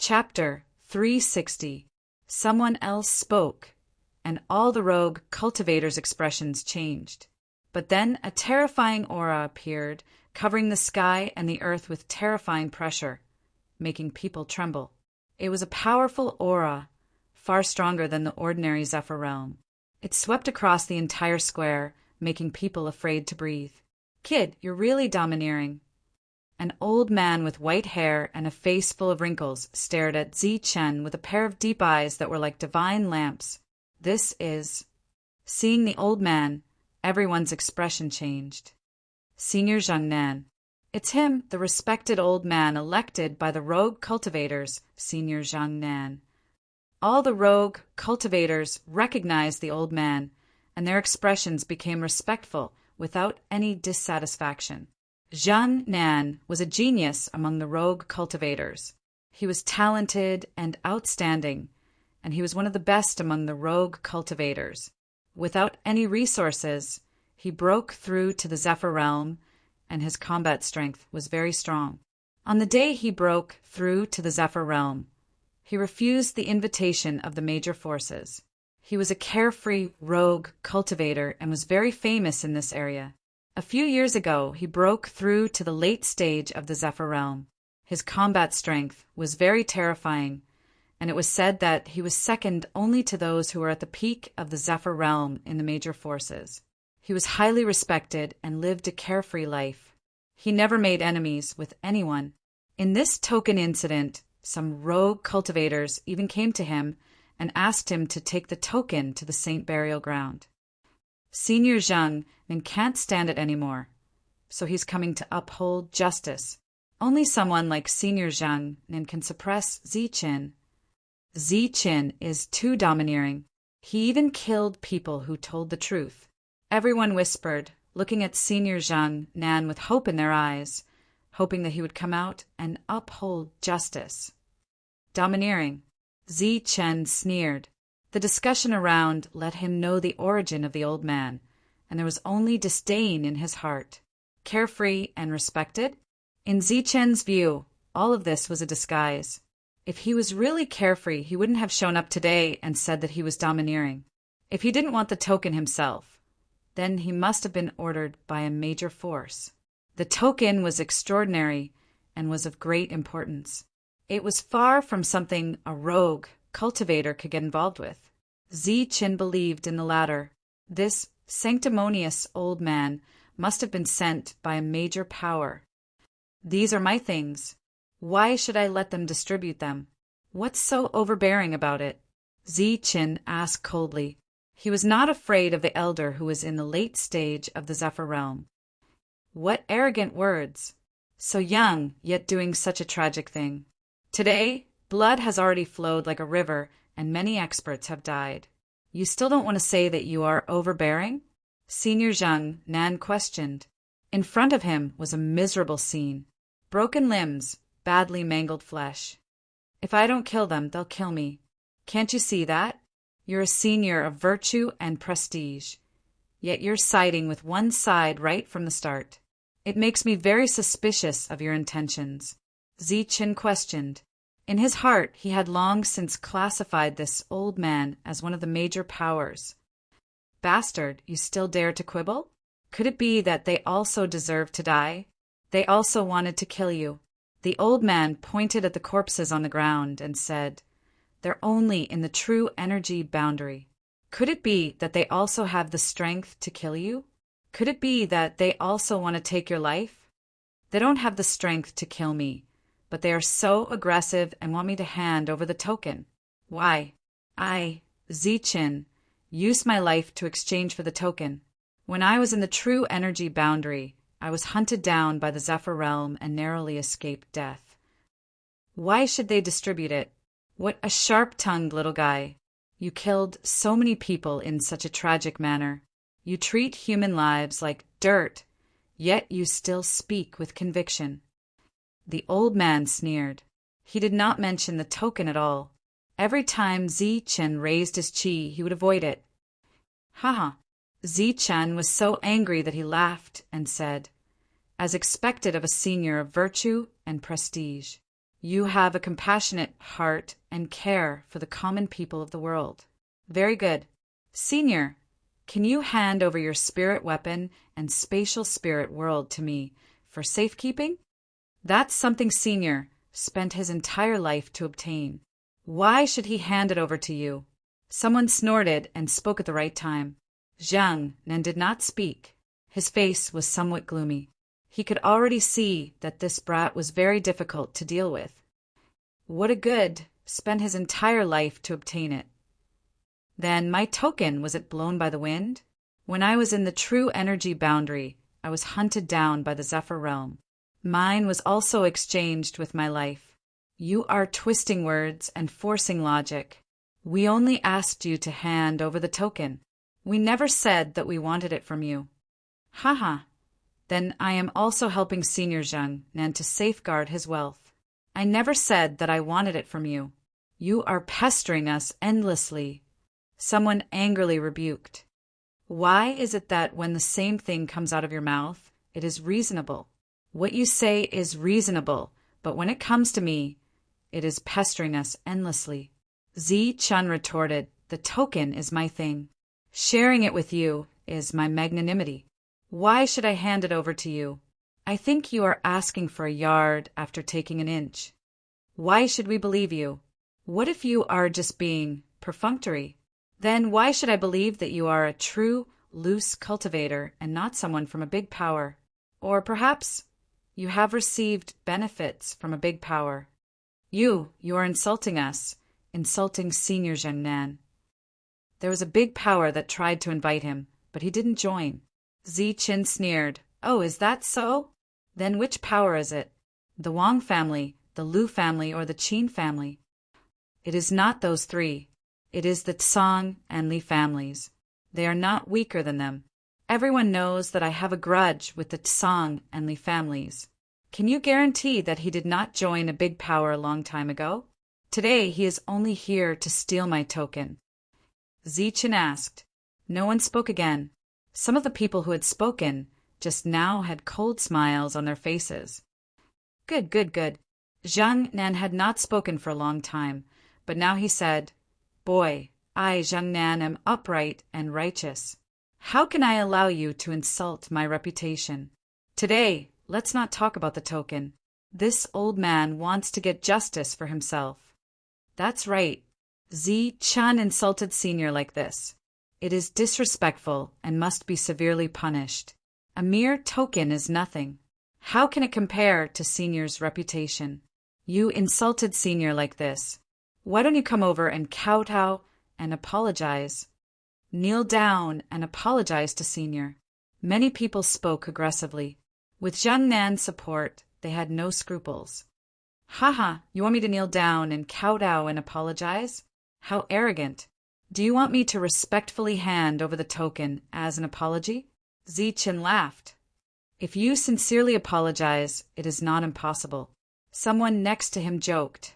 Chapter 360. Someone else spoke, and all the rogue cultivator's expressions changed. But then a terrifying aura appeared, covering the sky and the earth with terrifying pressure, making people tremble. It was a powerful aura, far stronger than the ordinary Zephyr realm. It swept across the entire square, making people afraid to breathe. "Kid, you're really domineering." An old man with white hair and a face full of wrinkles stared at Zi-Chen with a pair of deep eyes that were like divine lamps. This is... Seeing the old man, everyone's expression changed. Senior Zhang Nan. It's him, the respected old man elected by the rogue cultivators, Senior Zhang Nan. All the rogue cultivators recognized the old man, and their expressions became respectful without any dissatisfaction. Zhang Nan was a genius among the rogue cultivators. He was talented and outstanding, and he was one of the best among the rogue cultivators. Without any resources, he broke through to the Zephyr realm, and his combat strength was very strong. On the day he broke through to the Zephyr realm, he refused the invitation of the major forces. He was a carefree rogue cultivator and was very famous in this area. A few years ago, he broke through to the late stage of the Zephyr realm. His combat strength was very terrifying, and it was said that he was second only to those who were at the peak of the Zephyr realm in the major forces. He was highly respected and lived a carefree life. He never made enemies with anyone. In this token incident, some rogue cultivators even came to him and asked him to take the token to the Saint Burial Ground. Senior Zhang Nan can't stand it anymore, so he's coming to uphold justice. Only someone like Senior Zhang Nan can suppress Zi-Chen. Zi-Chen is too domineering. He even killed people who told the truth. Everyone whispered, looking at Senior Zhang Nan with hope in their eyes, hoping that he would come out and uphold justice. Domineering. Zi-Chen sneered. The discussion around let him know the origin of the old man, and there was only disdain in his heart. Carefree and respected? In Zi-Chen's view, all of this was a disguise. If he was really carefree, he wouldn't have shown up today and said that he was domineering. If he didn't want the token himself, then he must have been ordered by a major force. The token was extraordinary and was of great importance. It was far from something a rogue cultivator could get involved with. Zi-Chen believed in the latter. This sanctimonious old man must have been sent by a major power. These are my things. Why should I let them distribute them? What's so overbearing about it? Zi-Chen asked coldly. He was not afraid of the elder who was in the late stage of the Zephyr realm. What arrogant words! So young, yet doing such a tragic thing. Today, blood has already flowed like a river, and many experts have died. You still don't want to say that you are overbearing? Senior Zhang Nan questioned. In front of him was a miserable scene. Broken limbs, badly mangled flesh. If I don't kill them, they'll kill me. Can't you see that? You're a senior of virtue and prestige. Yet you're siding with one side right from the start. It makes me very suspicious of your intentions. Zi-Chen questioned. In his heart, he had long since classified this old man as one of the major powers. Bastard, you still dare to quibble? Could it be that they also deserve to die? They also wanted to kill you. The old man pointed at the corpses on the ground and said, "They're only in the true energy boundary. Could it be that they also have the strength to kill you? Could it be that they also want to take your life? They don't have the strength to kill me, but they are so aggressive and want me to hand over the token. Why? I, Zi-Chen, used my life to exchange for the token. When I was in the true energy boundary, I was hunted down by the Zephyr realm and narrowly escaped death. Why should they distribute it? What a sharp-tongued little guy. You killed so many people in such a tragic manner. You treat human lives like dirt, yet you still speak with conviction." The old man sneered. He did not mention the token at all. Every time Zi-Chen raised his chi, he would avoid it. "Haha." Zi-Chen was so angry that he laughed and said, as expected of a senior of virtue and prestige, You have a compassionate heart and care for the common people of the world. Very good. Senior, can you hand over your spirit weapon and spatial spirit world to me for safekeeping? That's something Senior spent his entire life to obtain. Why should he hand it over to you? Someone snorted and spoke at the right time. Zhang Nan did not speak. His face was somewhat gloomy. He could already see that this brat was very difficult to deal with. What a good, spent his entire life to obtain it. Then my token, was it blown by the wind? When I was in the true energy boundary, I was hunted down by the Zephyr realm. Mine was also exchanged with my life. You are twisting words and forcing logic. We only asked you to hand over the token. We never said that we wanted it from you. Haha. Then I am also helping Senior Zhang Nan to safeguard his wealth. I never said that I wanted it from you. You are pestering us endlessly. Someone angrily rebuked. Why is it that when the same thing comes out of your mouth, it is reasonable? What you say is reasonable, but when it comes to me, it is pestering us endlessly. Zi Chun retorted, the token is my thing. Sharing it with you is my magnanimity. Why should I hand it over to you? I think you are asking for a yard after taking an inch. Why should we believe you? What if you are just being perfunctory? Then why should I believe that you are a true, loose cultivator and not someone from a big power? Or perhaps you have received benefits from a big power. You are insulting us, insulting Senior Zhang Nan. There was a big power that tried to invite him, but he didn't join. Zi Qin sneered. Oh, is that so? Then which power is it? The Wang family, the Lu family, or the Qin family? It is not those three. It is the Tsang and Li families. They are not weaker than them. Everyone knows that I have a grudge with the Tsang and Li families. Can you guarantee that he did not join a big power a long time ago? Today he is only here to steal my token. Zi Qin asked. No one spoke again. Some of the people who had spoken just now had cold smiles on their faces. Good. Zhang Nan had not spoken for a long time, but now he said, Boy, I, Zhang Nan, am upright and righteous. How can I allow you to insult my reputation? Today, let's not talk about the token. This old man wants to get justice for himself. That's right. Zi Chun insulted Senior like this. It is disrespectful and must be severely punished. A mere token is nothing. How can it compare to Senior's reputation? You insulted Senior like this. Why don't you come over and kowtow and apologize? Kneel down and apologize to Senior. Many people spoke aggressively. With Zhang Nan's support, they had no scruples. Haha, you want me to kneel down and kowtow and apologize? How arrogant. Do you want me to respectfully hand over the token as an apology? Zi Qin laughed. If you sincerely apologize, it is not impossible. Someone next to him joked.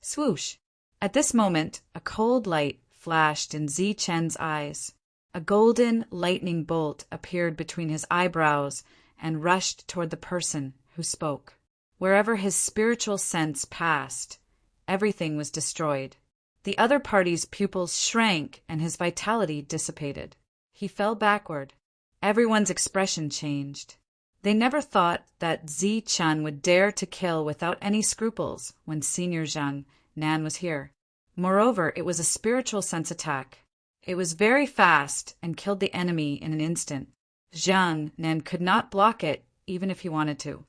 Swoosh. At this moment, a cold light flashed in Zi Chen's eyes. A golden lightning bolt appeared between his eyebrows and rushed toward the person who spoke. Wherever his spiritual sense passed, everything was destroyed. The other party's pupils shrank and his vitality dissipated. He fell backward. Everyone's expression changed. They never thought that Zi Chun would dare to kill without any scruples when Senior Zhang Nan was here. Moreover, it was a spiritual sense attack. It was very fast and killed the enemy in an instant. Zhang Nan could not block it even if he wanted to.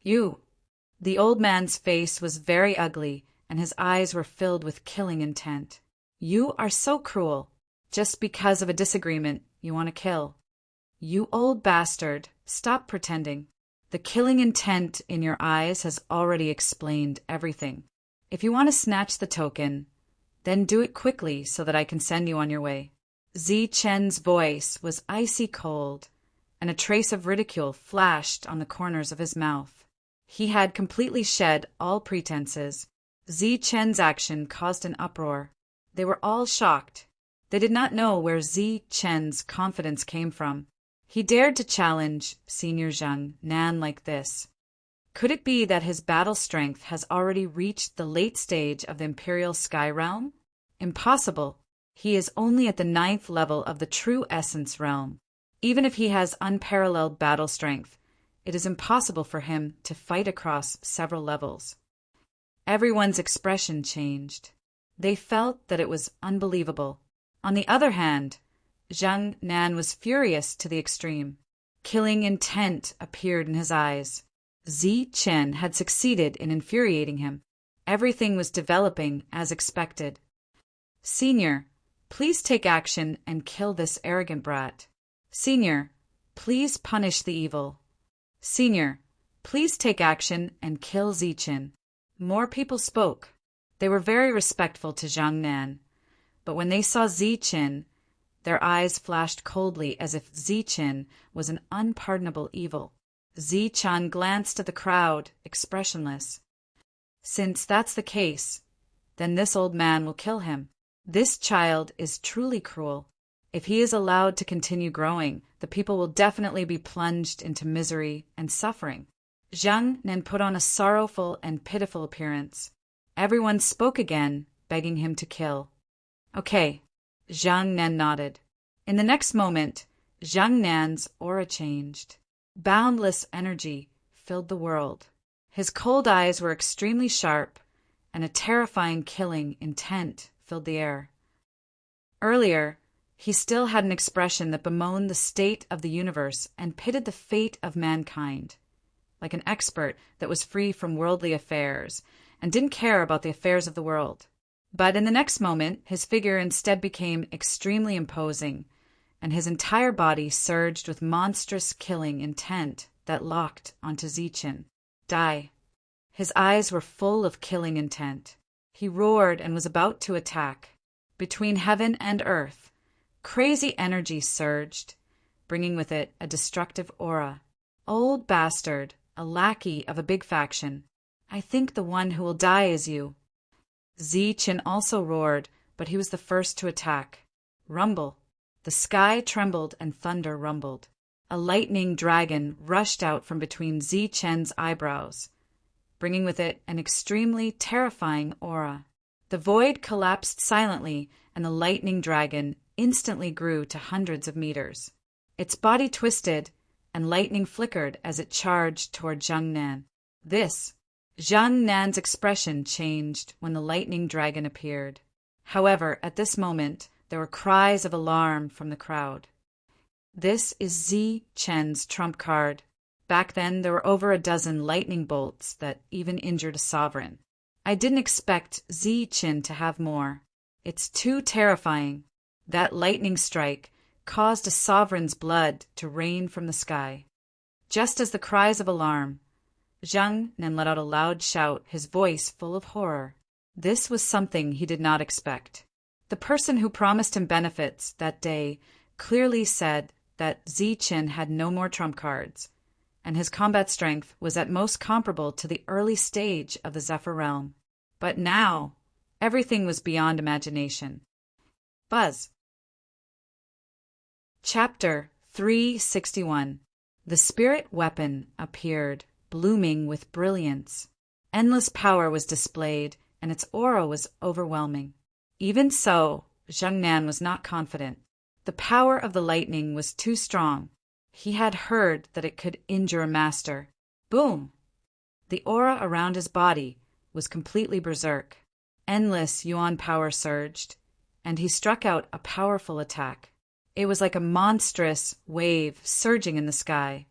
You. The old man's face was very ugly and his eyes were filled with killing intent. You are so cruel. Just because of a disagreement, you want to kill. You old bastard, stop pretending. The killing intent in your eyes has already explained everything. If you want to snatch the token, then do it quickly so that I can send you on your way. Zi Chen's voice was icy cold, and a trace of ridicule flashed on the corners of his mouth. He had completely shed all pretenses. Zi Chen's action caused an uproar. They were all shocked. They did not know where Zi Chen's confidence came from. He dared to challenge Senior Zhang Nan like this. Could it be that his battle strength has already reached the late stage of the Imperial Sky Realm? Impossible. He is only at the 9th level of the True Essence Realm. Even if he has unparalleled battle strength, it is impossible for him to fight across several levels. Everyone's expression changed. They felt that it was unbelievable. On the other hand, Zhang Nan was furious to the extreme. Killing intent appeared in his eyes. Zi Chen had succeeded in infuriating him. Everything was developing as expected. Senior, please take action and kill this arrogant brat. Senior, please punish the evil. Senior, please take action and kill Zi Chen. More people spoke. They were very respectful to Zhang Nan, but when they saw Zi Chen, their eyes flashed coldly as if Zi Chen was an unpardonable evil. Zi Chen glanced at the crowd, expressionless. Since that's the case, then this old man will kill him. This child is truly cruel. If he is allowed to continue growing, the people will definitely be plunged into misery and suffering. Zhang Nan put on a sorrowful and pitiful appearance. Everyone spoke again, begging him to kill. Okay, Zhang Nan nodded. In the next moment, Zhang Nan's aura changed. Boundless energy filled the world. His cold eyes were extremely sharp, and a terrifying killing intent filled the air. Earlier, he still had an expression that bemoaned the state of the universe and pitted the fate of mankind, like an expert that was free from worldly affairs and didn't care about the affairs of the world. But in the next moment, his figure instead became extremely imposing, and his entire body surged with monstrous killing intent that locked onto Zi Chen. Die. His eyes were full of killing intent. He roared and was about to attack. Between heaven and earth, crazy energy surged, bringing with it a destructive aura. Old bastard, a lackey of a big faction. I think the one who will die is you. Zi Chen also roared, but he was the first to attack. Rumble. The sky trembled and thunder rumbled. A lightning dragon rushed out from between Zi Chen's eyebrows, bringing with it an extremely terrifying aura. The void collapsed silently, and the lightning dragon instantly grew to hundreds of meters. Its body twisted, and lightning flickered as it charged toward Zhang Nan. Zhang Nan's expression changed when the lightning dragon appeared. However, at this moment, there were cries of alarm from the crowd. This is Zi Chen's trump card. Back then, there were over a dozen lightning bolts that even injured a sovereign. I didn't expect Zi Chen to have more. It's too terrifying. That lightning strike caused a sovereign's blood to rain from the sky. Just as the cries of alarm, Zhang Nan let out a loud shout, his voice full of horror. This was something he did not expect. The person who promised him benefits that day clearly said that Zi Chen had no more trump cards, and his combat strength was at most comparable to the early stage of the Zephyr realm. But now, everything was beyond imagination. Buzz. Chapter 361. The spirit weapon appeared, blooming with brilliance. Endless power was displayed, and its aura was overwhelming. Even so, Zhang Nan was not confident. The power of the lightning was too strong. He had heard that it could injure a master. Boom! The aura around his body was completely berserk. Endless yuan power surged, and he struck out a powerful attack. It was like a monstrous wave surging in the sky,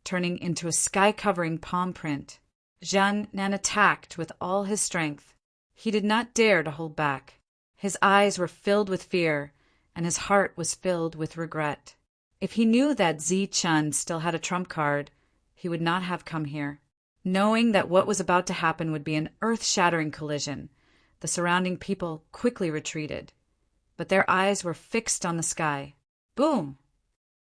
turning into a sky-covering palm print. Zhang Nan attacked with all his strength. He did not dare to hold back. His eyes were filled with fear, and his heart was filled with regret. If he knew that Zi Chen still had a trump card, he would not have come here. Knowing that what was about to happen would be an earth-shattering collision, the surrounding people quickly retreated. But their eyes were fixed on the sky. Boom!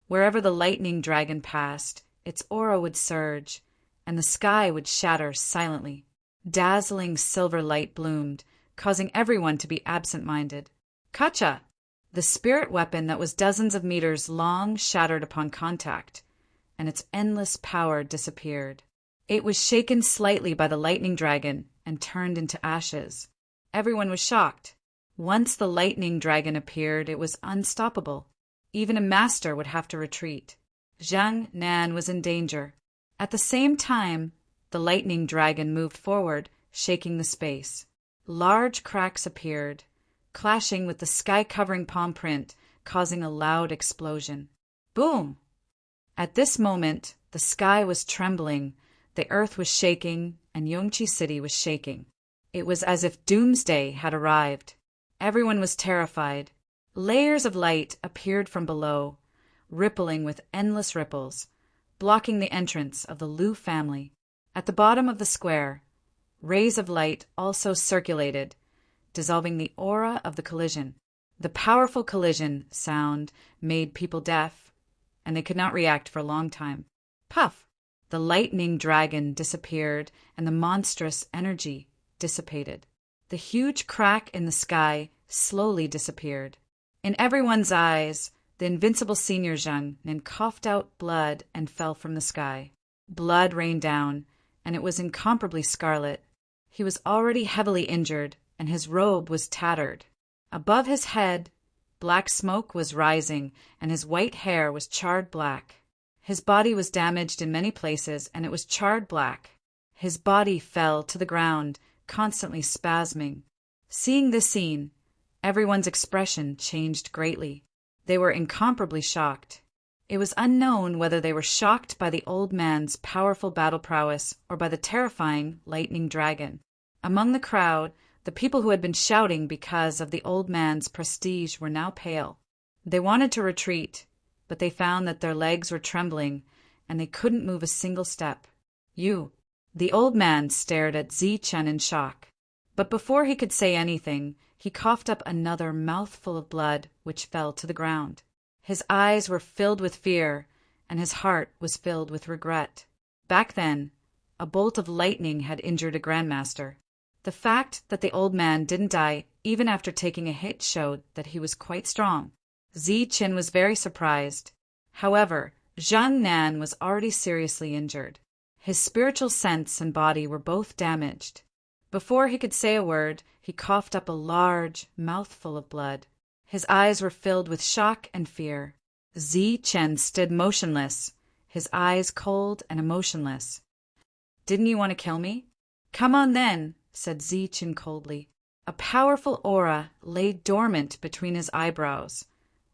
Wherever the lightning dragon passed, its aura would surge, and the sky would shatter silently. Dazzling silver light bloomed, causing everyone to be absent-minded. Kacha! The spirit weapon that was dozens of meters long shattered upon contact, and its endless power disappeared. It was shaken slightly by the lightning dragon and turned into ashes. Everyone was shocked. Once the lightning dragon appeared, it was unstoppable. Even a master would have to retreat. Zhang Nan was in danger. At the same time, the lightning dragon moved forward, shaking the space. Large cracks appeared, clashing with the sky-covering palm print, causing a loud explosion. Boom! At this moment, the sky was trembling, the earth was shaking, and Yongqi City was shaking. It was as if doomsday had arrived. Everyone was terrified. Layers of light appeared from below, rippling with endless ripples, blocking the entrance of the Liu family. At the bottom of the square, rays of light also circulated, dissolving the aura of the collision. The powerful collision sound made people deaf, and they could not react for a long time. Puff! The lightning dragon disappeared, and the monstrous energy dissipated. The huge crack in the sky slowly disappeared. In everyone's eyes, the invincible senior Zhang Nan coughed out blood and fell from the sky. Blood rained down, and it was incomparably scarlet. He was already heavily injured, and his robe was tattered. Above his head, black smoke was rising, and his white hair was charred black. His body was damaged in many places, and it was charred black. His body fell to the ground, constantly spasming. Seeing this scene, everyone's expression changed greatly. They were incomparably shocked. It was unknown whether they were shocked by the old man's powerful battle prowess or by the terrifying lightning dragon. Among the crowd, the people who had been shouting because of the old man's prestige were now pale. They wanted to retreat, but they found that their legs were trembling and they couldn't move a single step. The old man stared at Zichen in shock. But before he could say anything, he coughed up another mouthful of blood, which fell to the ground. His eyes were filled with fear, and his heart was filled with regret. Back then, a bolt of lightning had injured a grandmaster. The fact that the old man didn't die even after taking a hit showed that he was quite strong. Zichen was very surprised. However, Zhang Nan was already seriously injured. His spiritual sense and body were both damaged. Before he could say a word, he coughed up a large mouthful of blood. His eyes were filled with shock and fear. Zichen stood motionless, his eyes cold and emotionless. "Didn't you want to kill me?" "Come on then," said Zichen coldly. A powerful aura lay dormant between his eyebrows,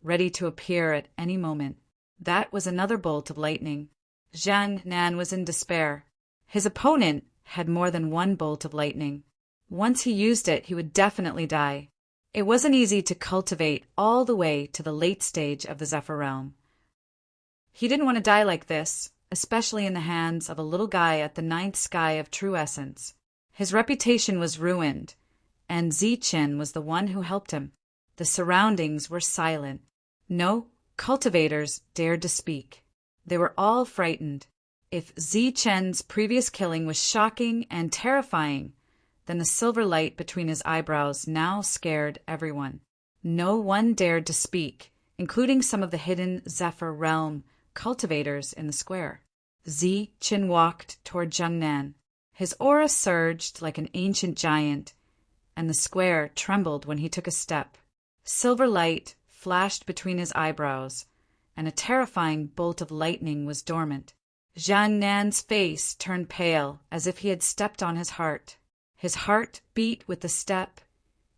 ready to appear at any moment. That was another bolt of lightning. Zhang Nan was in despair. His opponent had more than one bolt of lightning. Once he used it, he would definitely die. It wasn't easy to cultivate all the way to the late stage of the Zephyr Realm. He didn't want to die like this, especially in the hands of a little guy at the ninth sky of true essence. His reputation was ruined, and Zichen was the one who helped him. The surroundings were silent. No cultivators dared to speak. They were all frightened. If Zichen's previous killing was shocking and terrifying, then the silver light between his eyebrows now scared everyone. No one dared to speak, including some of the hidden Zephyr Realm cultivators in the square. Zichen walked toward Zhang Nan. His aura surged like an ancient giant, and the square trembled when he took a step. Silver light flashed between his eyebrows, and a terrifying bolt of lightning was dormant. Zhang Nan's face turned pale as if he had stepped on his heart. His heart beat with the step,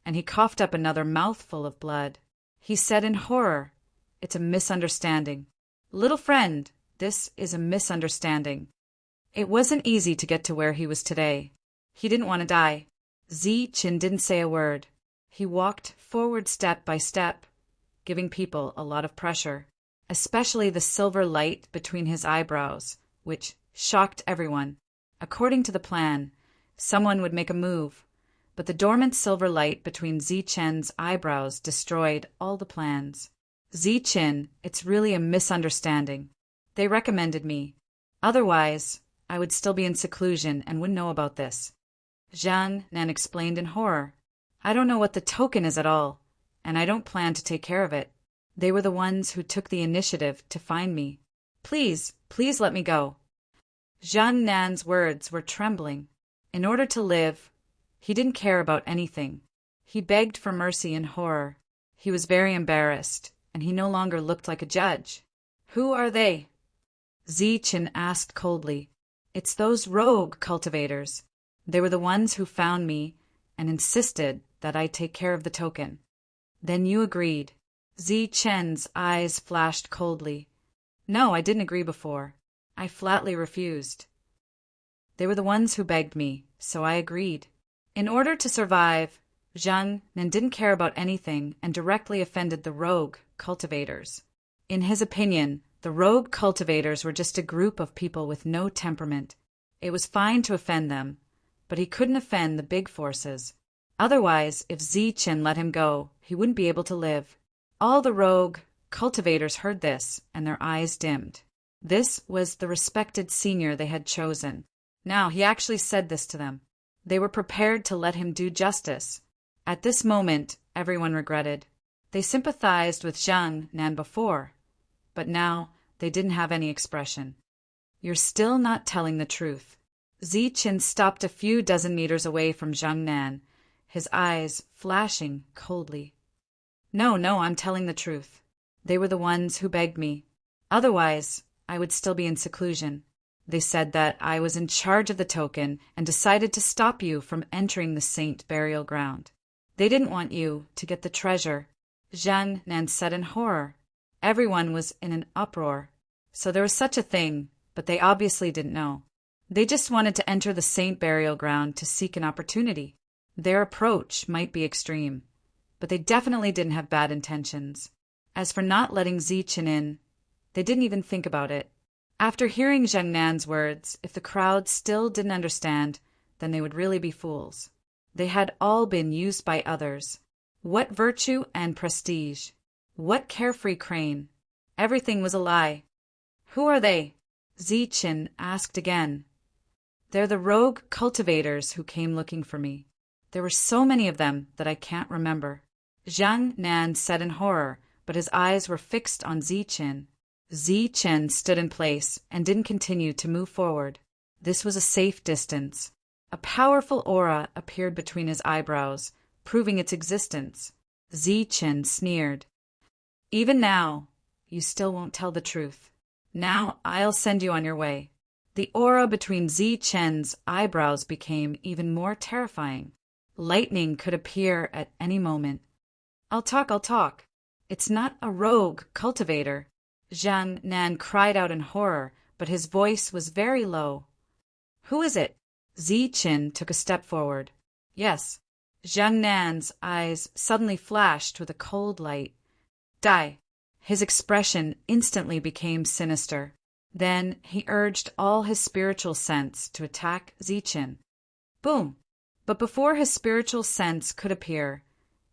and he coughed up another mouthful of blood. He said in horror, "It's a misunderstanding. Little friend, this is a misunderstanding." It wasn't easy to get to where he was today. He didn't want to die. Zichen didn't say a word. He walked forward step by step, giving people a lot of pressure, especially the silver light between his eyebrows, which shocked everyone. According to the plan, someone would make a move, but the dormant silver light between Zichen's eyebrows destroyed all the plans. "Zichen, it's really a misunderstanding. They recommended me. Otherwise, I would still be in seclusion and wouldn't know about this." Zhang Nan explained in horror. "I don't know what the token is at all, and I don't plan to take care of it. They were the ones who took the initiative to find me. Please let me go." Zhang Nan's words were trembling. In order to live, he didn't care about anything. He begged for mercy in horror. He was very embarrassed, and he no longer looked like a judge. Who are they? Zichen asked coldly. It's those rogue cultivators. They were the ones who found me and insisted that I take care of the token. Then you agreed. Zichen's eyes flashed coldly. No, I didn't agree before. I flatly refused. They were the ones who begged me, so I agreed. In order to survive, Zhang Nan didn't care about anything and directly offended the rogue cultivators. In his opinion, the rogue cultivators were just a group of people with no temperament. It was fine to offend them, but he couldn't offend the big forces. Otherwise, if Zichen let him go, he wouldn't be able to live. All the rogue cultivators heard this, and their eyes dimmed. This was the respected senior they had chosen. Now he actually said this to them. They were prepared to let him do justice. At this moment, everyone regretted. They sympathized with Zhang Nan before, but now they didn't have any expression. You're still not telling the truth. Zichen stopped a few dozen meters away from Zhang Nan, his eyes flashing coldly. No, I'm telling the truth. They were the ones who begged me. Otherwise, I would still be in seclusion. They said that I was in charge of the token and decided to stop you from entering the saint burial ground. They didn't want you to get the treasure. Zhang Nan said in horror. Everyone was in an uproar. So there was such a thing, but they obviously didn't know. They just wanted to enter the saint burial ground to seek an opportunity. Their approach might be extreme, but they definitely didn't have bad intentions. As for not letting Zichen in, they didn't even think about it. After hearing Zhang Nan's words, if the crowd still didn't understand, then they would really be fools. They had all been used by others. What virtue and prestige? What carefree crane? Everything was a lie. Who are they? Zichen asked again. They're the rogue cultivators who came looking for me. There were so many of them that I can't remember. Zhang Nan said in horror, but his eyes were fixed on Zichen. Zichen stood in place and didn't continue to move forward. This was a safe distance. A powerful aura appeared between his eyebrows, proving its existence. Zichen sneered. Even now, you still won't tell the truth. Now I'll send you on your way. The aura between Zichen's eyebrows became even more terrifying. Lightning could appear at any moment. I'll talk. It's not a rogue cultivator. Zhang Nan cried out in horror, but his voice was very low. Who is it? Zichen took a step forward. Yes. Zhang Nan's eyes suddenly flashed with a cold light. Die. His expression instantly became sinister. Then he urged all his spiritual sense to attack Zichen. Boom! But before his spiritual sense could appear,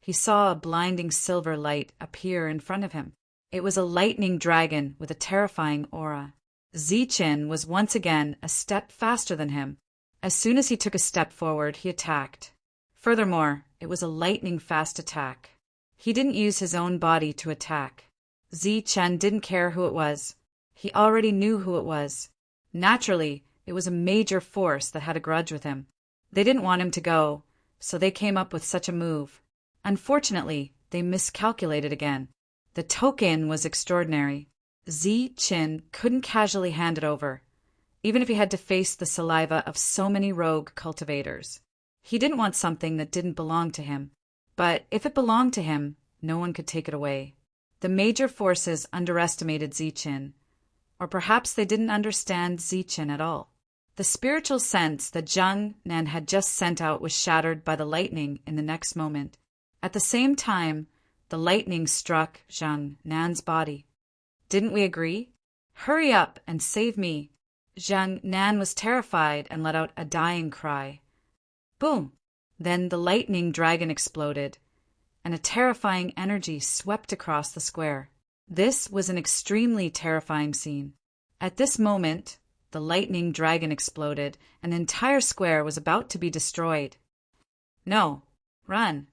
he saw a blinding silver light appear in front of him. It was a lightning dragon with a terrifying aura. Zichen was once again a step faster than him. As soon as he took a step forward, he attacked. Furthermore, it was a lightning-fast attack. He didn't use his own body to attack. Zichen didn't care who it was. He already knew who it was. Naturally, it was a major force that had a grudge with him. They didn't want him to go, so they came up with such a move. Unfortunately, they miscalculated again. The token was extraordinary. Zichen couldn't casually hand it over, even if he had to face the saliva of so many rogue cultivators. He didn't want something that didn't belong to him. But if it belonged to him, no one could take it away. The major forces underestimated Zichen, or perhaps they didn't understand Zichen at all. The spiritual sense that Zhang Nan had just sent out was shattered by the lightning in the next moment. At the same time, the lightning struck Zhang Nan's body. Didn't we agree? Hurry up and save me. Zhang Nan was terrified and let out a dying cry. Boom! Then the lightning dragon exploded, and a terrifying energy swept across the square. This was an extremely terrifying scene. At this moment, the lightning dragon exploded, and the entire square was about to be destroyed. No, run!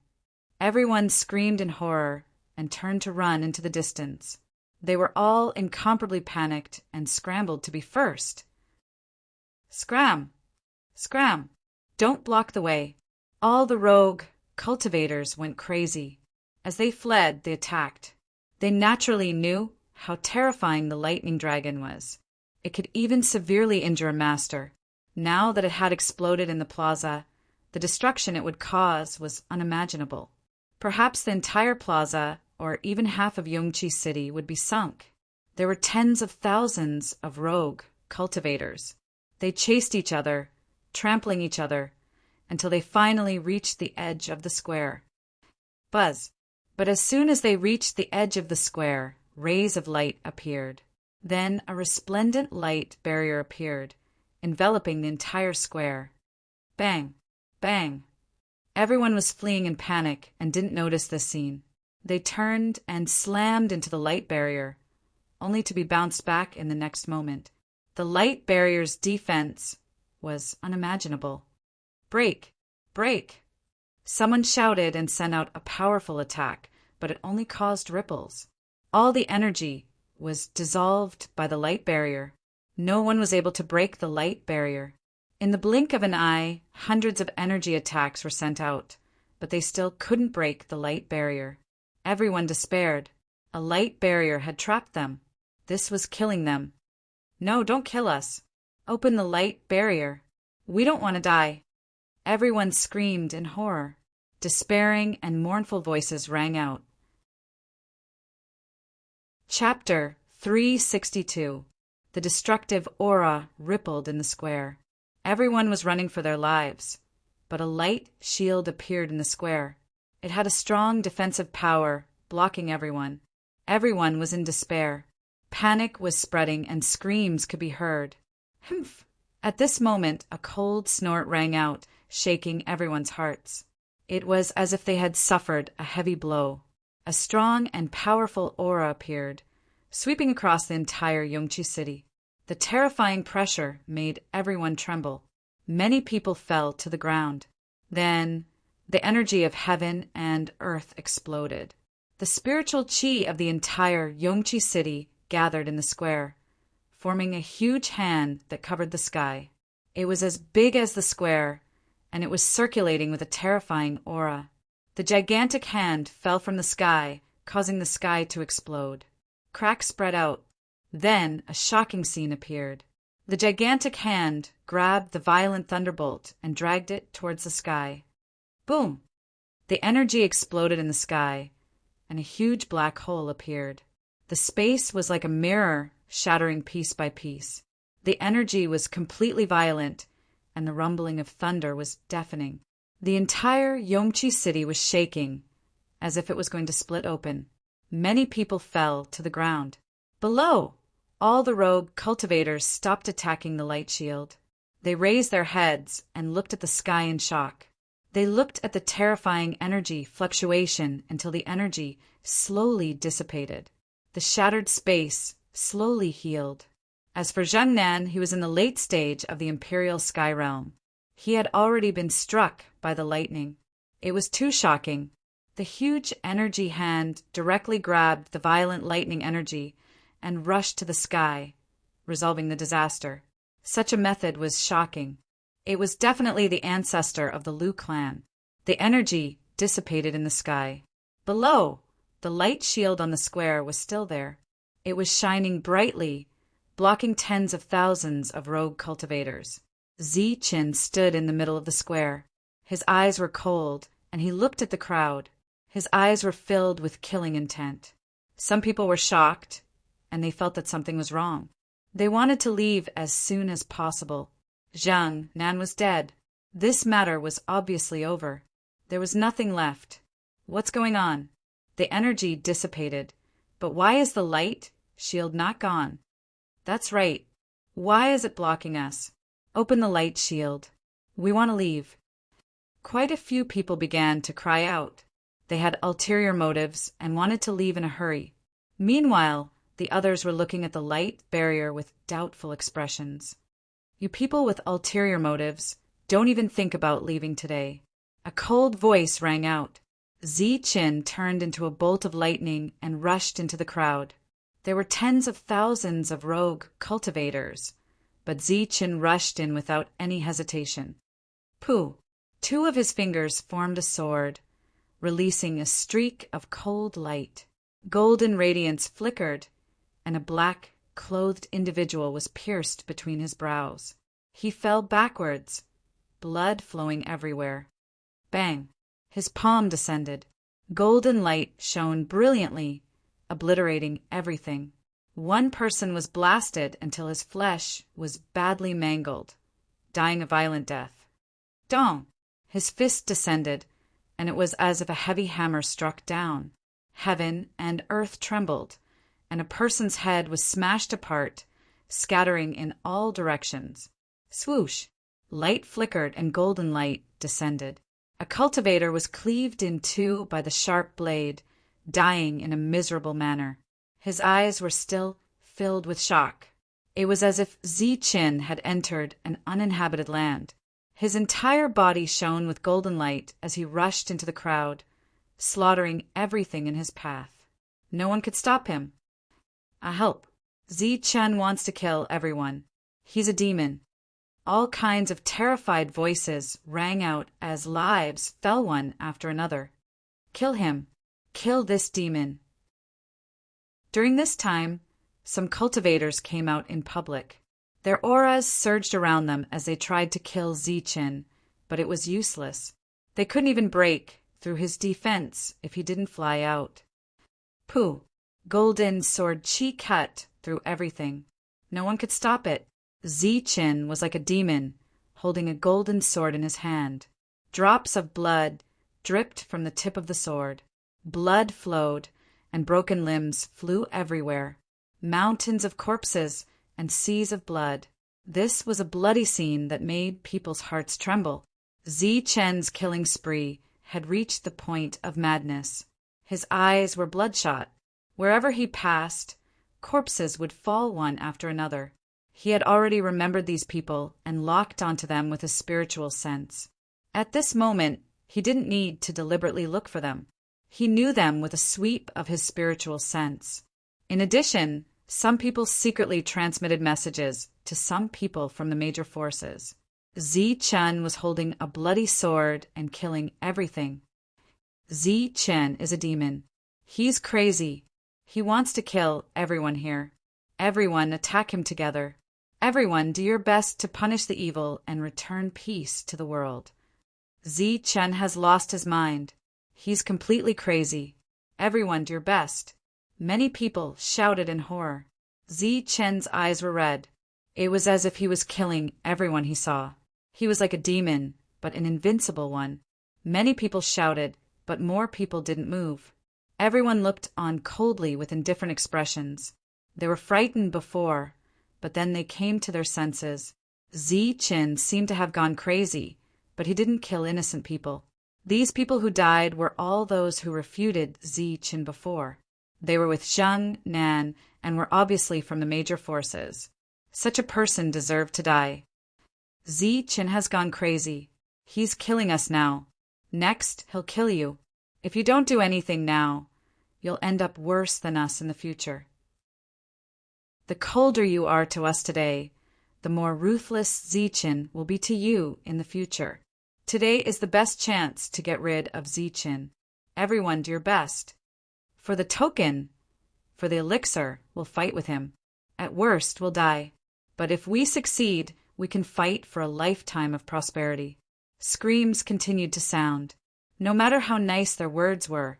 Everyone screamed in horror and turned to run into the distance. They were all incomparably panicked and scrambled to be first. Scram! Scram! Don't block the way. All the rogue cultivators went crazy. As they fled, they attacked. They naturally knew how terrifying the lightning dragon was. It could even severely injure a master. Now that it had exploded in the plaza, the destruction it would cause was unimaginable. Perhaps the entire plaza, or even half of Yongchi City, would be sunk. There were tens of thousands of rogue cultivators. They chased each other, trampling each other, until they finally reached the edge of the square. Buzz! But as soon as they reached the edge of the square, rays of light appeared. Then a resplendent light barrier appeared, enveloping the entire square. Bang! Bang! Everyone was fleeing in panic and didn't notice this scene. They turned and slammed into the light barrier, only to be bounced back in the next moment. The light barrier's defense was unimaginable. Break! Break! Someone shouted and sent out a powerful attack, but it only caused ripples. All the energy was dissolved by the light barrier. No one was able to break the light barrier. In the blink of an eye, hundreds of energy attacks were sent out, but they still couldn't break the light barrier. Everyone despaired. A light barrier had trapped them. This was killing them. No, don't kill us. Open the light barrier. We don't want to die. Everyone screamed in horror. Despairing and mournful voices rang out. Chapter 362. The destructive aura rippled in the square. Everyone was running for their lives, but a light shield appeared in the square. It had a strong defensive power, blocking everyone. Everyone was in despair. Panic was spreading and screams could be heard. Humph! At this moment, a cold snort rang out, shaking everyone's hearts. It was as if they had suffered a heavy blow. A strong and powerful aura appeared, sweeping across the entire Yongchi City. The terrifying pressure made everyone tremble. Many people fell to the ground. Then, the energy of heaven and earth exploded. The spiritual chi of the entire Yongchi City gathered in the square, forming a huge hand that covered the sky. It was as big as the square, and it was circulating with a terrifying aura. The gigantic hand fell from the sky, causing the sky to explode. Cracks spread out. Then a shocking scene appeared. The gigantic hand grabbed the violent thunderbolt and dragged it towards the sky. Boom! The energy exploded in the sky, and a huge black hole appeared. The space was like a mirror, shattering piece by piece. The energy was completely violent, and the rumbling of thunder was deafening. The entire Yongchi City was shaking, as if it was going to split open. Many people fell to the ground. Below, all the rogue cultivators stopped attacking the light shield. They raised their heads and looked at the sky in shock. They looked at the terrifying energy fluctuation until the energy slowly dissipated. The shattered space slowly healed. As for Zheng Nan, he was in the late stage of the Imperial Sky Realm. He had already been struck by the lightning. It was too shocking. The huge energy hand directly grabbed the violent lightning energy and rushed to the sky, resolving the disaster. Such a method was shocking. It was definitely the ancestor of the Liu clan. The energy dissipated in the sky. Below, the light shield on the square was still there. It was shining brightly, blocking tens of thousands of rogue cultivators. Zi Qin stood in the middle of the square. His eyes were cold, and he looked at the crowd. His eyes were filled with killing intent. Some people were shocked, and they felt that something was wrong. They wanted to leave as soon as possible. Zheng Nan was dead. This matter was obviously over. There was nothing left. What's going on? The energy dissipated. But why is the light shield not gone? That's right. Why is it blocking us? Open the light shield. We want to leave. Quite a few people began to cry out. They had ulterior motives and wanted to leave in a hurry. Meanwhile, the others were looking at the light barrier with doubtful expressions. You people with ulterior motives, don't even think about leaving today. A cold voice rang out. Zi Qin turned into a bolt of lightning and rushed into the crowd. There were tens of thousands of rogue cultivators, but Zichen rushed in without any hesitation. Pooh! Two of his fingers formed a sword, releasing a streak of cold light. Golden radiance flickered, and a black, clothed individual was pierced between his brows. He fell backwards, blood flowing everywhere. Bang! His palm descended. Golden light shone brilliantly, obliterating everything. One person was blasted until his flesh was badly mangled, dying a violent death. Dong! His fist descended, and it was as if a heavy hammer struck down. Heaven and earth trembled, and a person's head was smashed apart, scattering in all directions. Swoosh! Light flickered and golden light descended. A cultivator was cleaved in two by the sharp blade, dying in a miserable manner. His eyes were still filled with shock. It was as if Zichen had entered an uninhabited land. His entire body shone with golden light as he rushed into the crowd, slaughtering everything in his path. No one could stop him. Help! Zichen wants to kill everyone. He's a demon. All kinds of terrified voices rang out as lives fell one after another. Kill him! Kill this demon! During this time, some cultivators came out in public. Their auras surged around them as they tried to kill Zichen, but it was useless. They couldn't even break through his defense if he didn't fly out. Pooh! Golden sword chi cut through everything. No one could stop it. Zichen was like a demon, holding a golden sword in his hand. Drops of blood dripped from the tip of the sword. Blood flowed, and broken limbs flew everywhere. Mountains of corpses and seas of blood. This was a bloody scene that made people's hearts tremble. Zichen's killing spree had reached the point of madness. His eyes were bloodshot. Wherever he passed, corpses would fall one after another. He had already remembered these people and locked onto them with a spiritual sense. At this moment, he didn't need to deliberately look for them. He knew them with a sweep of his spiritual sense. In addition, some people secretly transmitted messages to some people from the major forces. Zichen was holding a bloody sword and killing everything. Zichen is a demon. He's crazy. He wants to kill everyone here. Everyone attack him together. Everyone do your best to punish the evil and return peace to the world. Zichen has lost his mind. He's completely crazy. Everyone do your best. Many people shouted in horror. Zichen's eyes were red. It was as if he was killing everyone he saw. He was like a demon, but an invincible one. Many people shouted, but more people didn't move. Everyone looked on coldly with indifferent expressions. They were frightened before, but then they came to their senses. Zichen seemed to have gone crazy, but he didn't kill innocent people. These people who died were all those who refuted Zichen before. They were with Zhang Nan and were obviously from the major forces. Such a person deserved to die. Zichen has gone crazy. He's killing us now. Next, he'll kill you. If you don't do anything now, you'll end up worse than us in the future. The colder you are to us today, the more ruthless Zichen will be to you in the future. Today is the best chance to get rid of Zichen. Everyone do your best. For the token, for the elixir, we'll fight with him. At worst, we'll die. But if we succeed, we can fight for a lifetime of prosperity. Screams continued to sound. No matter how nice their words were,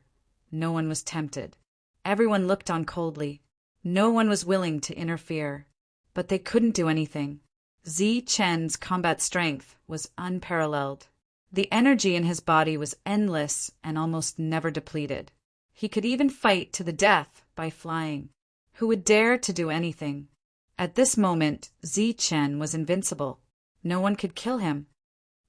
no one was tempted. Everyone looked on coldly. No one was willing to interfere. But they couldn't do anything. Zichen's combat strength was unparalleled. The energy in his body was endless and almost never depleted. He could even fight to the death by flying. Who would dare to do anything? At this moment, Zichen was invincible. No one could kill him.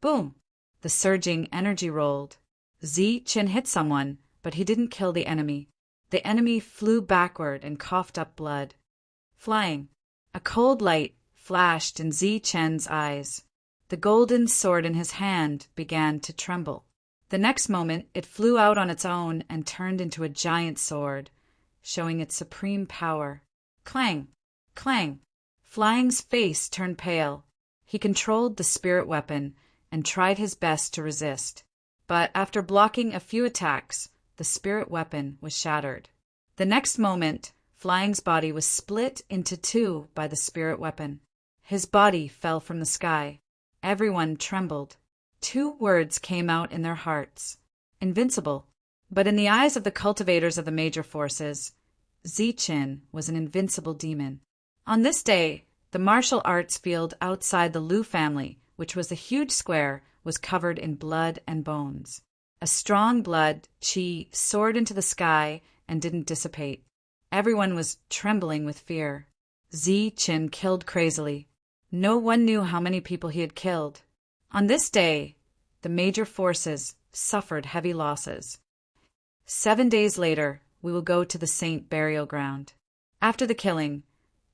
Boom! The surging energy rolled. Zichen hit someone, but he didn't kill the enemy. The enemy flew backward and coughed up blood. Flying. A cold light flashed in Zichen's eyes. The golden sword in his hand began to tremble. The next moment, it flew out on its own and turned into a giant sword, showing its supreme power. Clang! Clang! Flying's face turned pale. He controlled the spirit weapon and tried his best to resist. But after blocking a few attacks, the spirit weapon was shattered. The next moment, Flying's body was split into two by the spirit weapon. His body fell from the sky. Everyone trembled. Two words came out in their hearts: invincible. But in the eyes of the cultivators of the major forces, Ziqin was an invincible demon. On this day, the martial arts field outside the Liu family, which was a huge square, was covered in blood and bones. A strong blood qi soared into the sky and didn't dissipate. Everyone was trembling with fear. Ziqin killed crazily. No one knew how many people he had killed. On this day, the major forces suffered heavy losses. 7 days later, we will go to the Saint burial ground. After the killing,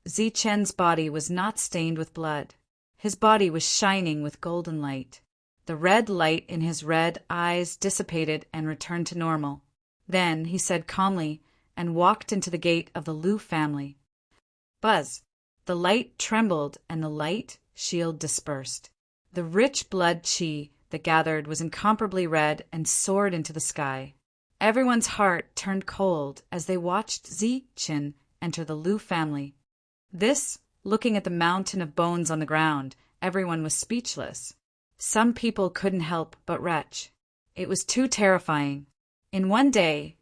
Ziqin's body was not stained with blood. His body was shining with golden light. The red light in his red eyes dissipated and returned to normal. Then he said calmly and walked into the gate of the Liu family. Buzz! The light trembled and the light shield dispersed. The rich blood qi that gathered was incomparably red and soared into the sky. Everyone's heart turned cold as they watched Ziqin enter the Liu family. Looking at the mountain of bones on the ground, everyone was speechless. Some people couldn't help but retch. It was too terrifying. In one day,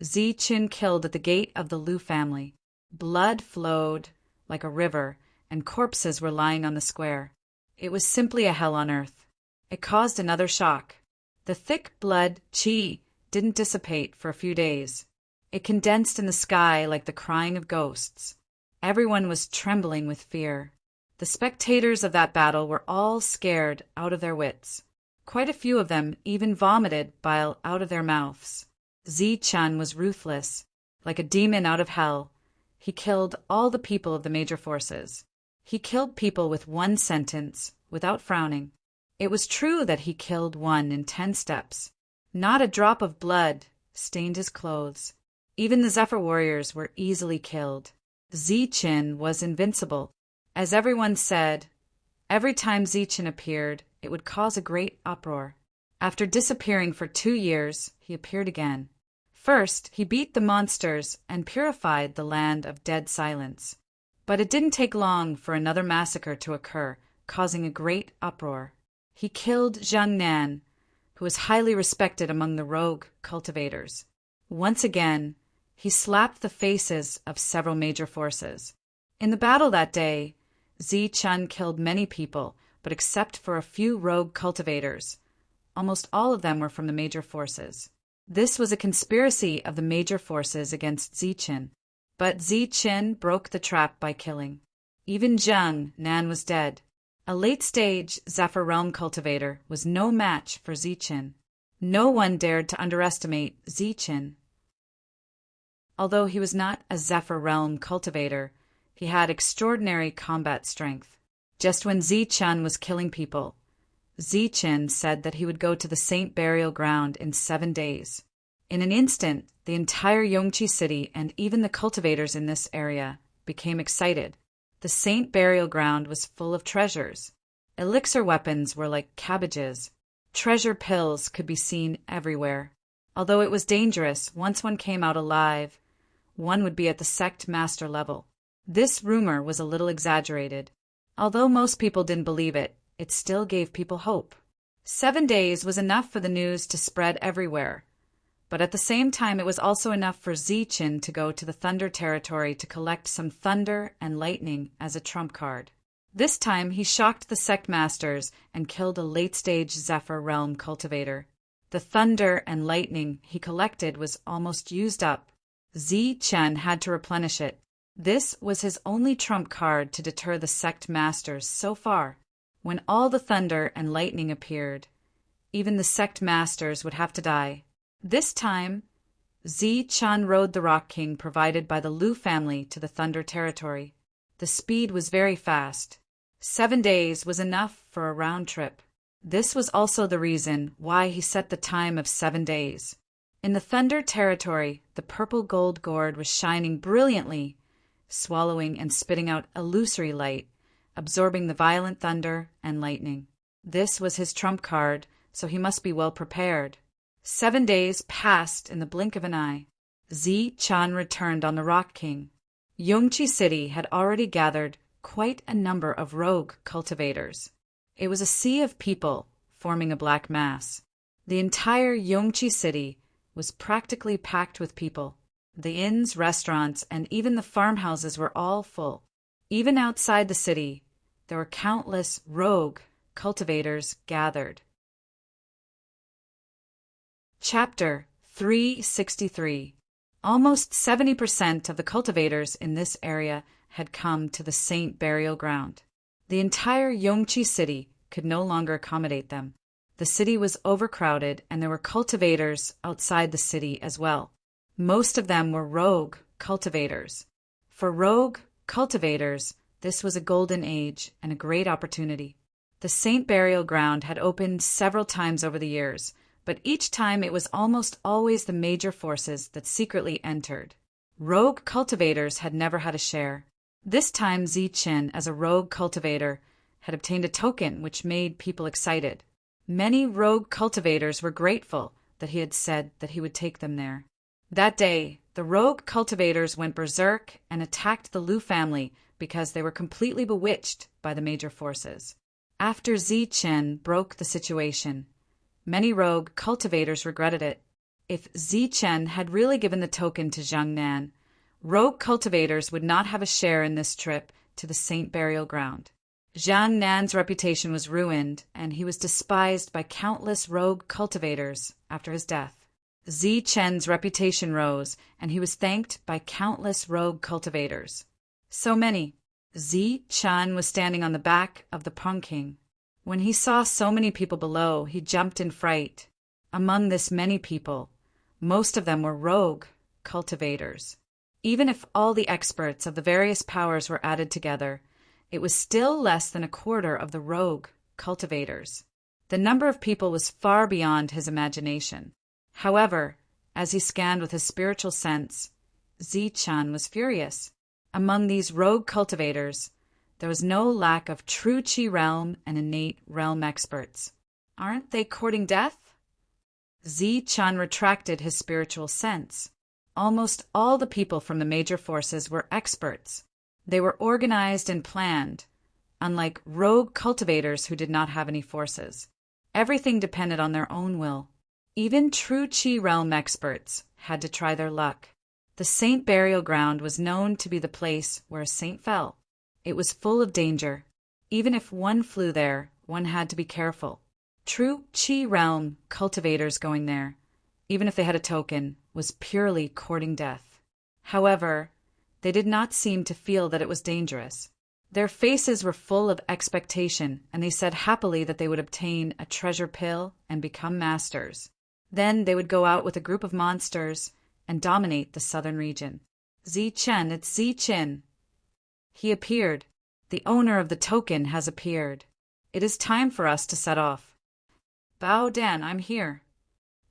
Ziqin killed at the gate of the Liu family. Blood flowed like a river, and corpses were lying on the square. It was simply a hell on earth. It caused another shock. The thick blood qi didn't dissipate for a few days. It condensed in the sky like the crying of ghosts. Everyone was trembling with fear. The spectators of that battle were all scared out of their wits. Quite a few of them even vomited bile out of their mouths. Ziqin was ruthless. Like a demon out of hell, he killed all the people of the major forces. He killed people with one sentence, without frowning. It was true that he killed one in 10 steps. Not a drop of blood stained his clothes. Even the Zephyr warriors were easily killed. Ziqin was invincible. As everyone said, every time Ziqin appeared, it would cause a great uproar. After disappearing for 2 years, he appeared again. First, he beat the monsters and purified the land of dead silence. But it didn't take long for another massacre to occur, causing a great uproar. He killed Zhang Nan, who was highly respected among the rogue cultivators. Once again, he slapped the faces of several major forces. In the battle that day, Ziqin killed many people, but except for a few rogue cultivators, almost all of them were from the major forces. This was a conspiracy of the major forces against Ziqin, but Ziqin broke the trap by killing. Even Zhang Nan was dead. A late-stage Zephyr Realm cultivator was no match for Ziqin. No one dared to underestimate Ziqin. Although he was not a Zephyr Realm cultivator, he had extraordinary combat strength. Just when Ziqin was killing people, Ziqin said that he would go to the Saint burial ground in 7 days. In an instant, the entire Yongqi city and even the cultivators in this area became excited. The Saint burial ground was full of treasures. Elixir weapons were like cabbages. Treasure pills could be seen everywhere. Although it was dangerous, once one came out alive, one would be at the sect master level. This rumor was a little exaggerated. Although most people didn't believe it, it still gave people hope. 7 days was enough for the news to spread everywhere. But at the same time, it was also enough for Ziqin to go to the Thunder territory to collect some thunder and lightning as a trump card. This time, he shocked the sect masters and killed a late-stage Zephyr Realm cultivator. The thunder and lightning he collected was almost used up. Ziqin had to replenish it. This was his only trump card to deter the sect masters so far. When all the thunder and lightning appeared, even the sect masters would have to die. This time, Ziqin rode the Rock King provided by the Liu family to the Thunder territory. The speed was very fast. 7 days was enough for a round trip. This was also the reason why he set the time of 7 days. In the Thunder territory, the purple gold gourd was shining brilliantly, swallowing and spitting out illusory light, absorbing the violent thunder and lightning. This was his trump card, so he must be well prepared. 7 days passed in the blink of an eye. Zi-Chan returned on the Rock King. Yongqi City had already gathered quite a number of rogue cultivators. It was a sea of people forming a black mass. The entire Yongqi City was practically packed with people. The inns, restaurants, and even the farmhouses were all full. Even outside the city, there were countless rogue cultivators gathered. Chapter 363. Almost 70% of the cultivators in this area had come to the Saint Burial Ground. The entire Yongqi City could no longer accommodate them. The city was overcrowded, and there were cultivators outside the city as well. Most of them were rogue cultivators. For rogue cultivators, this was a golden age and a great opportunity. The Saint Burial Ground had opened several times over the years, but each time it was almost always the major forces that secretly entered. Rogue cultivators had never had a share. This time Zi-Chin, as a rogue cultivator, had obtained a token which made people excited. Many rogue cultivators were grateful that he had said that he would take them there. That day, the rogue cultivators went berserk and attacked the Liu family because they were completely bewitched by the major forces. After Zi-Chen broke the situation, many rogue cultivators regretted it. If Zi-Chen had really given the token to Zhang Nan, rogue cultivators would not have a share in this trip to the Saint Burial Ground. Zhang Nan's reputation was ruined, and he was despised by countless rogue cultivators after his death. Zi-Chen's reputation rose, and he was thanked by countless rogue cultivators. So many. Zi-Chen was standing on the back of the Pong King. When he saw so many people below, he jumped in fright. Among this many people, most of them were rogue cultivators. Even if all the experts of the various powers were added together, it was still less than a quarter of the rogue cultivators. The number of people was far beyond his imagination. However, as he scanned with his spiritual sense, Zi-Chan was furious. Among these rogue cultivators, there was no lack of true Qi realm and innate realm experts. Aren't they courting death? Zi-Chan retracted his spiritual sense. Almost all the people from the major forces were experts. They were organized and planned, unlike rogue cultivators who did not have any forces. Everything depended on their own will. Even true Qi realm experts had to try their luck. The Saint Burial Ground was known to be the place where a saint fell. It was full of danger. Even if one flew there, one had to be careful. True Qi realm cultivators going there, even if they had a token, was purely courting death. However, they did not seem to feel that it was dangerous. Their faces were full of expectation, and they said happily that they would obtain a treasure pill and become masters. Then they would go out with a group of monsters and dominate the southern region. Zi-Chen, it's Zi-Chin. He appeared. The owner of the token has appeared. It is time for us to set off. Bao Dan, I'm here.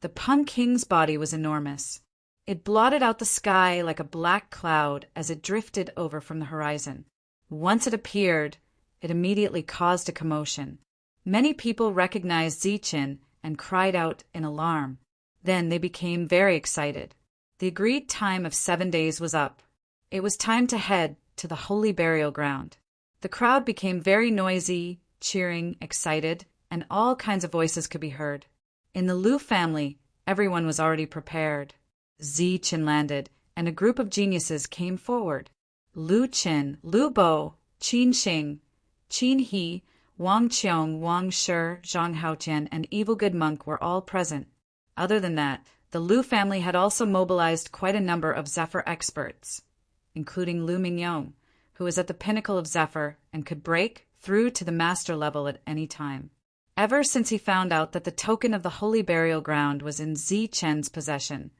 The Pung King's body was enormous. It blotted out the sky like a black cloud as it drifted over from the horizon. Once it appeared, it immediately caused a commotion. Many people recognized Zi-Chin and cried out in alarm. Then they became very excited. The agreed time of 7 days was up. It was time to head to the Holy Burial Ground. The crowd became very noisy, cheering, excited, and all kinds of voices could be heard. In the Liu family, everyone was already prepared. Zi-Chin landed, and a group of geniuses came forward. Lu Qin, Lu Bo, Qin Xing, Qin He, Wang Qiong, Wang Shi, Zhang Haotian, and Evil Good Monk were all present. Other than that, the Liu family had also mobilized quite a number of Zephyr experts, including Lu Mingyong, who was at the pinnacle of Zephyr and could break through to the master level at any time. Ever since he found out that the token of the Holy Burial Ground was in Zi-Chen's possession,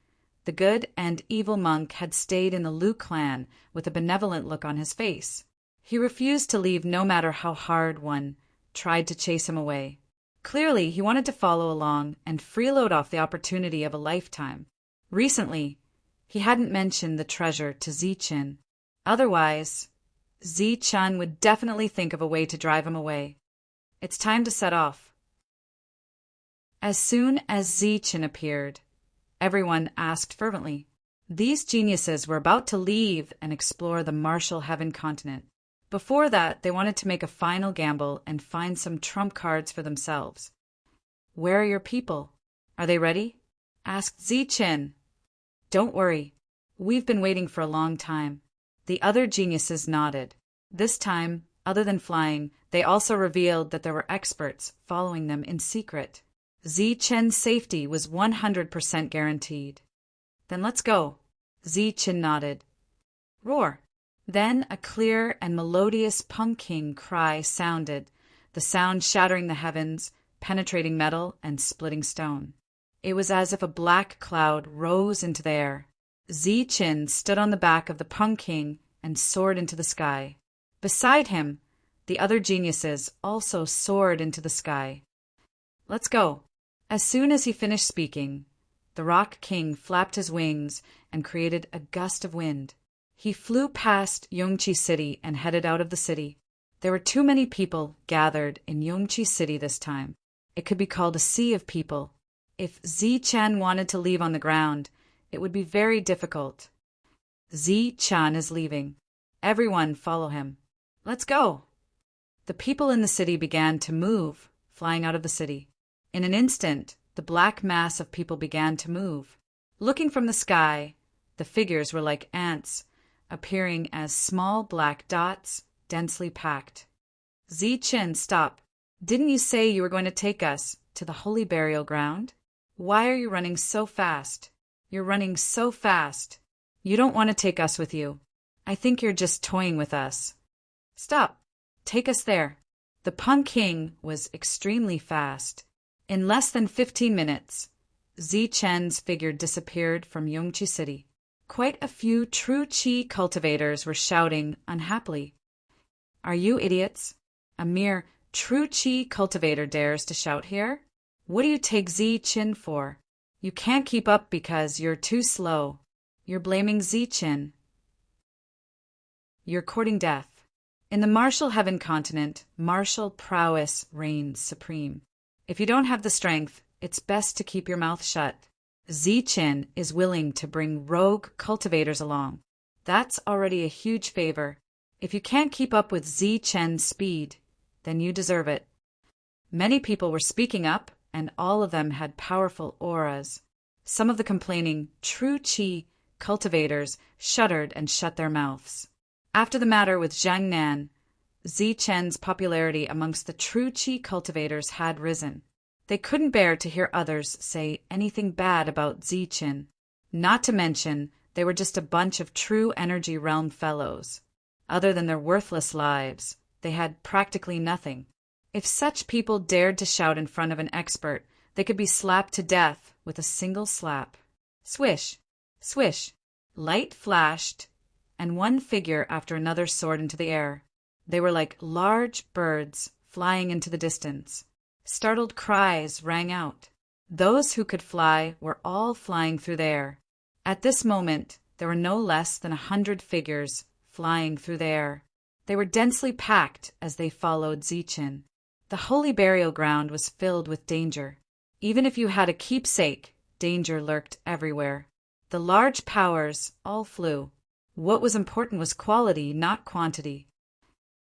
the good and evil monk had stayed in the Liu clan with a benevolent look on his face. He refused to leave no matter how hard one tried to chase him away. Clearly, he wanted to follow along and freeload off the opportunity of a lifetime. Recently, he hadn't mentioned the treasure to Zi-Chin. Otherwise, Zi-chun would definitely think of a way to drive him away. It's time to set off. As soon as Zi-chun appeared, everyone asked fervently. These geniuses were about to leave and explore the martial heaven continent. Before that, they wanted to make a final gamble and find some trump cards for themselves. Where are your people? Are they ready? Asked Zi-chun. Don't worry. We've been waiting for a long time. The other geniuses nodded. This time, other than flying, they also revealed that there were experts following them in secret. Zi-chun's safety was 100% guaranteed. Then let's go. Zi-chun nodded. Roar. Then a clear and melodious punking cry sounded, the sound shattering the heavens, penetrating metal, and splitting stone. It was as if a black cloud rose into the air. Zi-chun stood on the back of the punking and soared into the sky. Beside him, the other geniuses also soared into the sky. Let's go. As soon as he finished speaking, the Rock King flapped his wings and created a gust of wind. He flew past Yongchi City and headed out of the city. There were too many people gathered in Yongchi City this time. It could be called a sea of people. If Zi-chun wanted to leave on the ground, it would be very difficult. Zi-chun is leaving. Everyone follow him. Let's go. The people in the city began to move, flying out of the city. In an instant, the black mass of people began to move. Looking from the sky, the figures were like ants, appearing as small black dots, densely packed. Zi-chun, stop. Didn't you say you were going to take us to the holy burial ground? Why are you running so fast? You're running so fast. You don't want to take us with you. I think you're just toying with us. Stop. Take us there. The Punk King was extremely fast. In less than 15 minutes, Zi-chun's figure disappeared from Yongchi City. Quite a few true chi cultivators were shouting unhappily. Are you idiots? A mere true chi cultivator dares to shout here? What do you take Zi-chun for? You can't keep up because you're too slow. You're blaming Zi-chun. You're courting death. In the martial heaven continent, martial prowess reigns supreme. If you don't have the strength, it's best to keep your mouth shut. Zi-chun is willing to bring rogue cultivators along. That's already a huge favor. If you can't keep up with Zi-chun's speed, then you deserve it. Many people were speaking up, and all of them had powerful auras. Some of the complaining true chi cultivators shuddered and shut their mouths. After the matter with Zhang Nan, Zi-chun's popularity amongst the true chi cultivators had risen. They couldn't bear to hear others say anything bad about Zi-chun. Not to mention, they were just a bunch of true energy realm fellows. Other than their worthless lives, they had practically nothing. If such people dared to shout in front of an expert, they could be slapped to death with a single slap. Swish, swish, light flashed, and one figure after another soared into the air. They were like large birds flying into the distance. Startled cries rang out. Those who could fly were all flying through the air. At this moment, there were no less than 100 figures flying through the air. They were densely packed as they followed Zi-chun. The holy burial ground was filled with danger. Even if you had a keepsake, danger lurked everywhere. The large powers all flew. What was important was quality, not quantity.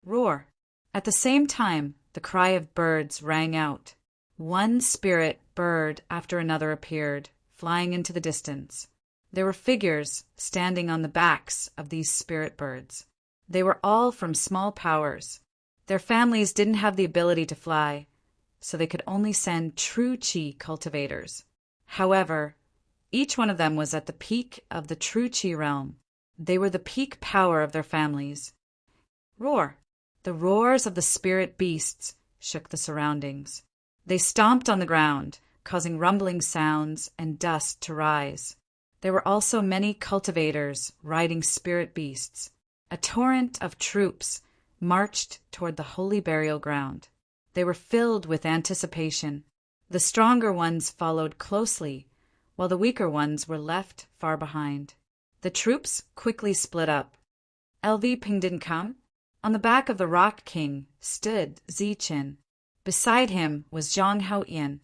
Roar. At the same time, the cry of birds rang out. One spirit bird after another appeared, flying into the distance. There were figures standing on the backs of these spirit birds. They were all from small powers. Their families didn't have the ability to fly, so they could only send true chi cultivators. However, each one of them was at the peak of the true chi realm. They were the peak power of their families. Roar. The roars of the spirit beasts shook the surroundings. They stomped on the ground, causing rumbling sounds and dust to rise. There were also many cultivators riding spirit beasts. A torrent of troops marched toward the holy burial ground. They were filled with anticipation. The stronger ones followed closely, while the weaker ones were left far behind. The troops quickly split up. LV Ping didn't come? On the back of the Rock King stood Ziqin. Beside him was Zhang Haoyan.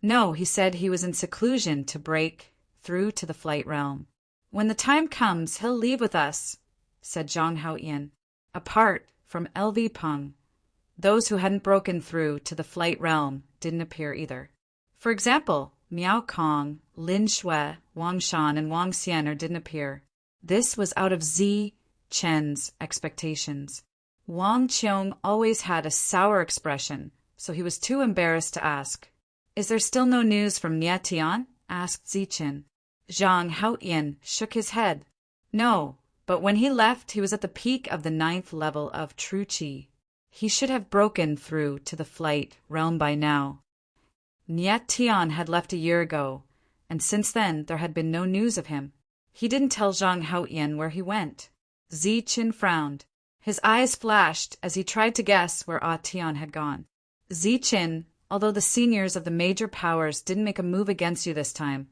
No, he said he was in seclusion to break through to the flight realm. When the time comes, he'll leave with us, said Zhang Haoyan, apart from LV Peng. Those who hadn't broken through to the flight realm didn't appear either. For example, Miao Kong, Lin Shui, Wang Shan, and Wang Xian didn't appear. This was out of Zi Chen's expectations. Wang Qiong always had a sour expression, so he was too embarrassed to ask. Is there still no news from Nie Tian? Asked Ziqin. Zhang Haoyan shook his head. No, but when he left, he was at the peak of the 9th level of True Qi. He should have broken through to the flight realm by now. Nie Tian had left a year ago, and since then there had been no news of him. He didn't tell Zhang Haoyan where he went. Ziqin frowned. His eyes flashed as he tried to guess where Tian had gone. Ziqin, although the seniors of the major powers didn't make a move against you this time,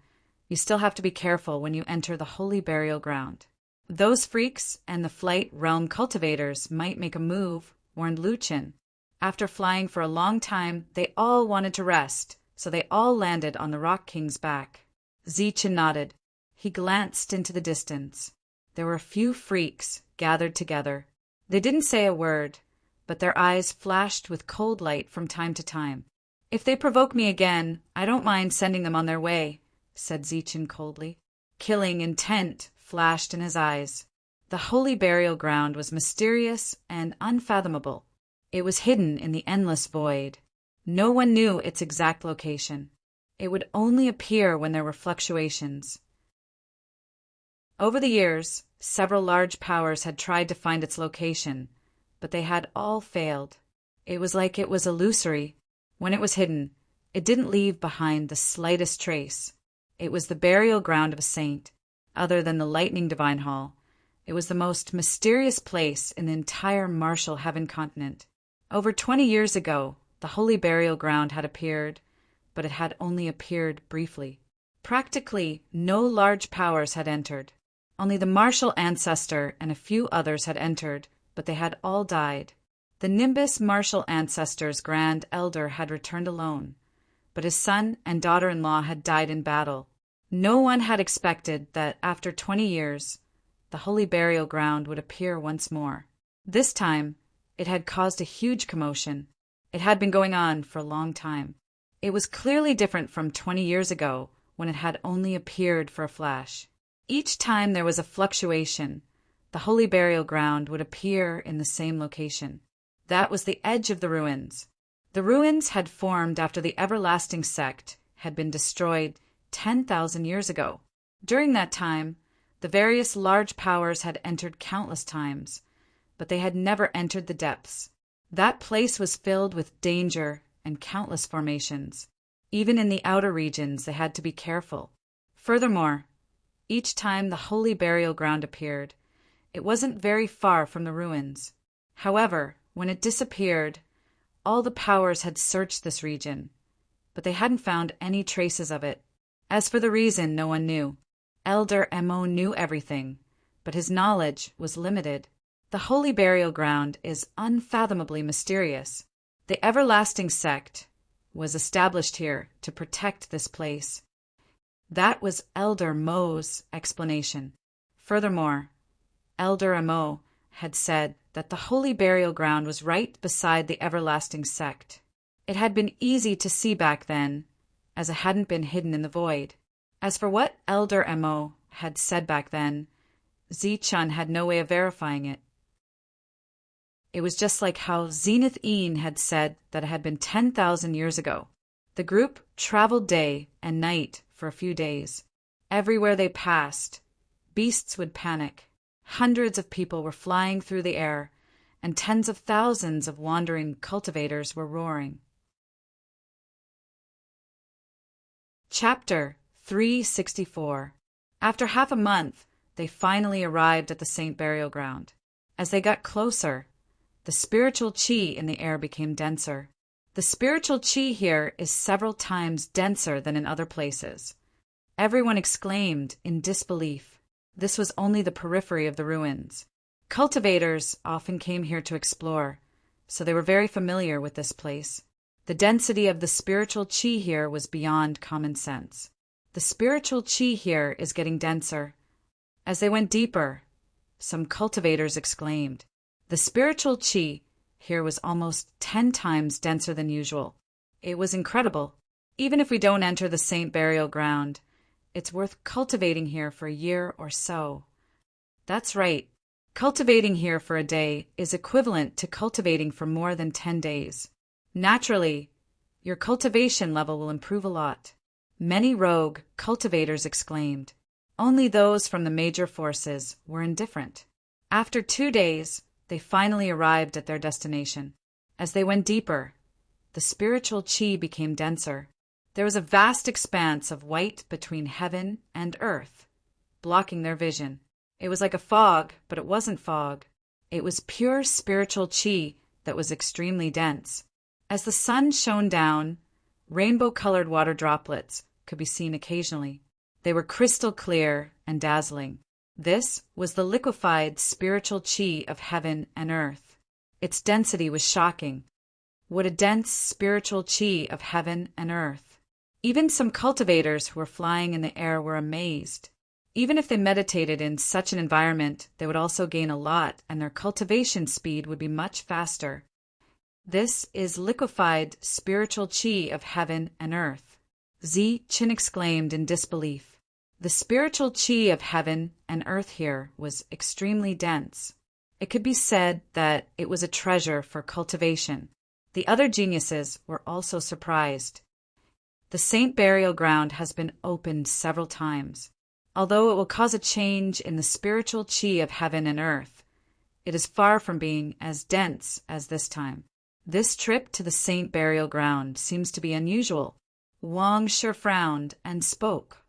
you still have to be careful when you enter the holy burial ground. Those freaks and the flight realm cultivators might make a move, warned Luchin. After flying for a long time, they all wanted to rest, so they all landed on the Rock King's back. Ziqin nodded. He glanced into the distance. There were a few freaks gathered together. They didn't say a word, but their eyes flashed with cold light from time to time. If they provoke me again, I don't mind sending them on their way, said Ziqin coldly. Killing intent flashed in his eyes. The holy burial ground was mysterious and unfathomable. It was hidden in the endless void. No one knew its exact location. It would only appear when there were fluctuations. Over the years, several large powers had tried to find its location, but they had all failed. It was like it was illusory. When it was hidden, it didn't leave behind the slightest trace. It was the burial ground of a saint. Other than the Lightning Divine Hall, it was the most mysterious place in the entire martial heaven continent. Over 20 years ago, the holy burial ground had appeared, but it had only appeared briefly. Practically no large powers had entered. Only the martial ancestor and a few others had entered, but they had all died. The Nimbus martial ancestor's grand elder had returned alone, but his son and daughter-in-law had died in battle. No one had expected that after 20 years, the holy burial ground would appear once more. This time, it had caused a huge commotion. It had been going on for a long time. It was clearly different from 20 years ago, when it had only appeared for a flash. Each time there was a fluctuation, the holy burial ground would appear in the same location. That was the edge of the ruins. The ruins had formed after the everlasting sect had been destroyed 10,000 years ago. During that time, the various large powers had entered countless times, but they had never entered the depths. That place was filled with danger and countless formations. Even in the outer regions, they had to be careful. Furthermore, each time the holy burial ground appeared, it wasn't very far from the ruins. However, when it disappeared, all the powers had searched this region, but they hadn't found any traces of it. As for the reason, no one knew. Elder Mo knew everything, but his knowledge was limited. The holy burial ground is unfathomably mysterious. The everlasting sect was established here to protect this place. That was Elder Mo's explanation. Furthermore, Elder Mo had said that the holy burial ground was right beside the everlasting sect. It had been easy to see back then, as it hadn't been hidden in the void. As for what Elder Mo had said back then, Zichun had no way of verifying it. It was just like how Zenith Een had said that it had been 10,000 years ago. The group traveled day and night for a few days. Everywhere they passed, beasts would panic. Hundreds of people were flying through the air, and tens of thousands of wandering cultivators were roaring. Chapter 364. After half a month, they finally arrived at the Saint Burial Ground. As they got closer, the spiritual qi in the air became denser. The spiritual qi here is several times denser than in other places. Everyone exclaimed in disbelief. This was only the periphery of the ruins. Cultivators often came here to explore, so they were very familiar with this place. The density of the spiritual chi here was beyond common sense. The spiritual chi here is getting denser. As they went deeper, some cultivators exclaimed. The spiritual chi here was almost 10 times denser than usual. It was incredible. Even if we don't enter the saint burial ground, it's worth cultivating here for a year or so. That's right. Cultivating here for a day is equivalent to cultivating for more than 10 days. Naturally, your cultivation level will improve a lot. Many rogue cultivators exclaimed. Only those from the major forces were indifferent. After 2 days, they finally arrived at their destination. As they went deeper, the spiritual chi became denser. There was a vast expanse of white between heaven and earth, blocking their vision. It was like a fog, but it wasn't fog. It was pure spiritual chi that was extremely dense. As the sun shone down, rainbow-colored water droplets could be seen occasionally. They were crystal clear and dazzling. This was the liquefied spiritual chi of heaven and earth. Its density was shocking. What a dense spiritual chi of heaven and earth. Even some cultivators who were flying in the air were amazed. Even if they meditated in such an environment, they would also gain a lot, and their cultivation speed would be much faster. This is liquefied spiritual chi of heaven and earth. Zi Qin exclaimed in disbelief. The spiritual chi of heaven and earth here was extremely dense. It could be said that it was a treasure for cultivation. The other geniuses were also surprised. The saint burial ground has been opened several times. Although it will cause a change in the spiritual chi of heaven and earth, it is far from being as dense as this time. This trip to the saint burial ground seems to be unusual. Wang Shi frowned and spoke.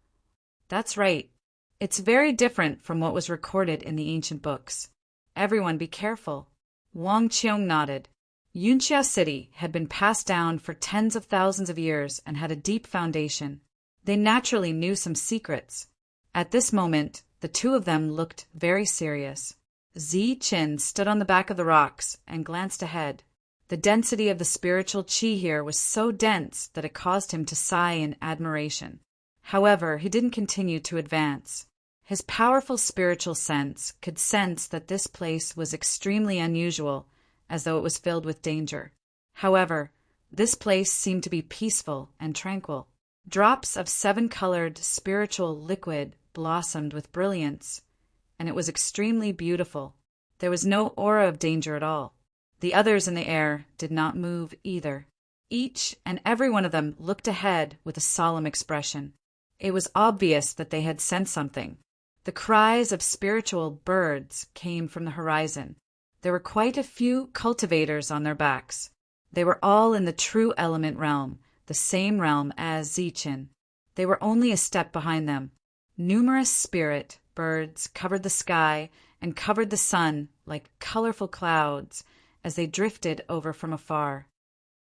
That's right. It's very different from what was recorded in the ancient books. Everyone be careful. Wang Qiong nodded. Yunxia City had been passed down for tens of thousands of years and had a deep foundation. They naturally knew some secrets. At this moment, the two of them looked very serious. Zi Qin stood on the back of the rocks and glanced ahead. The density of the spiritual chi here was so dense that it caused him to sigh in admiration. However, he didn't continue to advance. His powerful spiritual sense could sense that this place was extremely unusual, as though it was filled with danger. However, this place seemed to be peaceful and tranquil. Drops of 7-colored spiritual liquid blossomed with brilliance, and it was extremely beautiful. There was no aura of danger at all. The others in the air did not move either. Each and every one of them looked ahead with a solemn expression. It was obvious that they had sensed something. The cries of spiritual birds came from the horizon. There were quite a few cultivators on their backs. They were all in the true element realm, the same realm as Ziqin. They were only a step behind them. Numerous spirit birds covered the sky and covered the sun like colorful clouds as they drifted over from afar.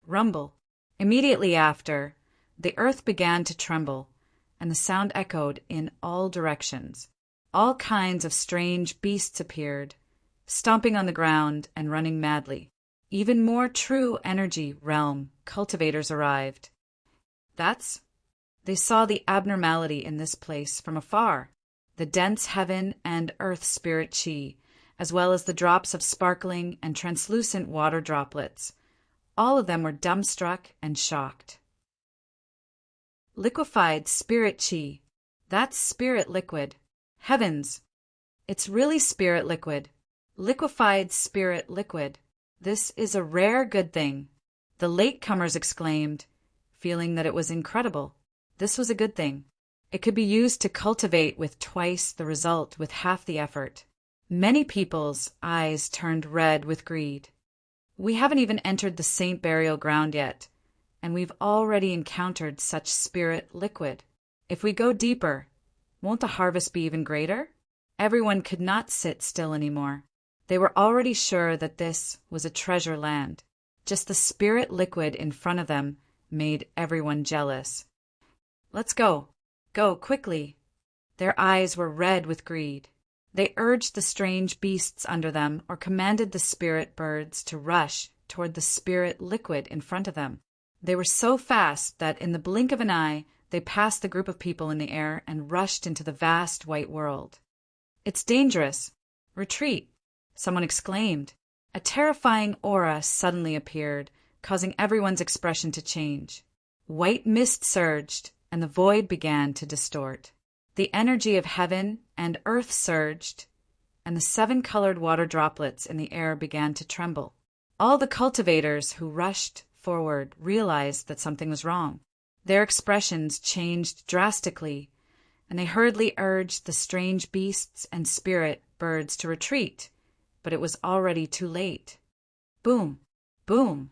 Rumble. Immediately after, the earth began to tremble, and the sound echoed in all directions. All kinds of strange beasts appeared, stomping on the ground and running madly. Even more true energy realm cultivators arrived. They saw the abnormality in this place from afar, the dense heaven and earth spirit chi, as well as the drops of sparkling and translucent water droplets. All of them were dumbstruck and shocked. Liquefied spirit chi. That's spirit liquid. Heavens! It's really spirit liquid. Liquefied spirit liquid. This is a rare good thing. The latecomers exclaimed, feeling that it was incredible. This was a good thing. It could be used to cultivate with twice the result with half the effort. Many people's eyes turned red with greed. We haven't even entered the saint burial ground yet, and we've already encountered such spirit liquid. If we go deeper, won't the harvest be even greater? Everyone could not sit still anymore. They were already sure that this was a treasure land. Just the spirit liquid in front of them made everyone jealous. Let's go. Go, quickly. Their eyes were red with greed. They urged the strange beasts under them or commanded the spirit birds to rush toward the spirit liquid in front of them. They were so fast that in the blink of an eye, they passed the group of people in the air and rushed into the vast white world. "It's dangerous. Retreat!" someone exclaimed. A terrifying aura suddenly appeared, causing everyone's expression to change. White mist surged, and the void began to distort. The energy of heaven and earth surged, and the 7-colored water droplets in the air began to tremble. All the cultivators who rushed forward realized that something was wrong. Their expressions changed drastically, and they hurriedly urged the strange beasts and spirit birds to retreat, but it was already too late. Boom! Boom!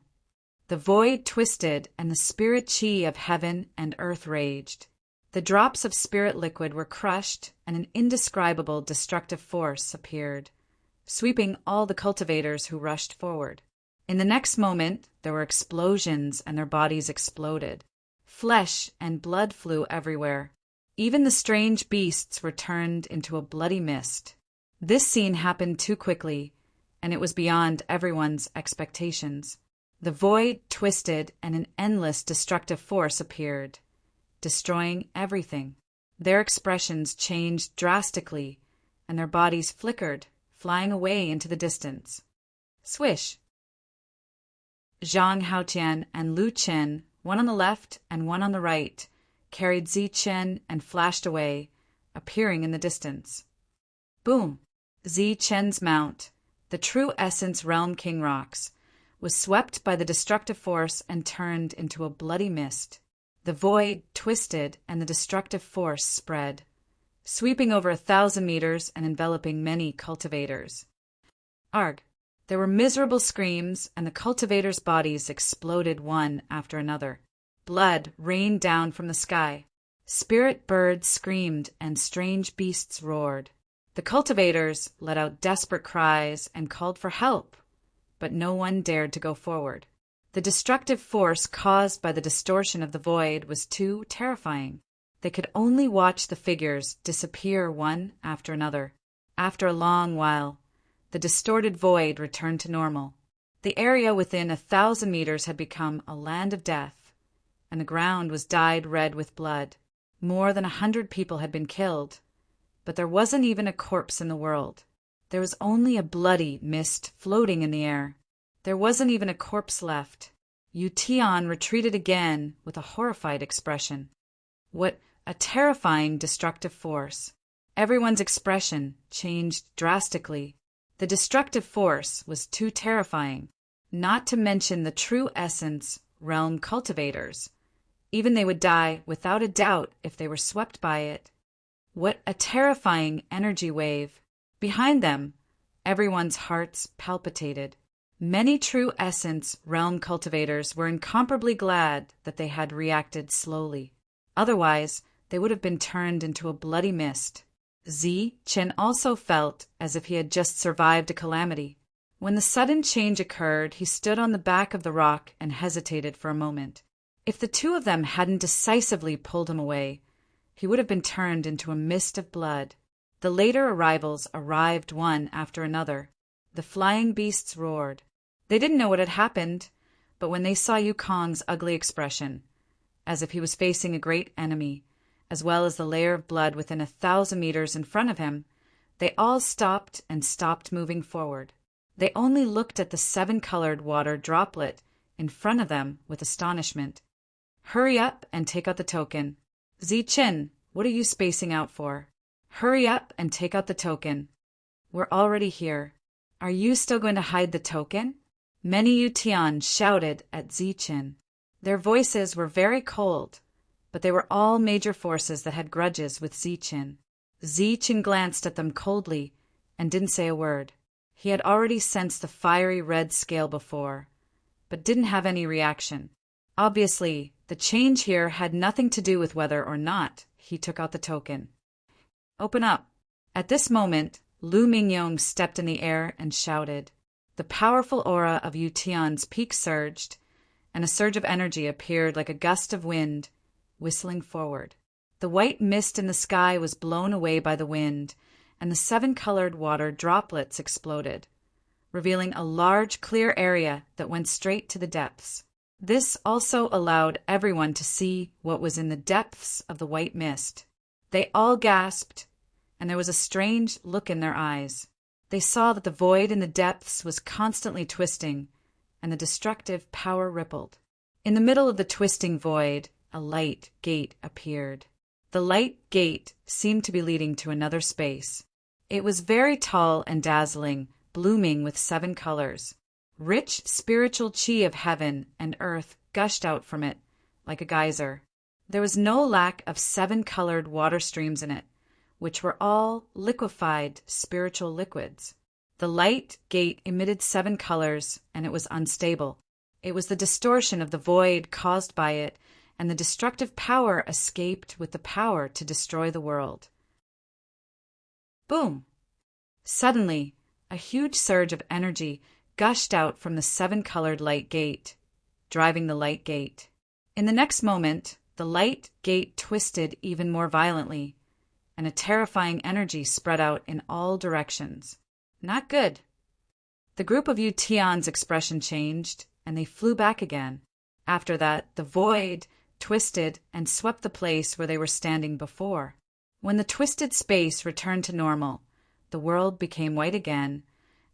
The void twisted, and the spirit chi of heaven and earth raged. The drops of spirit liquid were crushed, and an indescribable destructive force appeared, sweeping all the cultivators who rushed forward. In the next moment, there were explosions, and their bodies exploded. Flesh and blood flew everywhere. Even the strange beasts were turned into a bloody mist. This scene happened too quickly, and it was beyond everyone's expectations. The void twisted, and an endless destructive force appeared, destroying everything. Their expressions changed drastically, and their bodies flickered, flying away into the distance. Swish! Zhang Haotian and Lu Chen, one on the left and one on the right, carried Zi Chen and flashed away, appearing in the distance. Boom! Zi Chen's mount, the true essence realm King Rocks, was swept by the destructive force and turned into a bloody mist. The void twisted, and the destructive force spread, sweeping over 1,000 meters and enveloping many cultivators. Arg! There were miserable screams, and the cultivators' bodies exploded one after another. Blood rained down from the sky. Spirit birds screamed, and strange beasts roared. The cultivators let out desperate cries and called for help, but no one dared to go forward. The destructive force caused by the distortion of the void was too terrifying. They could only watch the figures disappear one after another. After a long while, the distorted void returned to normal. The area within 1,000 meters had become a land of death, and the ground was dyed red with blood. More than 100 people had been killed, but there wasn't even a corpse in the world. There was only a bloody mist floating in the air. There wasn't even a corpse left. Yu Tian retreated again with a horrified expression. What a terrifying destructive force. Everyone's expression changed drastically. The destructive force was too terrifying, not to mention the true essence realm cultivators. Even they would die without a doubt if they were swept by it. What a terrifying energy wave. Behind them, everyone's hearts palpitated. Many true essence realm cultivators were incomparably glad that they had reacted slowly. Otherwise, they would have been turned into a bloody mist. Zi Chen also felt as if he had just survived a calamity. When the sudden change occurred, he stood on the back of the rock and hesitated for a moment. If the two of them hadn't decisively pulled him away, he would have been turned into a mist of blood. The later arrivals arrived one after another. The flying beasts roared. They didn't know what had happened, but when they saw Yukong's ugly expression, as if he was facing a great enemy, as well as the layer of blood within 1,000 meters in front of him, they all stopped and stopped moving forward. They only looked at the 7-colored water droplet in front of them with astonishment. Hurry up and take out the token. Zi Chen, what are you spacing out for? Hurry up and take out the token. We're already here. Are you still going to hide the token? Many Yu Tian shouted at Zi Chen. Their voices were very cold, but they were all major forces that had grudges with Zi Chen. Zi Chen glanced at them coldly and didn't say a word. He had already sensed the fiery red scale before, but didn't have any reaction. Obviously, the change here had nothing to do with whether or not he took out the token. Open up. At this moment, Lu Mingyong stepped in the air and shouted. The powerful aura of Yu Tian's peak surged, and a surge of energy appeared like a gust of wind, whistling forward. The white mist in the sky was blown away by the wind, and the 7-colored water droplets exploded, revealing a large, clear area that went straight to the depths. This also allowed everyone to see what was in the depths of the white mist. They all gasped, and there was a strange look in their eyes. They saw that the void in the depths was constantly twisting, and the destructive power rippled. In the middle of the twisting void, a light gate appeared. The light gate seemed to be leading to another space. It was very tall and dazzling, blooming with 7 colors. Rich spiritual chi of heaven and earth gushed out from it like a geyser. There was no lack of 7-colored water streams in it, which were all liquefied spiritual liquids. The light gate emitted 7 colors, and it was unstable. It was the distortion of the void caused by it, and the destructive power escaped with the power to destroy the world. Boom! Suddenly, a huge surge of energy gushed out from the 7-colored light gate, driving the light gate. In the next moment, the light gate twisted even more violently, and a terrifying energy spread out in all directions. Not good. The group of Utian's expression changed, and they flew back again. After that, the void twisted and swept the place where they were standing before. When the twisted space returned to normal, the world became white again,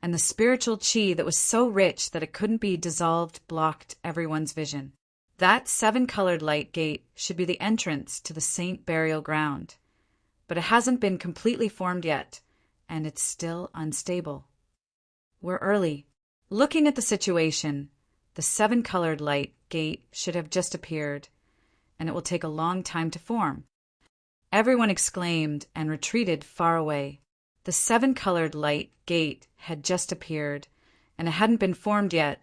and the spiritual chi that was so rich that it couldn't be dissolved blocked everyone's vision. That 7-colored light gate should be the entrance to the saint burial ground, but it hasn't been completely formed yet, and it's still unstable. We're early. Looking at the situation, the 7-colored light gate should have just appeared, and it will take a long time to form. Everyone exclaimed and retreated far away. The 7-colored light gate had just appeared, and it hadn't been formed yet,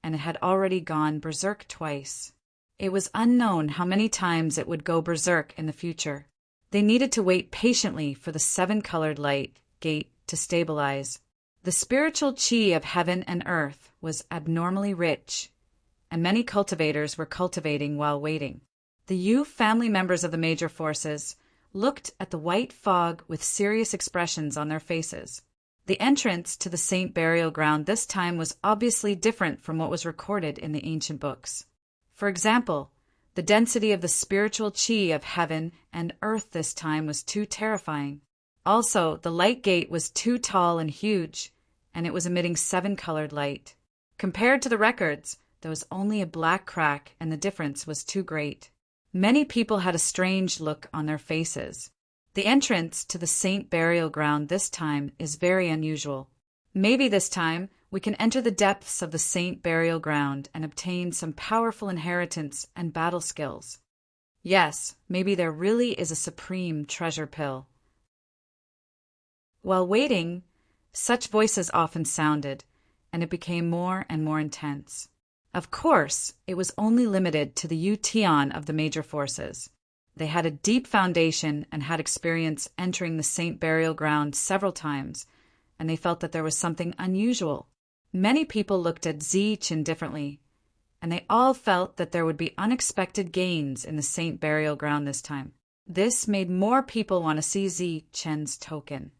and it had already gone berserk twice. It was unknown how many times it would go berserk in the future. They needed to wait patiently for the 7-colored light gate to stabilize. The spiritual chi of heaven and earth was abnormally rich, and many cultivators were cultivating while waiting. The Yu family members of the major forces looked at the white fog with serious expressions on their faces. The entrance to the saint burial ground this time was obviously different from what was recorded in the ancient books. For example, the density of the spiritual chi of heaven and earth this time was too terrifying. Also, the light gate was too tall and huge, and it was emitting 7-colored light. Compared to the records, there was only a black crack, and the difference was too great. Many people had a strange look on their faces. The entrance to the saint burial ground this time is very unusual. Maybe this time we can enter the depths of the saint burial ground and obtain some powerful inheritance and battle skills. Yes, maybe there really is a supreme treasure pill. While waiting, such voices often sounded, and it became more and more intense. Of course, it was only limited to the Yu-Tian of the major forces. They had a deep foundation and had experience entering the saint burial ground several times, and they felt that there was something unusual. Many people looked at Zi-Chen differently, and they all felt that there would be unexpected gains in the saint burial ground this time. This made more people want to see Zi-Chen's token.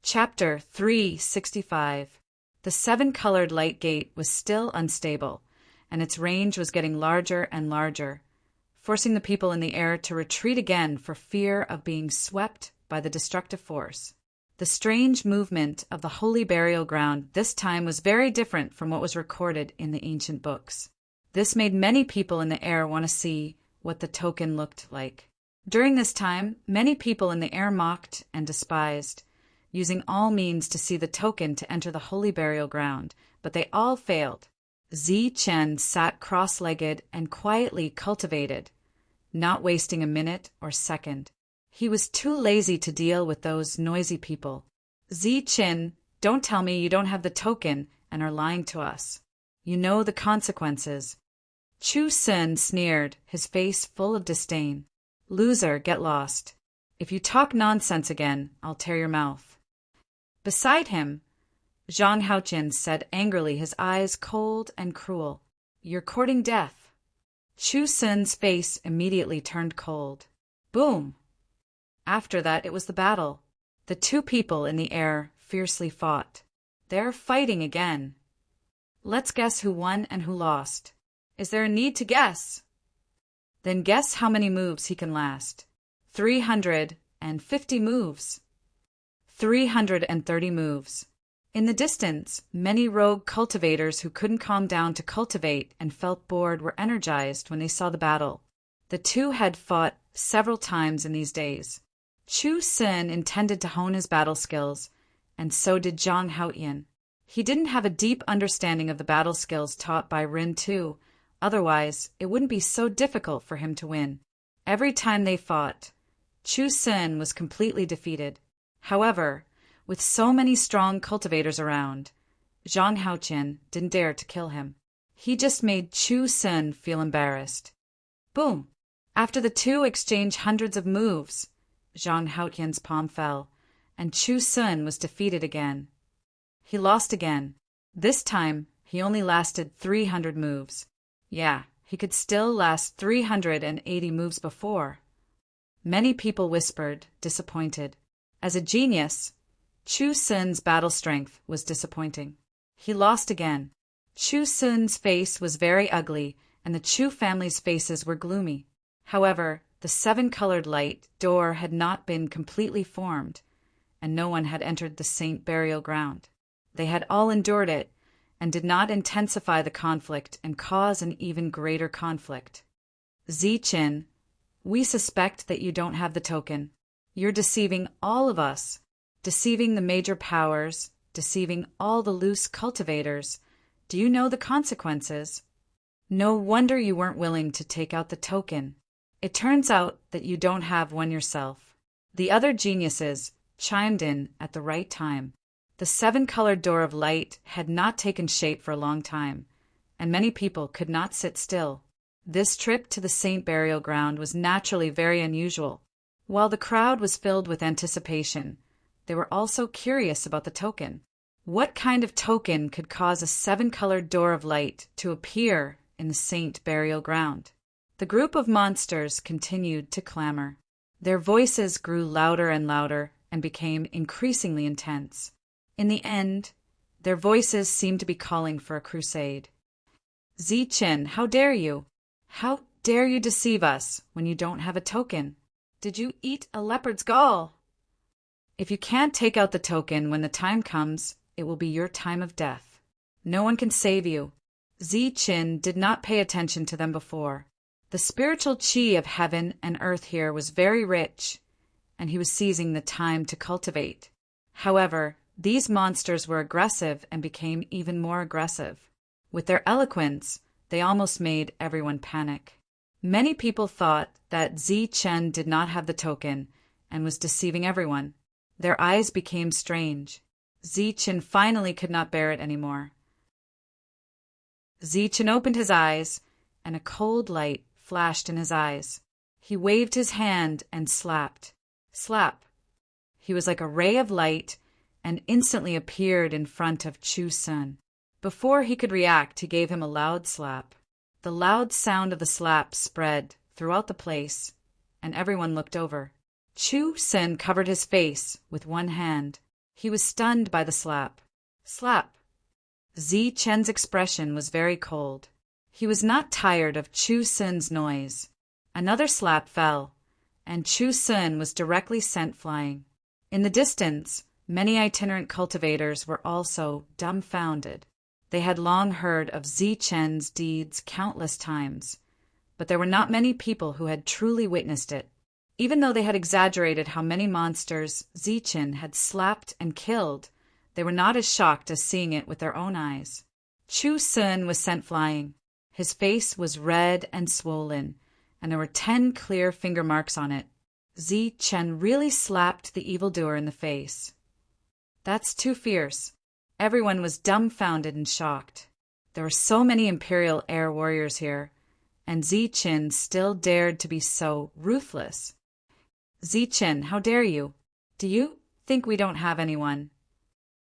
Chapter 365. The 7-colored light gate was still unstable, and its range was getting larger and larger, forcing the people in the air to retreat again for fear of being swept by the destructive force. The strange movement of the holy burial ground this time was very different from what was recorded in the ancient books. This made many people in the air want to see what the token looked like. During this time, many people in the air mocked and despised, using all means to see the token to enter the holy burial ground, but they all failed. Zi-Chen sat cross-legged and quietly cultivated, not wasting a minute or second. He was too lazy to deal with those noisy people. Zi-Chen, don't tell me you don't have the token and are lying to us. You know the consequences. Chu Sun sneered, his face full of disdain. Loser, get lost. If you talk nonsense again, I'll tear your mouth. Beside him, Zhang Haoqian said angrily, his eyes cold and cruel. You're courting death. Chu Sun's face immediately turned cold. Boom! After that, it was the battle. The two people in the air fiercely fought. They're fighting again. Let's guess who won and who lost. Is there a need to guess? Then guess how many moves he can last. 350 moves. 330 moves. In the distance, many rogue cultivators who couldn't calm down to cultivate and felt bored were energized when they saw the battle. The two had fought several times in these days. Chu Xin intended to hone his battle skills, and so did Zhang Haotian. He didn't have a deep understanding of the battle skills taught by Rin Tu, otherwise it wouldn't be so difficult for him to win. Every time they fought, Chu Xin was completely defeated. However, with so many strong cultivators around, Zhang Haotian didn't dare to kill him. He just made Chu Xin feel embarrassed. Boom! After the two exchanged hundreds of moves, Zhang Haotian's palm fell, and Chu Xin was defeated again. He lost again. This time, he only lasted 300 moves. Yeah, he could still last 380 moves before. Many people whispered, disappointed. As a genius, Chu Xin's battle strength was disappointing. He lost again. Chu Xin's face was very ugly, and the Chu family's faces were gloomy. However, the seven-colored light door had not been completely formed, and no one had entered the Saint burial ground. They had all endured it, and did not intensify the conflict and cause an even greater conflict. Ziqin, we suspect that you don't have the token. You're deceiving all of us, deceiving the major powers, deceiving all the loose cultivators. Do you know the consequences? No wonder you weren't willing to take out the token. It turns out that you don't have one yourself. The other geniuses chimed in at the right time. The seven-colored door of light had not taken shape for a long time, and many people could not sit still. This trip to the Saint burial ground was naturally very unusual. While the crowd was filled with anticipation, they were also curious about the token. What kind of token could cause a seven-colored door of light to appear in the Saint burial ground? The group of monsters continued to clamor. Their voices grew louder and louder and became increasingly intense. In the end, their voices seemed to be calling for a crusade. Ziqin, how dare you? How dare you deceive us when you don't have a token? Did you eat a leopard's gall? If you can't take out the token when the time comes, it will be your time of death. No one can save you. Ziqin did not pay attention to them before. The spiritual qi of heaven and earth here was very rich, and he was seizing the time to cultivate. However, these monsters were aggressive and became even more aggressive. With their eloquence, they almost made everyone panic. Many people thought that Ziqin did not have the token and was deceiving everyone. Their eyes became strange. Ziqin finally could not bear it anymore. Ziqin opened his eyes, and a cold light flashed in his eyes. He waved his hand and slapped. Slap! He was like a ray of light and instantly appeared in front of Chu Xin. Before he could react, he gave him a loud slap. The loud sound of the slap spread throughout the place, and everyone looked over. Chu Xin covered his face with one hand. He was stunned by the slap. Slap! Ziqin's expression was very cold. He was not tired of Chu Xin's noise. Another slap fell, and Chu Xin was directly sent flying. In the distance, many itinerant cultivators were also dumbfounded. They had long heard of Ziqin's deeds countless times, but there were not many people who had truly witnessed it. Even though they had exaggerated how many monsters Ziqin had slapped and killed, they were not as shocked as seeing it with their own eyes. Chu Xin was sent flying. His face was red and swollen, and there were 10 clear finger marks on it. Ziqin really slapped the evildoer in the face. That's too fierce. Everyone was dumbfounded and shocked. There were so many Imperial Air warriors here, and Ziqin still dared to be so ruthless. Ziqin, how dare you? Do you think we don't have anyone?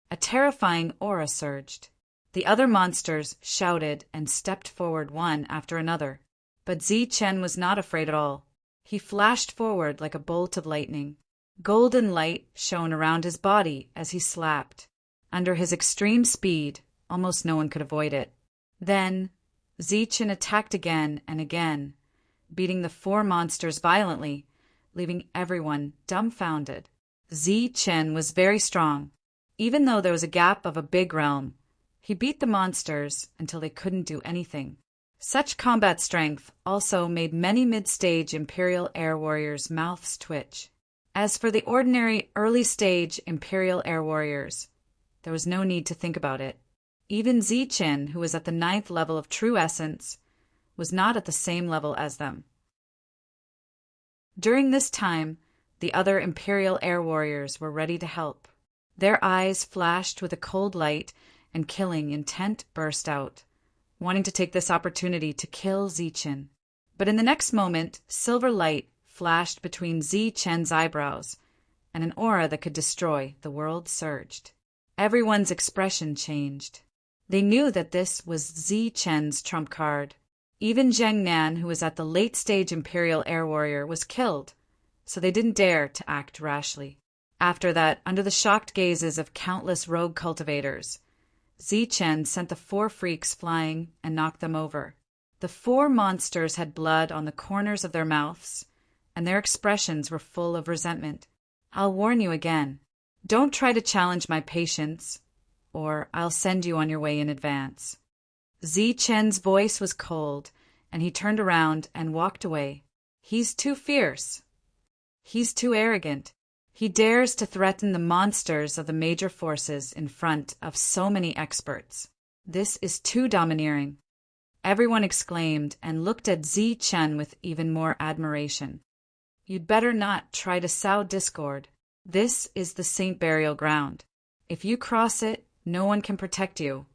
A terrifying aura surged. The other monsters shouted and stepped forward one after another. But Ziqin was not afraid at all. He flashed forward like a bolt of lightning. Golden light shone around his body as he slapped. Under his extreme speed, almost no one could avoid it. Then, Zichen attacked again and again, beating the four monsters violently, leaving everyone dumbfounded. Zichen was very strong. Even though there was a gap of a big realm, he beat the monsters until they couldn't do anything. Such combat strength also made many mid-stage Imperial Air Warriors' mouths twitch. As for the ordinary early-stage Imperial Air Warriors, there was no need to think about it. Even Zichen, who was at the 9th level of True Essence, was not at the same level as them. During this time, the other Imperial Air Warriors were ready to help. Their eyes flashed with a cold light, and killing intent burst out, wanting to take this opportunity to kill Zichen. But in the next moment, silver light flashed between Zichen's eyebrows, and an aura that could destroy the world surged. Everyone's expression changed. They knew that this was Zichen's trump card. Even Zheng Nan, who was at the late-stage Imperial Air Warrior, was killed, so they didn't dare to act rashly. After that, under the shocked gazes of countless rogue cultivators, Zichen sent the four freaks flying and knocked them over. The four monsters had blood on the corners of their mouths, and their expressions were full of resentment. I'll warn you again. Don't try to challenge my patience, or I'll send you on your way in advance. Zichen's voice was cold, and he turned around and walked away. He's too fierce. He's too arrogant. He dares to threaten the monsters of the major forces in front of so many experts. This is too domineering. Everyone exclaimed and looked at Zichen with even more admiration. You'd better not try to sow discord. This is the Saint Burial Ground. If you cross it, no one can protect you,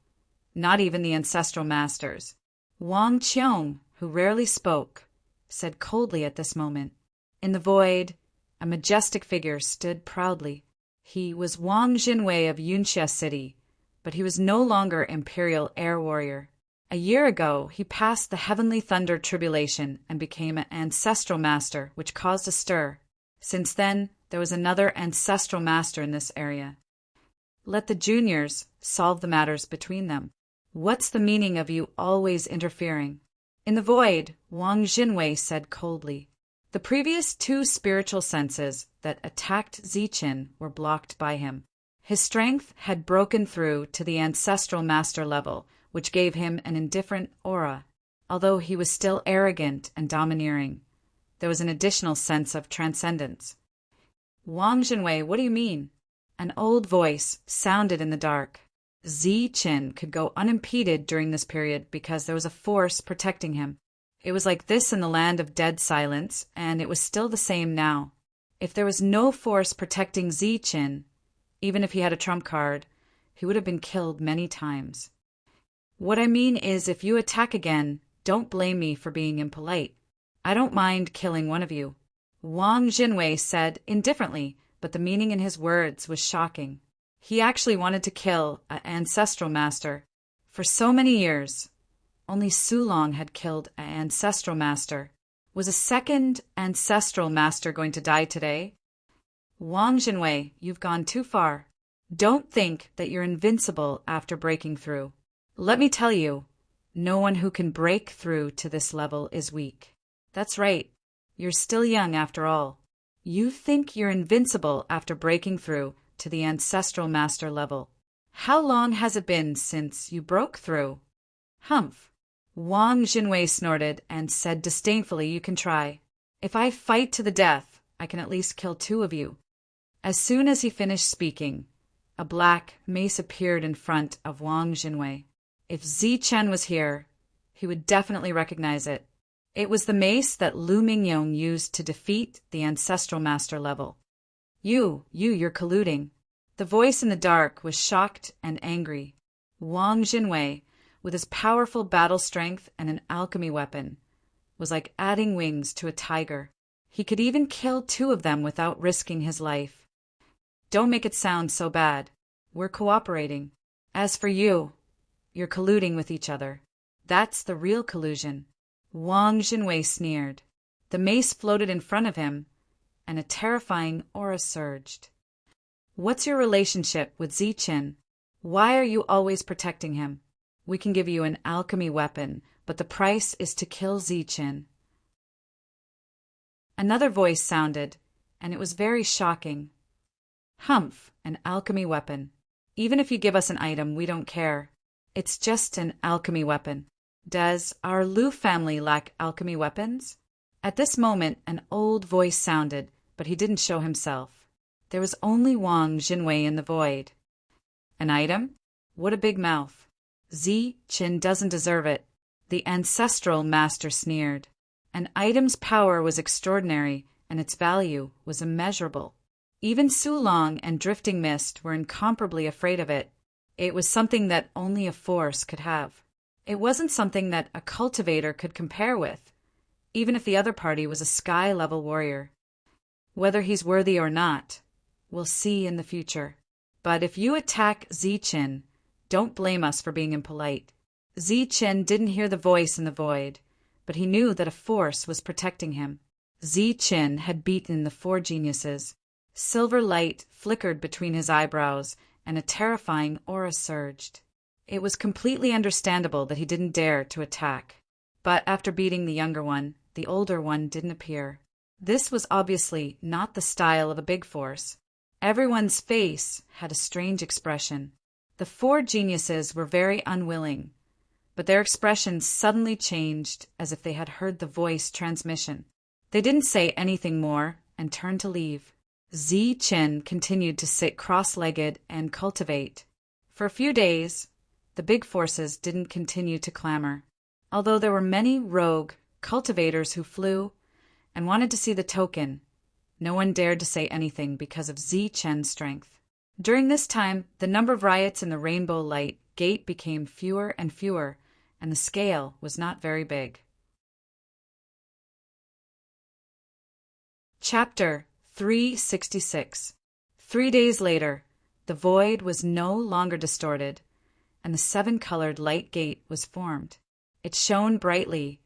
not even the ancestral masters. Wang Qiong, who rarely spoke, said coldly at this moment. In the void, a majestic figure stood proudly. He was Wang Jinwei of Yunxia City, but he was no longer Imperial Air Warrior. A year ago, he passed the Heavenly Thunder Tribulation and became an Ancestral Master, which caused a stir. Since then, there was another Ancestral Master in this area. Let the juniors solve the matters between them. What's the meaning of you always interfering? In the void, Wang Jinwei said coldly. The previous two spiritual senses that attacked Zichen were blocked by him. His strength had broken through to the Ancestral Master level, which gave him an indifferent aura. Although he was still arrogant and domineering, there was an additional sense of transcendence. Wang Jinwei, what do you mean? An old voice sounded in the dark. Zichen could go unimpeded during this period because there was a force protecting him. It was like this in the land of dead silence, and it was still the same now. If there was no force protecting Zichen, even if he had a trump card, he would have been killed many times. What I mean is, if you attack again, don't blame me for being impolite. I don't mind killing one of you. Wang Jinwei said indifferently, but the meaning in his words was shocking. He actually wanted to kill an Ancestral Master. For so many years, only Sulong had killed an Ancestral Master. Was a second Ancestral Master going to die today? Wang Jinwei, you've gone too far. Don't think that you're invincible after breaking through. Let me tell you, no one who can break through to this level is weak. That's right. You're still young after all. You think you're invincible after breaking through to the Ancestral Master level. How long has it been since you broke through? Humph. Wang Jinwei snorted and said disdainfully, you can try. If I fight to the death, I can at least kill two of you. As soon as he finished speaking, a black mace appeared in front of Wang Jinwei. If Zichen was here, he would definitely recognize it. It was the mace that Lu Mingyong used to defeat the Ancestral Master level. You're colluding. The voice in the dark was shocked and angry. Wang Jinwei, with his powerful battle strength and an alchemy weapon, was like adding wings to a tiger. He could even kill two of them without risking his life. Don't make it sound so bad. We're cooperating. As for you, you're colluding with each other. That's the real collusion. Wang Jinwei sneered. The mace floated in front of him, and a terrifying aura surged. What's your relationship with Ziqin? Why are you always protecting him? We can give you an alchemy weapon, but the price is to kill Ziqin. Another voice sounded, and it was very shocking. Humph, an alchemy weapon. Even if you give us an item, we don't care. It's just an alchemy weapon. Does our Lu family lack alchemy weapons? At this moment, an old voice sounded, but he didn't show himself. There was only Wang Jinwei in the void. An item? What a big mouth. Ziqin doesn't deserve it. The ancestral master sneered. An item's power was extraordinary, and its value was immeasurable. Even Sulong and Drifting Mist were incomparably afraid of it. It was something that only a force could have. It wasn't something that a cultivator could compare with, even if the other party was a sky-level warrior. Whether he's worthy or not, we'll see in the future. But if you attack Ziqin, don't blame us for being impolite. Ziqin didn't hear the voice in the void, but he knew that a force was protecting him. Ziqin had beaten the four geniuses. Silver light flickered between his eyebrows, and a terrifying aura surged. It was completely understandable that he didn't dare to attack. But after beating the younger one, the older one didn't appear. This was obviously not the style of a big force. Everyone's face had a strange expression. The four geniuses were very unwilling, but their expressions suddenly changed as if they had heard the voice transmission. They didn't say anything more and turned to leave. Ziqin continued to sit cross-legged and cultivate. For a few days, the big forces didn't continue to clamor, although there were many rogue cultivators who flew and wanted to see the token. No one dared to say anything because of Ziqin's strength. During this time, the number of riots in the Rainbow Light Gate became fewer and fewer, and the scale was not very big. Chapter 366. 3 days later, the void was no longer distorted, and the seven-colored light gate was formed. It shone brightly,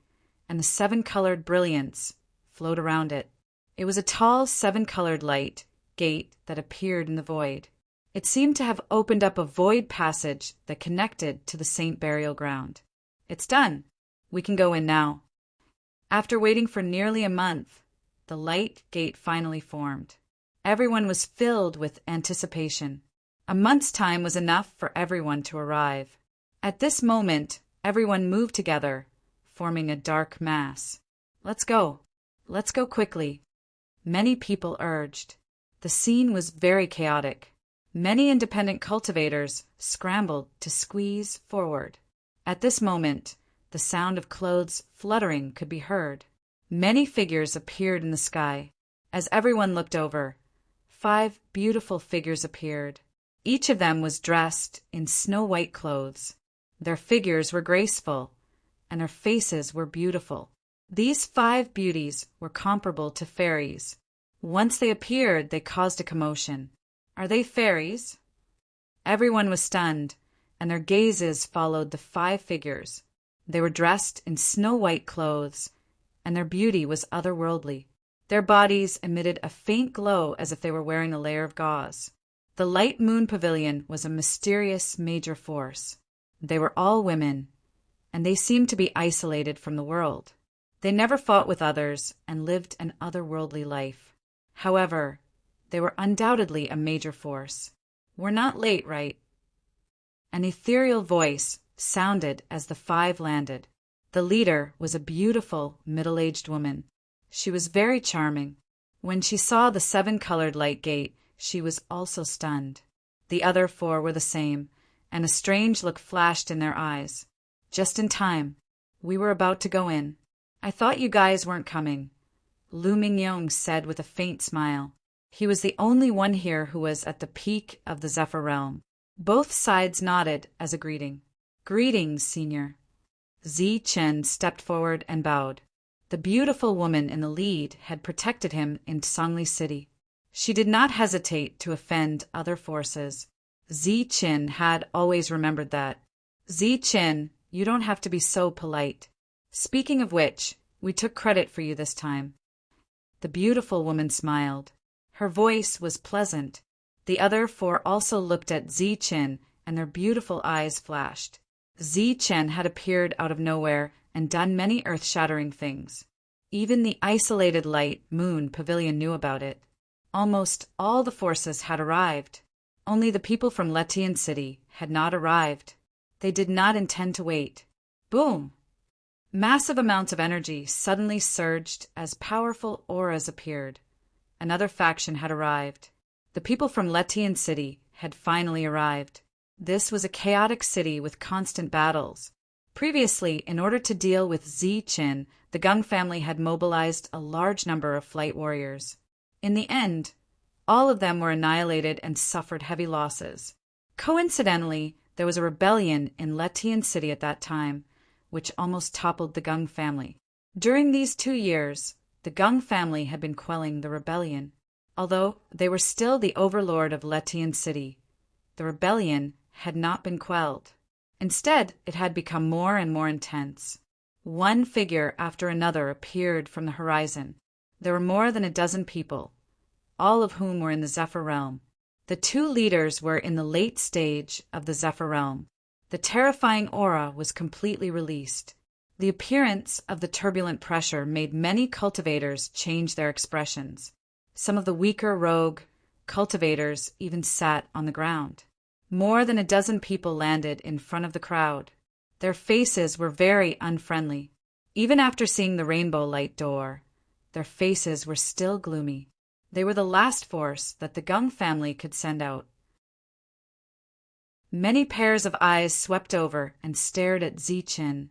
and the seven-colored brilliance flowed around it. It was a tall seven-colored light gate that appeared in the void. It seemed to have opened up a void passage that connected to the Saint Burial Ground. It's done. We can go in now. After waiting for nearly a month, the light gate finally formed. Everyone was filled with anticipation. A month's time was enough for everyone to arrive. At this moment, everyone moved together, forming a dark mass. Let's go. Let's go quickly. Many people urged. The scene was very chaotic. Many independent cultivators scrambled to squeeze forward. At this moment, the sound of clothes fluttering could be heard. Many figures appeared in the sky. As everyone looked over, 5 beautiful figures appeared. Each of them was dressed in snow-white clothes. Their figures were graceful, and their faces were beautiful. These 5 beauties were comparable to fairies. Once they appeared, they caused a commotion. Are they fairies? Everyone was stunned, and their gazes followed the 5 figures. They were dressed in snow-white clothes, and their beauty was otherworldly. Their bodies emitted a faint glow as if they were wearing a layer of gauze. The Light Moon Pavilion was a mysterious major force. They were all women, and they seemed to be isolated from the world. They never fought with others and lived an otherworldly life. However, they were undoubtedly a major force. We're not late, right? An ethereal voice sounded as the 5 landed. The leader was a beautiful, middle-aged woman. She was very charming. When she saw the 7-colored light gate, she was also stunned. The other 4 were the same, and a strange look flashed in their eyes. Just in time. We were about to go in. I thought you guys weren't coming, Lu Mingyong said with a faint smile. He was the only one here who was at the peak of the Zephyr Realm. Both sides nodded as a greeting. Greetings, Senior. Ziqin stepped forward and bowed. The beautiful woman in the lead had protected him in Songli City. She did not hesitate to offend other forces. Ziqin had always remembered that. Ziqin, you don't have to be so polite. Speaking of which, we took credit for you this time. The beautiful woman smiled. Her voice was pleasant. The other four also looked at Zichen, and their beautiful eyes flashed. Zichen had appeared out of nowhere and done many earth-shattering things. Even the isolated light moon pavilion knew about it. Almost all the forces had arrived. Only the people from Letian City had not arrived. They did not intend to wait. Boom! Massive amounts of energy suddenly surged as powerful auras appeared. Another faction had arrived. The people from Letian City had finally arrived. This was a chaotic city with constant battles. Previously, in order to deal with Zichen, the Gung family had mobilized a large number of flight warriors. In the end, all of them were annihilated and suffered heavy losses. Coincidentally, there was a rebellion in Letian City at that time, which almost toppled the Gung family. During these 2 years, the Gung family had been quelling the rebellion. Although they were still the overlord of Letian City, the rebellion had not been quelled. Instead, it had become more and more intense. One figure after another appeared from the horizon. There were more than a dozen people, all of whom were in the Zephyr realm. The 2 leaders were in the late stage of the Zephyr realm. The terrifying aura was completely released. The appearance of the turbulent pressure made many cultivators change their expressions. Some of the weaker rogue cultivators even sat on the ground. More than a dozen people landed in front of the crowd. Their faces were very unfriendly. Even after seeing the rainbow light door, their faces were still gloomy. They were the last force that the Gung family could send out. Many pairs of eyes swept over and stared at Zichen,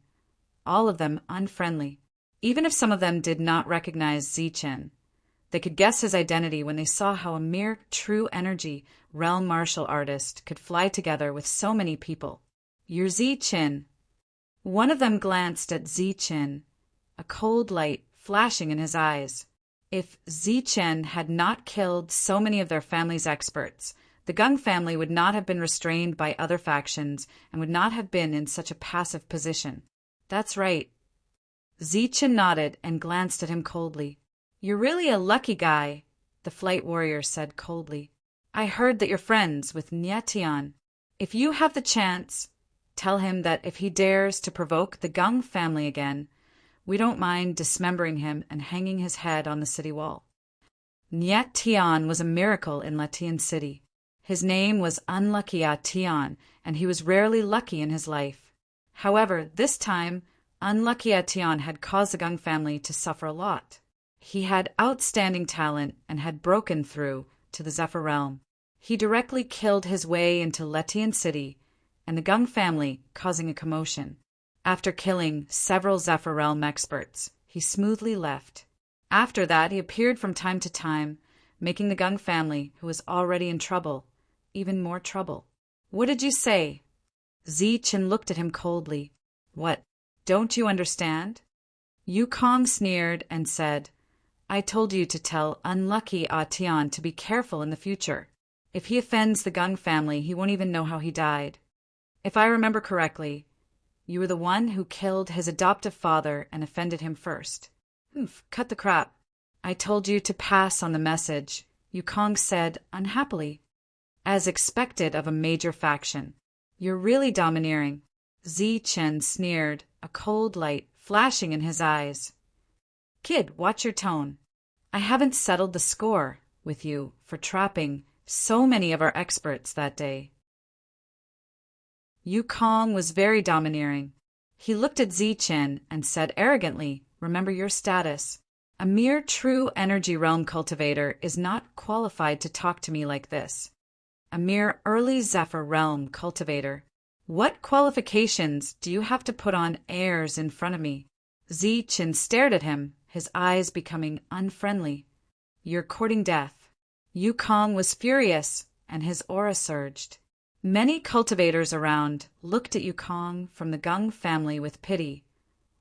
all of them unfriendly. Even if some of them did not recognize Zichen, they could guess his identity when they saw how a mere true energy realm martial artist could fly together with so many people. "You're Zichen." One of them glanced at Zichen, a cold light flashing in his eyes. If Zichen had not killed so many of their family's experts, the Gung family would not have been restrained by other factions and would not have been in such a passive position. That's right. Zichen nodded and glanced at him coldly. "You're really a lucky guy," the flight warrior said coldly. "I heard that you're friends with Nyetian. If you have the chance, tell him that if he dares to provoke the Gung family again, we don't mind dismembering him and hanging his head on the city wall." Niet Tian was a miracle in Letian City. His name was Unluckya Tian, and he was rarely lucky in his life. However, this time, Unluckya Tian had caused the Gung family to suffer a lot. He had outstanding talent and had broken through to the Zephyr realm. He directly killed his way into Letian City and the Gung family, causing a commotion. After killing several Zephyr realm experts, he smoothly left. After that, he appeared from time to time, making the Gung family, who was already in trouble, even more trouble. "What did you say?" Zichen looked at him coldly. "What, don't you understand?" Yukong sneered and said, "I told you to tell Unlucky Tian to be careful in the future. If he offends the Gung family, he won't even know how he died. If I remember correctly, you were the one who killed his adoptive father and offended him first." Cut the crap. "I told you to pass on the message," Yukong said unhappily. "As expected of a major faction. You're really domineering." Zichen sneered, a cold light flashing in his eyes. "Kid, watch your tone. I haven't settled the score with you for trapping so many of our experts that day." Yukong was very domineering. He looked at Zichen and said arrogantly, "Remember your status. A mere true energy realm cultivator is not qualified to talk to me like this. A mere early Zephyr realm cultivator. What qualifications do you have to put on airs in front of me?" Zichen stared at him, his eyes becoming unfriendly. "You're courting death." Yukong was furious, and his aura surged. Many cultivators around looked at Yukong from the Gung family with pity,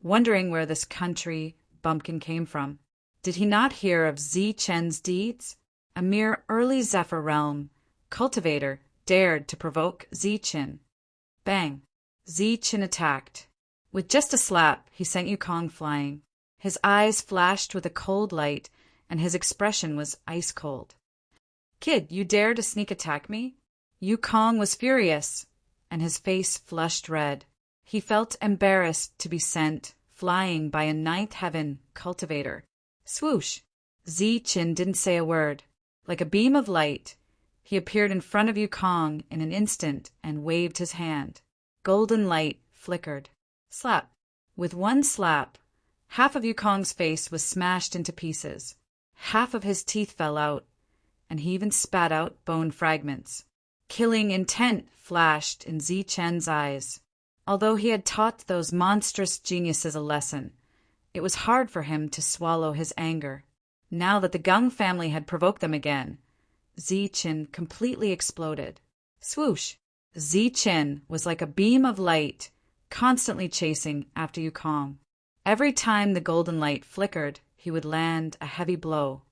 wondering where this country bumpkin came from. Did he not hear of Zichen's deeds? A mere early Zephyr realm cultivator dared to provoke Zichen. Bang! Zichen attacked. With just a slap, he sent Yukong flying. His eyes flashed with a cold light, and his expression was ice cold. "Kid, you dare to sneak attack me?" Yukong was furious, and his face flushed red. He felt embarrassed to be sent flying by a ninth heaven cultivator. Swoosh! Zichen didn't say a word. Like a beam of light, he appeared in front of Yukong in an instant and waved his hand. Golden light flickered. Slap! With one slap, half of Yukong's face was smashed into pieces. Half of his teeth fell out, and he even spat out bone fragments. Killing intent flashed in Zichen's eyes. Although he had taught those monstrous geniuses a lesson, it was hard for him to swallow his anger. Now that the Gung family had provoked them again, Zichen completely exploded. Swoosh! Zichen was like a beam of light, constantly chasing after Yukong. Every time the golden light flickered, he would land a heavy blow.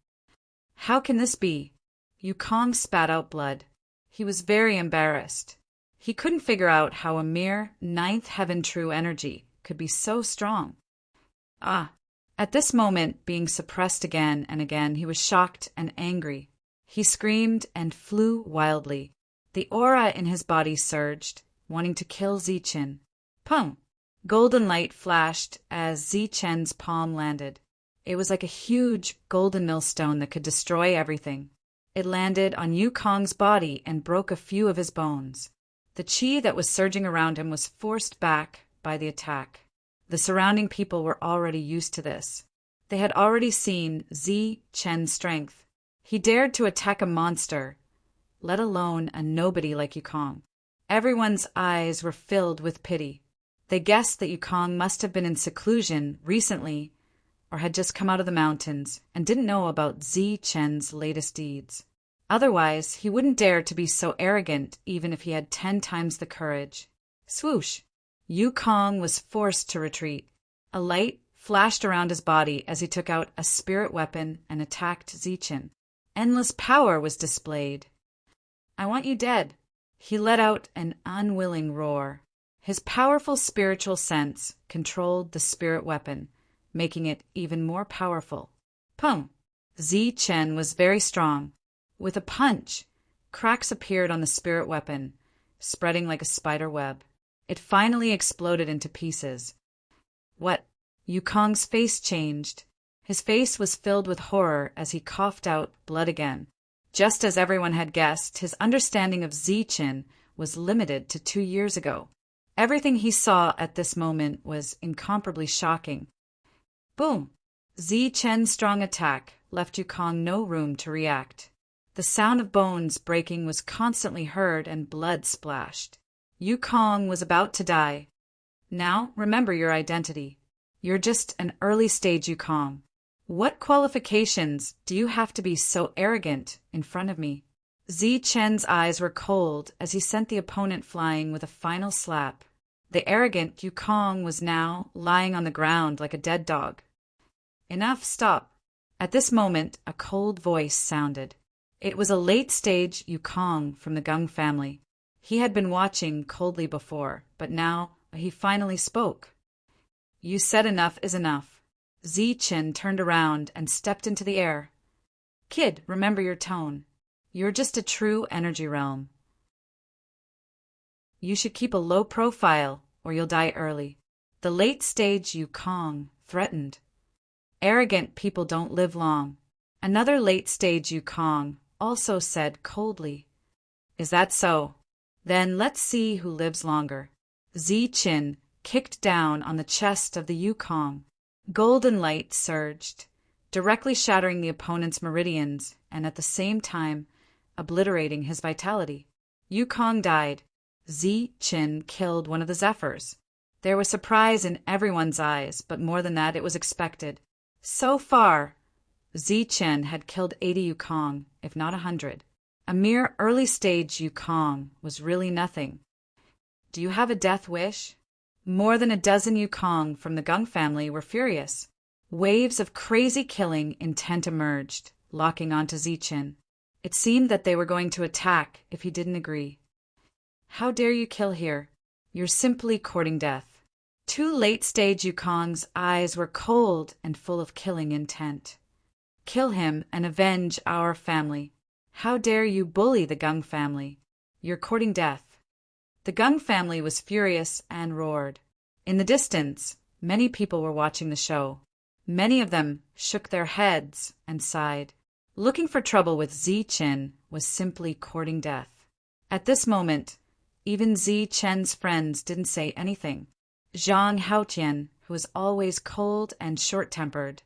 How can this be? Yukong spat out blood. He was very embarrassed. He couldn't figure out how a mere ninth heaven true energy could be so strong. At this moment, being suppressed again and again, he was shocked and angry. He screamed and flew wildly. The aura in his body surged, wanting to kill Zichen. Pum! Golden light flashed as Zichen's palm landed. It was like a huge golden millstone that could destroy everything. It landed on Yukong's body and broke a few of his bones. The qi that was surging around him was forced back by the attack. The surrounding people were already used to this. They had already seen Zichen's strength. He dared to attack a monster, let alone a nobody like Yukong. Everyone's eyes were filled with pity. They guessed that Yukong must have been in seclusion recently or had just come out of the mountains and didn't know about Zichen's latest deeds. Otherwise, he wouldn't dare to be so arrogant even if he had 10 times the courage. Swoosh! Yukong was forced to retreat. A light flashed around his body as he took out a spirit weapon and attacked Zichen. Endless power was displayed. "I want you dead." He let out an unwilling roar. His powerful spiritual sense controlled the spirit weapon, making it even more powerful. Pum! Zichen was very strong. With a punch, cracks appeared on the spirit weapon, spreading like a spider web. It finally exploded into pieces. What? Yukong's face changed. His face was filled with horror as he coughed out blood again. Just as everyone had guessed, his understanding of Zichen was limited to 2 years ago. Everything he saw at this moment was incomparably shocking. Boom! Zichen's strong attack left Yukong no room to react. The sound of bones breaking was constantly heard and blood splashed. Yukong was about to die. Now, remember your identity. You're just an early-stage Yukong. What qualifications do you have to be so arrogant in front of me? Zichen's eyes were cold as he sent the opponent flying with a final slap. The arrogant Yukong was now lying on the ground like a dead dog. Enough, stop. At this moment, a cold voice sounded. It was a late-stage Yukong from the Gung family. He had been watching coldly before, but now he finally spoke. "You said enough is enough." Zichen turned around and stepped into the air. "Kid, remember your tone. You're just a true energy realm. You should keep a low profile or you'll die early." The late-stage Yukong threatened. "Arrogant people don't live long." Another late-stage Yukong also said coldly, "Is that so? Then let's see who lives longer." Zichen kicked down on the chest of the Yukong. Golden light surged, directly shattering the opponent's meridians and at the same time obliterating his vitality. Yukong died. Zichen killed one of the Zephyrs. There was surprise in everyone's eyes, but more than that, it was expected. So far, Zichen had killed 80 Yukong, if not 100. A mere early-stage Yukong was really nothing. Do you have a death wish? More than a dozen Yukong from the Gung family were furious. Waves of crazy killing intent emerged, locking onto Zichen. It seemed that they were going to attack if he didn't agree. "How dare you kill here? You're simply courting death." 2 late-stage Yukong's eyes were cold and full of killing intent. Kill him and avenge our family. How dare you bully the Gung family? You're courting death." The Gung family was furious and roared. In the distance, many people were watching the show. Many of them shook their heads and sighed. Looking for trouble with Zichen was simply courting death. At this moment, even Zichen's friends didn't say anything. Zhang Haotian, who was always cold and short-tempered,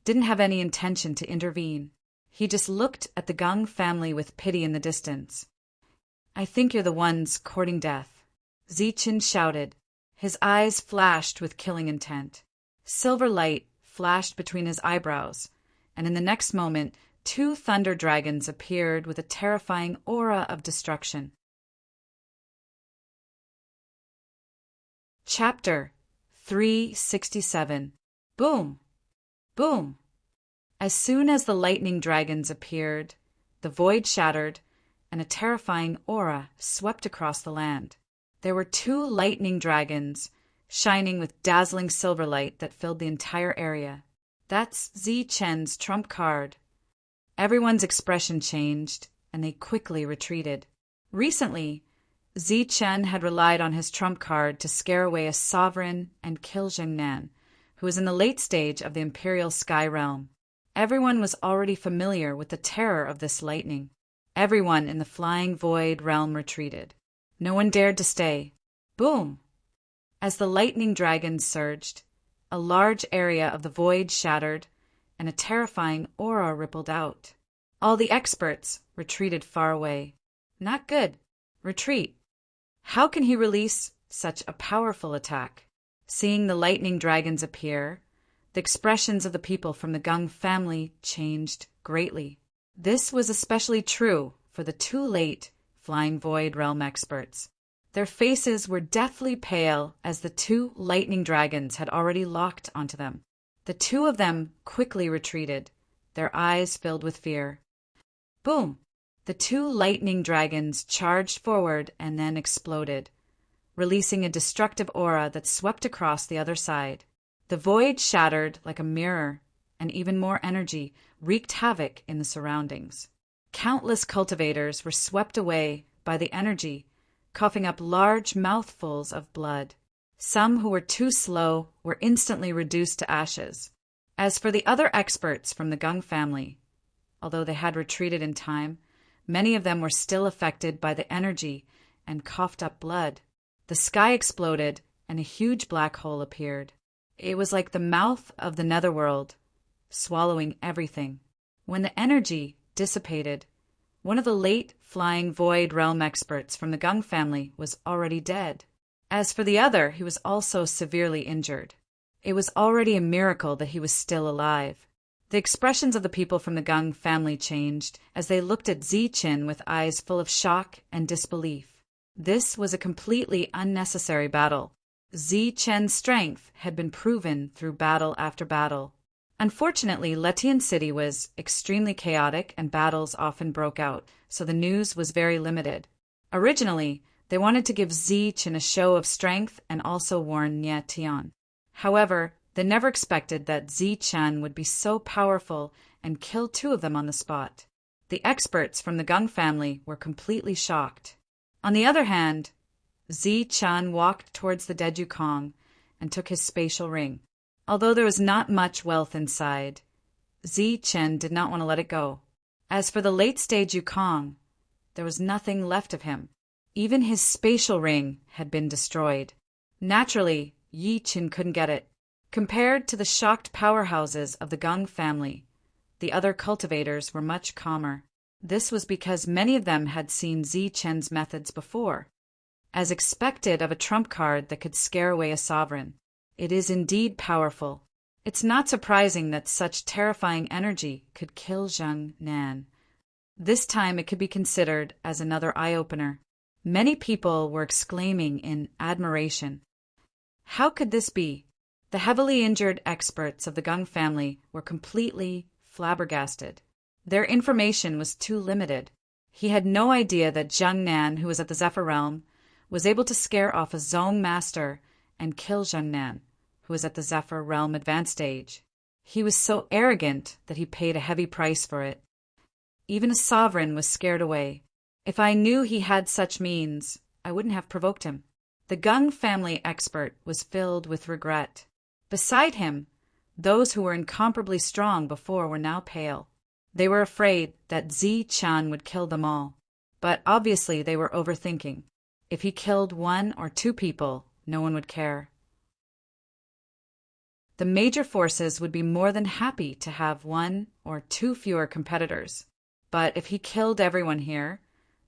didn't have any intention to intervene. He just looked at the Gung family with pity in the distance. "I think you're the ones courting death," Zichen shouted. His eyes flashed with killing intent. Silver light flashed between his eyebrows, and in the next moment, 2 thunder dragons appeared with a terrifying aura of destruction. Chapter 367. Boom! Boom! As soon as the lightning dragons appeared, the void shattered, and a terrifying aura swept across the land. There were 2 lightning dragons, shining with dazzling silver light that filled the entire area. That's Zichen's trump card. Everyone's expression changed, and they quickly retreated. Recently, Zichen had relied on his trump card to scare away a sovereign and kill Jiangnan, who was in the late stage of the Imperial Sky Realm. Everyone was already familiar with the terror of this lightning. Everyone in the flying void realm retreated. No one dared to stay. Boom! As the lightning dragons surged, a large area of the void shattered, and a terrifying aura rippled out. All the experts retreated far away. Not good. Retreat. How can he release such a powerful attack? Seeing the lightning dragons appear, the expressions of the people from the Gung family changed greatly. This was especially true for the 2 late Flying Void Realm experts. Their faces were deathly pale as the 2 lightning dragons had already locked onto them. The 2 of them quickly retreated, their eyes filled with fear. Boom! The 2 lightning dragons charged forward and then exploded, releasing a destructive aura that swept across the other side. The void shattered like a mirror, and even more energy wreaked havoc in the surroundings. Countless cultivators were swept away by the energy, coughing up large mouthfuls of blood. Some who were too slow were instantly reduced to ashes. As for the other experts from the Gung family, although they had retreated in time, many of them were still affected by the energy and coughed up blood. The sky exploded, and a huge black hole appeared. It was like the mouth of the netherworld, swallowing everything. When the energy dissipated, one of the late Flying Void Realm experts from the Gung family was already dead. As for the other, he was also severely injured. It was already a miracle that he was still alive. The expressions of the people from the Gung family changed as they looked at Zichen with eyes full of shock and disbelief. This was a completely unnecessary battle. Zichen's strength had been proven through battle after battle. Unfortunately, Letian City was extremely chaotic and battles often broke out, so the news was very limited. Originally, they wanted to give Zichen a show of strength and also warn Nie Tian. However, they never expected that Zichen would be so powerful and kill 2 of them on the spot. The experts from the Gung family were completely shocked. On the other hand, Zichen walked towards the dead Yukong and took his spatial ring. Although there was not much wealth inside, Zichen did not want to let it go. As for the late-stage Yukong, there was nothing left of him. Even his spatial ring had been destroyed. Naturally, Yichen couldn't get it. Compared to the shocked powerhouses of the Gung family, the other cultivators were much calmer. This was because many of them had seen Zichen's methods before. As expected of a trump card that could scare away a sovereign, it is indeed powerful. It's not surprising that such terrifying energy could kill Zhang Nan. This time it could be considered as another eye-opener. Many people were exclaiming in admiration. How could this be? The heavily injured experts of the Gung family were completely flabbergasted. Their information was too limited. He had no idea that Zhang Nan, who was at the Zephyr Realm, was able to scare off a Zong master and kill Zhang Nan, who was at the Zephyr Realm Advanced Stage. He was so arrogant that he paid a heavy price for it. Even a sovereign was scared away. If I knew he had such means, I wouldn't have provoked him. The Gung family expert was filled with regret. Beside him, those who were incomparably strong before were now pale. They were afraid that Zi-chan would kill them all. But obviously they were overthinking. If he killed 1 or 2 people, no one would care. The major forces would be more than happy to have 1 or 2 fewer competitors. But if he killed everyone here,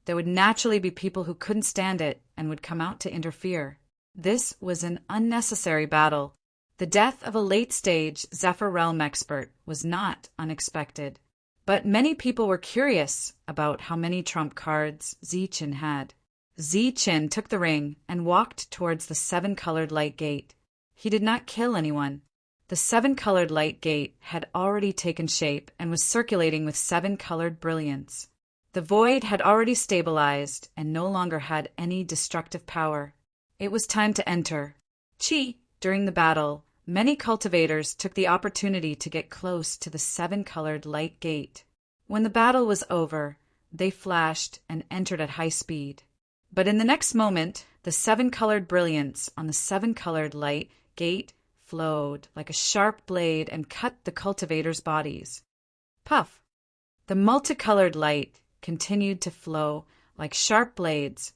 there would naturally be people who couldn't stand it and would come out to interfere. This was an unnecessary battle. The death of a late-stage Zephyr Realm expert was not unexpected. But many people were curious about how many trump cards Zi-chan had. Zi-chan took the ring and walked towards the 7-colored light gate. He did not kill anyone. The 7-colored light gate had already taken shape and was circulating with 7-colored brilliance. The void had already stabilized and no longer had any destructive power. It was time to enter. During the battle, many cultivators took the opportunity to get close to the 7-colored light gate. When the battle was over, they flashed and entered at high speed. But in the next moment, the 7-colored brilliance on the 7-colored light gate flowed like a sharp blade and cut the cultivators' bodies. Puff! The multicolored light continued to flow like sharp blades,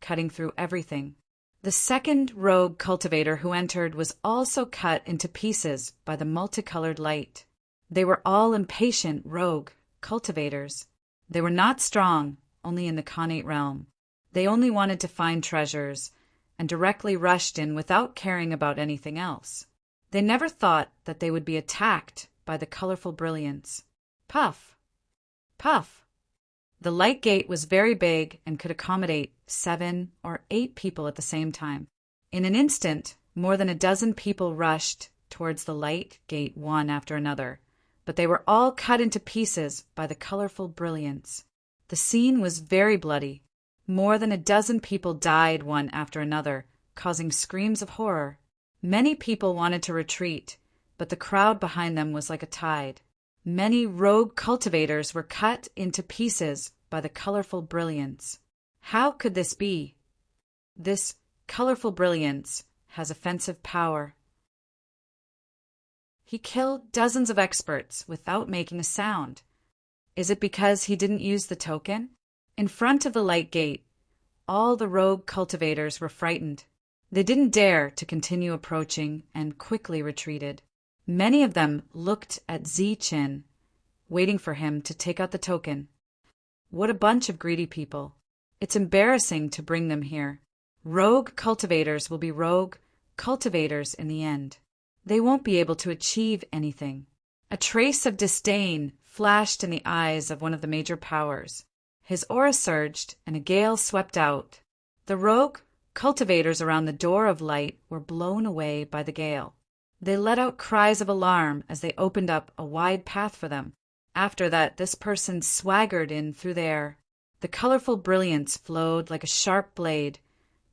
cutting through everything. The second rogue cultivator who entered was also cut into pieces by the multicolored light. They were all impatient rogue cultivators. They were not strong, only in the Khanate realm. They only wanted to find treasures and directly rushed in without caring about anything else. They never thought that they would be attacked by the colorful brilliance. Puff! Puff! The light gate was very big and could accommodate 7 or 8 people at the same time. In an instant, more than a dozen people rushed towards the light gate one after another, but they were all cut into pieces by the colorful brilliance. The scene was very bloody. More than a dozen people died one after another, causing screams of horror. Many people wanted to retreat, but the crowd behind them was like a tide. Many rogue cultivators were cut into pieces by the colorful brilliance. How could this be? This colorful brilliance has offensive power. He killed dozens of experts without making a sound. Is it because he didn't use the token? In front of the light gate, all the rogue cultivators were frightened. They didn't dare to continue approaching and quickly retreated. Many of them looked at Zi-chan, waiting for him to take out the token. What a bunch of greedy people. It's embarrassing to bring them here. Rogue cultivators will be rogue cultivators in the end. They won't be able to achieve anything. A trace of disdain flashed in the eyes of one of the major powers. His aura surged, and a gale swept out. The rogue cultivators around the door of light were blown away by the gale. They let out cries of alarm as they opened up a wide path for them. After that, this person swaggered in through the air. The colorful brilliance flowed like a sharp blade,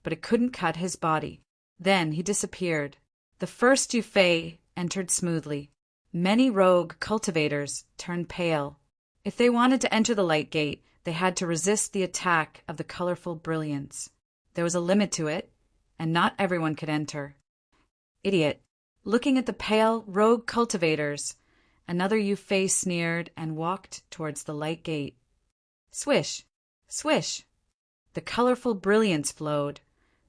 but it couldn't cut his body. Then he disappeared. The first Yufei entered smoothly. Many rogue cultivators turned pale. If they wanted to enter the light gate, they had to resist the attack of the colorful brilliance. There was a limit to it, and not everyone could enter. Idiot. Looking at the pale, rogue cultivators, another Yufei sneered and walked towards the light gate. Swish! Swish! The colorful brilliance flowed,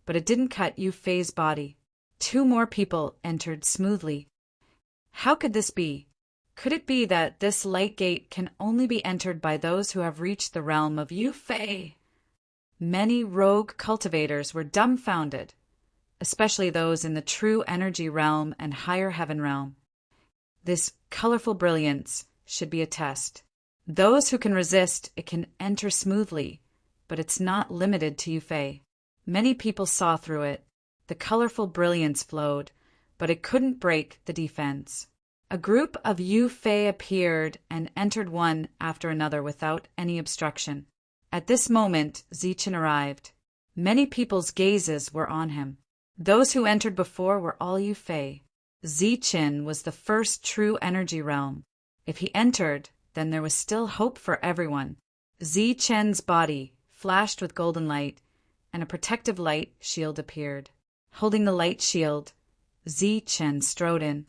but it didn't cut Yufei's body. 2 more people entered smoothly. How could this be? Could it be that this light gate can only be entered by those who have reached the realm of Yufei? Many rogue cultivators were dumbfounded, especially those in the true energy realm and higher heaven realm. This colorful brilliance should be a test. Those who can resist it can enter smoothly, but it's not limited to Yufei. Many people saw through it. The colorful brilliance flowed, but it couldn't break the defense. A group of Yufei appeared and entered one after another without any obstruction. At this moment, Zi-chan arrived. Many people's gazes were on him. Those who entered before were all Yufei. Zichin was the first true energy realm. If he entered, then there was still hope for everyone. Zichen's body flashed with golden light, and a protective light shield appeared. Holding the light shield, Zichen strode in.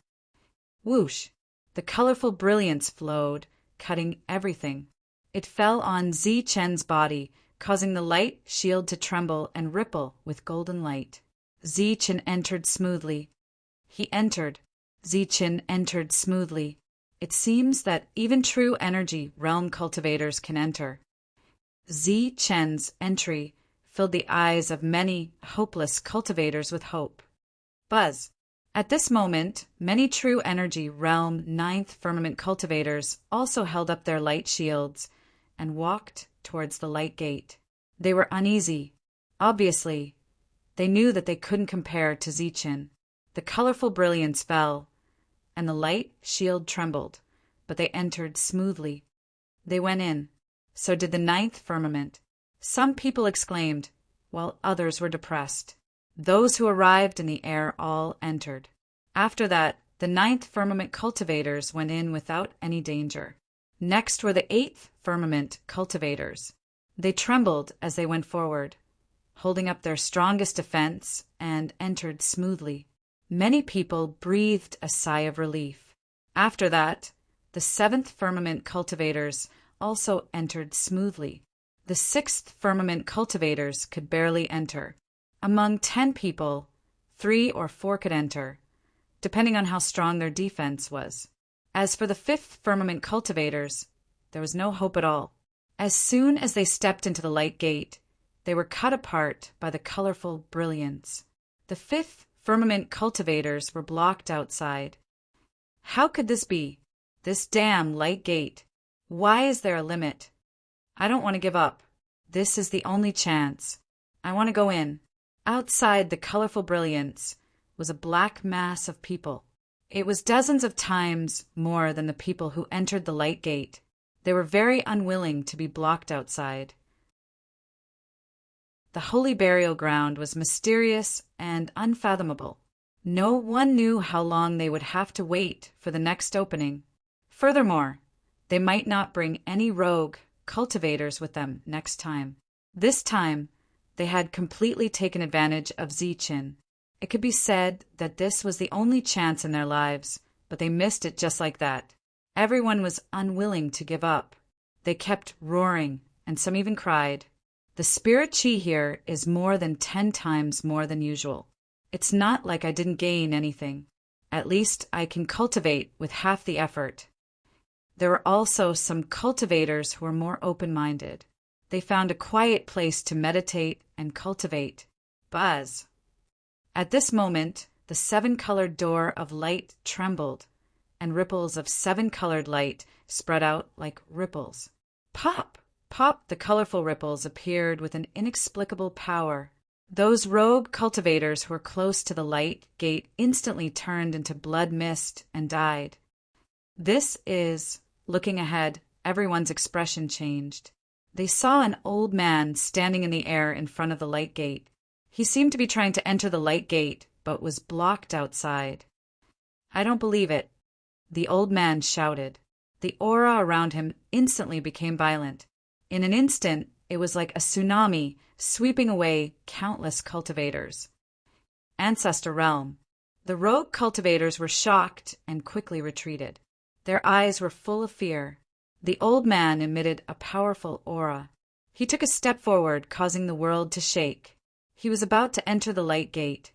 Whoosh! The colorful brilliance flowed, cutting everything. It fell on Zichen's body, causing the light shield to tremble and ripple with golden light. Zichen entered smoothly. He entered. Zichen entered smoothly. It seems that even true energy realm cultivators can enter. Zichen's entry filled the eyes of many hopeless cultivators with hope. Buzz. At this moment, many true energy realm ninth firmament cultivators also held up their light shields and walked towards the light gate. They were uneasy. Obviously, they knew that they couldn't compare to Zichen. The colorful brilliance fell, and the light shield trembled, but they entered smoothly. They went in. So did the ninth firmament. Some people exclaimed, while others were depressed. Those who arrived in the air all entered. After that, the ninth firmament cultivators went in without any danger. Next were the eighth firmament cultivators. They trembled as they went forward, holding up their strongest defense, and entered smoothly. Many people breathed a sigh of relief. After that, the seventh firmament cultivators also entered smoothly. The sixth firmament cultivators could barely enter. Among 10 people, 3 or 4 could enter, depending on how strong their defense was. As for the fifth firmament cultivators, there was no hope at all. As soon as they stepped into the light gate, they were cut apart by the colorful brilliance. The fifth firmament cultivators were blocked outside. How could this be? This damn light gate. Why is there a limit? I don't want to give up. This is the only chance. I want to go in. Outside the colorful brilliance was a black mass of people. It was dozens of times more than the people who entered the light gate. They were very unwilling to be blocked outside. The holy burial ground was mysterious and unfathomable. No one knew how long they would have to wait for the next opening. Furthermore, they might not bring any rogue cultivators with them next time. This time, they had completely taken advantage of Zichin. It could be said that this was the only chance in their lives, but they missed it just like that. Everyone was unwilling to give up. They kept roaring, and some even cried. The spirit chi here is more than 10 times more than usual. It's not like I didn't gain anything. At least I can cultivate with half the effort. There were also some cultivators who were more open-minded. They found a quiet place to meditate and cultivate. Buzz. At this moment, the 7-colored door of light trembled, and ripples of 7-colored light spread out like ripples. Pop! Pop! The colorful ripples appeared with an inexplicable power. Those rogue cultivators who were close to the light gate instantly turned into blood mist and died. This is, looking ahead, everyone's expression changed. They saw an old man standing in the air in front of the light gate. He seemed to be trying to enter the light gate, but was blocked outside. I don't believe it, the old man shouted. The aura around him instantly became violent. In an instant, it was like a tsunami sweeping away countless cultivators. Ancestor Realm. The rogue cultivators were shocked and quickly retreated. Their eyes were full of fear. The old man emitted a powerful aura. He took a step forward, causing the world to shake. He was about to enter the light gate.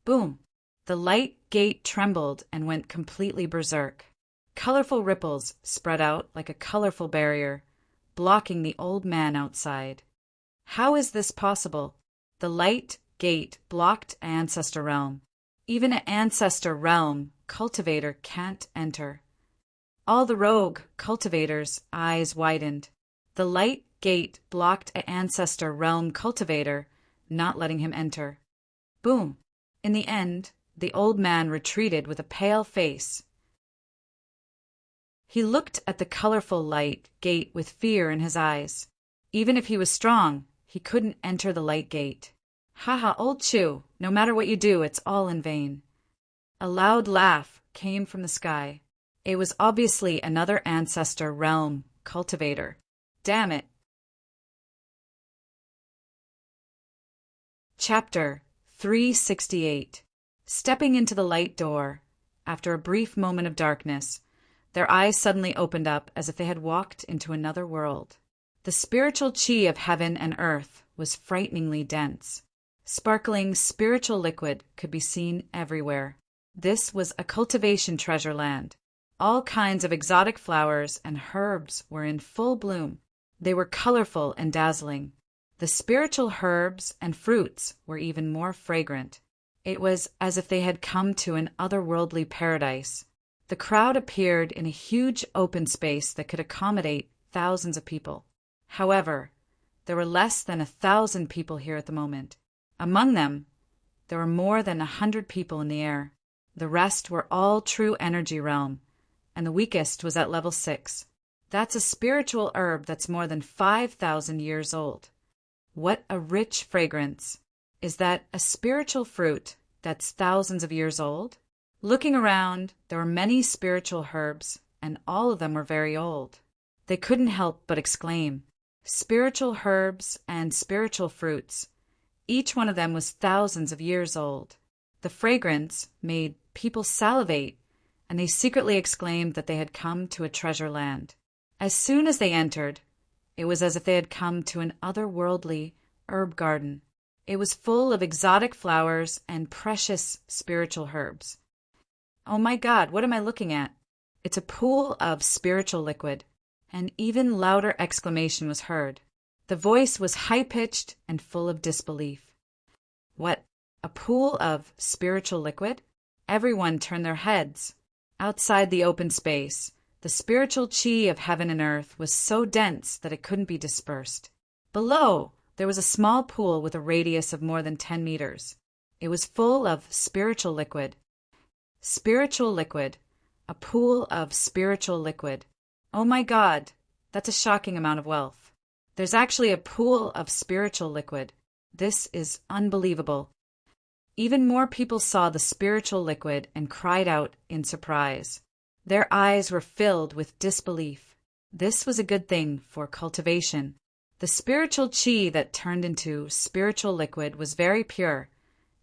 Boom! The light gate trembled and went completely berserk. Colorful ripples spread out like a colorful barrier, blocking the old man outside. How is this possible? The light gate blocked Ancestor Realm. Even an Ancestor Realm cultivator can't enter. All the rogue cultivators' eyes widened. The light gate blocked an Ancestor Realm cultivator, not letting him enter. Boom! In the end, the old man retreated with a pale face. He looked at the colorful light gate with fear in his eyes. Even if he was strong, he couldn't enter the light gate. Haha, old Chu, no matter what you do, it's all in vain. A loud laugh came from the sky. It was obviously another ancestor realm cultivator. Damn it. Chapter 368. Stepping into the light door, after a brief moment of darkness, their eyes suddenly opened up as if they had walked into another world. The spiritual chi of heaven and earth was frighteningly dense. Sparkling spiritual liquid could be seen everywhere. This was a cultivation treasure land. All kinds of exotic flowers and herbs were in full bloom. They were colorful and dazzling. The spiritual herbs and fruits were even more fragrant. It was as if they had come to an otherworldly paradise. The crowd appeared in a huge open space that could accommodate thousands of people. However, there were less than 1,000 people here at the moment. Among them, there were more than 100 people in the air. The rest were all true energy realm, and the weakest was at level 6. That's a spiritual herb that's more than 5,000 years old. What a rich fragrance. Is that a spiritual fruit that's thousands of years old? Looking around, there were many spiritual herbs, and all of them were very old. They couldn't help but exclaim, spiritual herbs and spiritual fruits. Each one of them was thousands of years old. The fragrance made people salivate, and they secretly exclaimed that they had come to a treasure land. As soon as they entered, it was as if they had come to an otherworldly herb garden. It was full of exotic flowers and precious spiritual herbs. Oh my God, what am I looking at? It's a pool of spiritual liquid. An even louder exclamation was heard. The voice was high-pitched and full of disbelief. What? A pool of spiritual liquid? Everyone turned their heads. Outside the open space, the spiritual chi of heaven and earth was so dense that it couldn't be dispersed. Below, there was a small pool with a radius of more than 10 meters. It was full of spiritual liquid. Spiritual liquid. A pool of spiritual liquid. Oh my God, that's a shocking amount of wealth. There's actually a pool of spiritual liquid. This is unbelievable. Even more people saw the spiritual liquid and cried out in surprise. Their eyes were filled with disbelief. This was a good thing for cultivation. The spiritual chi that turned into spiritual liquid was very pure,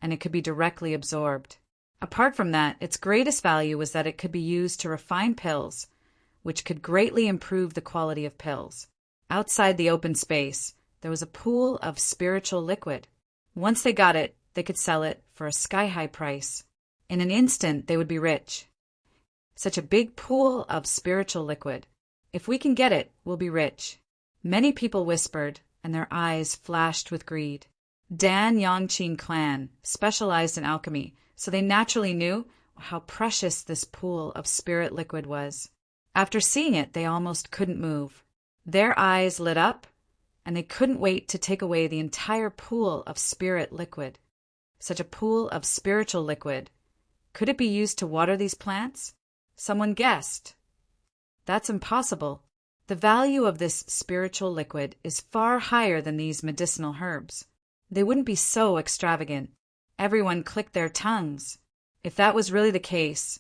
and it could be directly absorbed. Apart from that, its greatest value was that it could be used to refine pills, which could greatly improve the quality of pills. Outside the open space, there was a pool of spiritual liquid. Once they got it, they could sell it for a sky-high price. In an instant, they would be rich. Such a big pool of spiritual liquid. If we can get it, we'll be rich. Many people whispered, and their eyes flashed with greed. Dan Yongqing clan specialized in alchemy, so they naturally knew how precious this pool of spirit liquid was. After seeing it, they almost couldn't move. Their eyes lit up, and they couldn't wait to take away the entire pool of spirit liquid. Such a pool of spiritual liquid. Could it be used to water these plants? Someone guessed. That's impossible. The value of this spiritual liquid is far higher than these medicinal herbs. They wouldn't be so extravagant. Everyone clicked their tongues. If that was really the case,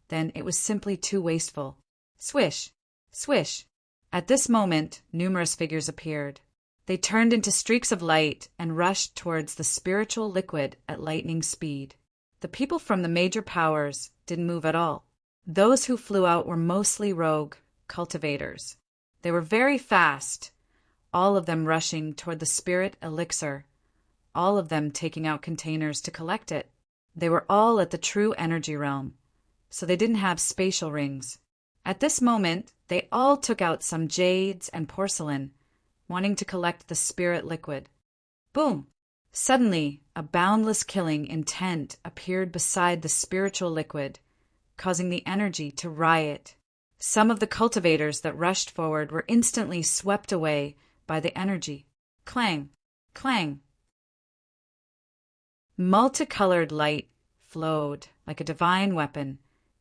then it was simply too wasteful. Swish, swish. At this moment, numerous figures appeared. They turned into streaks of light and rushed towards the spiritual liquid at lightning speed. The people from the major powers didn't move at all. Those who flew out were mostly rogue cultivators. They were very fast, all of them rushing toward the spirit elixir, all of them taking out containers to collect it. They were all at the true energy realm, so they didn't have spatial rings. At this moment, they all took out some jades and porcelain, wanting to collect the spirit liquid. Boom! Suddenly, a boundless killing intent appeared beside the spiritual liquid, causing the energy to riot. Some of the cultivators that rushed forward were instantly swept away by the energy. Clang! Clang! Multicolored light flowed like a divine weapon,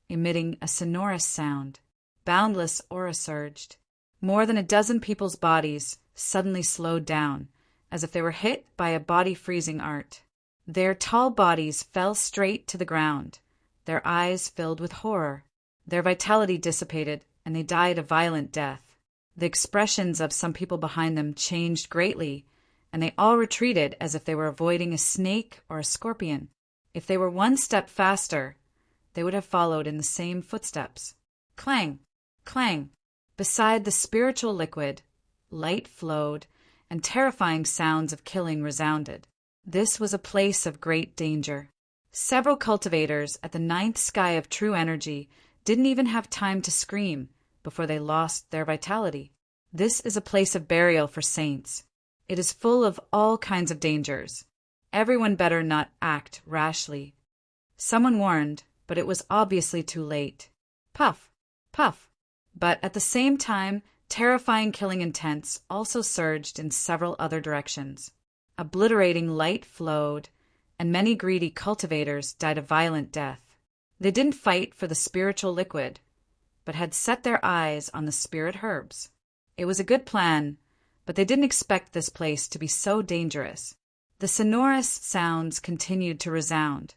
emitting a sonorous sound. Boundless aura surged. More than a dozen people's bodies suddenly slowed down, as if they were hit by a body-freezing art. Their tall bodies fell straight to the ground, their eyes filled with horror. Their vitality dissipated, and they died a violent death. The expressions of some people behind them changed greatly, and they all retreated as if they were avoiding a snake or a scorpion. If they were one step faster, they would have followed in the same footsteps. Clang! Clang! Beside the spiritual liquid, light flowed, and terrifying sounds of killing resounded. This was a place of great danger. Several cultivators at the ninth sky of true energy didn't even have time to scream before they lost their vitality. This is a place of burial for saints. It is full of all kinds of dangers. Everyone better not act rashly. Someone warned, but it was obviously too late. Puff! Puff! But at the same time, terrifying killing intents also surged in several other directions. Obliterating light flowed, and many greedy cultivators died a violent death. They didn't fight for the spiritual liquid, but had set their eyes on the spirit herbs. It was a good plan, but they didn't expect this place to be so dangerous. The sonorous sounds continued to resound,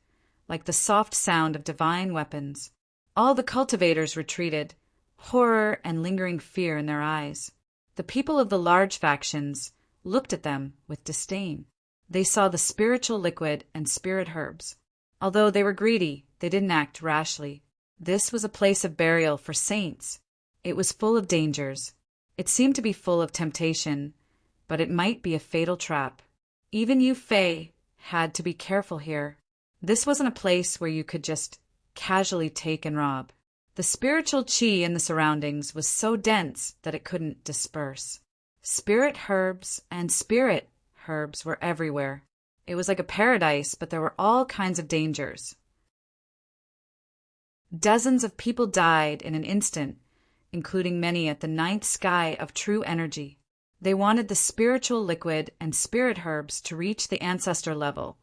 like the soft sound of divine weapons. All the cultivators retreated, horror and lingering fear in their eyes. The people of the large factions looked at them with disdain. They saw the spiritual liquid and spirit herbs. Although they were greedy, they didn't act rashly. This was a place of burial for saints. It was full of dangers. It seemed to be full of temptation, but it might be a fatal trap. Even you Fae had to be careful here. This wasn't a place where you could just casually take and rob. The spiritual chi in the surroundings was so dense that it couldn't disperse. Spirit herbs and spirit herbs were everywhere. It was like a paradise, but there were all kinds of dangers. Dozens of people died in an instant, including many at the ninth sky of true energy. They wanted the spiritual liquid and spirit herbs to reach the ancestor level,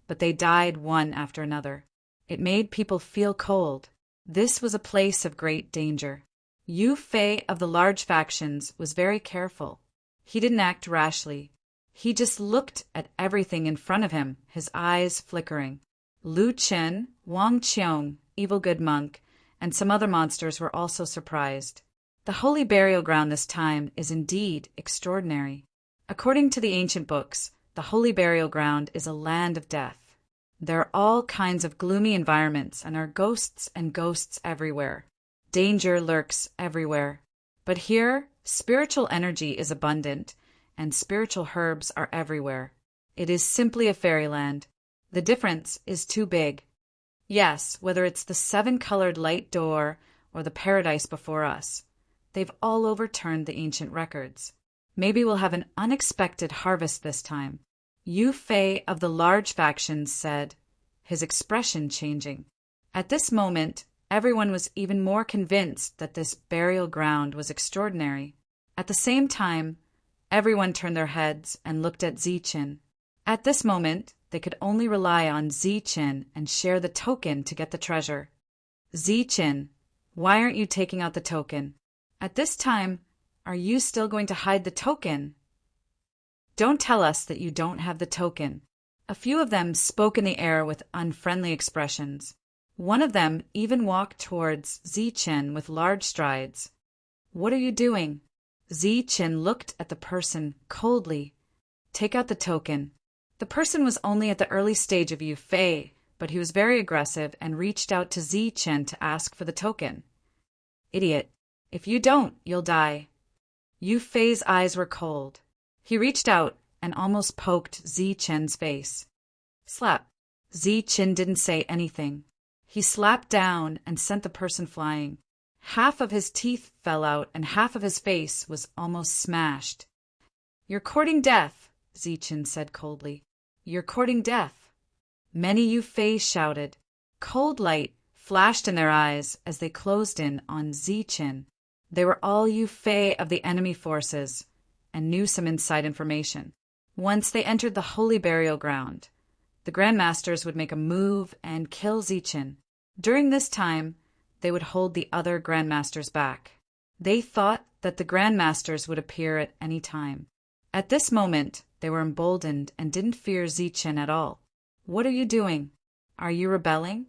but they died one after another. It made people feel cold. This was a place of great danger. Yu Fei of the large factions was very careful. He didn't act rashly. He just looked at everything in front of him, his eyes flickering. Lu Chen, Wang Qiong, evil good monk, and some other monsters were also surprised. The holy burial ground this time is indeed extraordinary. According to the ancient books, the holy burial ground is a land of death. There are all kinds of gloomy environments and are ghosts and ghosts everywhere. Danger lurks everywhere. But here, spiritual energy is abundant, and spiritual herbs are everywhere. It is simply a fairyland. The difference is too big. Yes, whether it's the 7-colored light door or the paradise before us, they've all overturned the ancient records. Maybe we'll have an unexpected harvest this time. Yu Fei of the large factions said, his expression changing. At this moment, everyone was even more convinced that this burial ground was extraordinary. At the same time, everyone turned their heads and looked at Zichen. At this moment, they could only rely on Zichen and share the token to get the treasure. Zichen, why aren't you taking out the token? At this time, are you still going to hide the token? Don't tell us that you don't have the token. A few of them spoke in the air with unfriendly expressions. One of them even walked towards Zichen with large strides. What are you doing? Zichen looked at the person coldly. Take out the token. The person was only at the early stage of Yu Fei, but he was very aggressive and reached out to Zichen to ask for the token. Idiot. If you don't, you'll die. Yu Fei's eyes were cold. He reached out and almost poked Zichen's face. Slap. Zichen didn't say anything. He slapped down and sent the person flying. Half of his teeth fell out and half of his face was almost smashed. You're courting death, Zichen said coldly. You're courting death. Many Yu Fei shouted. Cold light flashed in their eyes as they closed in on Zichen. They were all Yu Fei of the enemy forces and knew some inside information. Once they entered the holy burial ground, the Grandmasters would make a move and kill Zichen. During this time, they would hold the other Grandmasters back. They thought that the Grandmasters would appear at any time. At this moment, they were emboldened and didn't fear Zichen at all. What are you doing? Are you rebelling?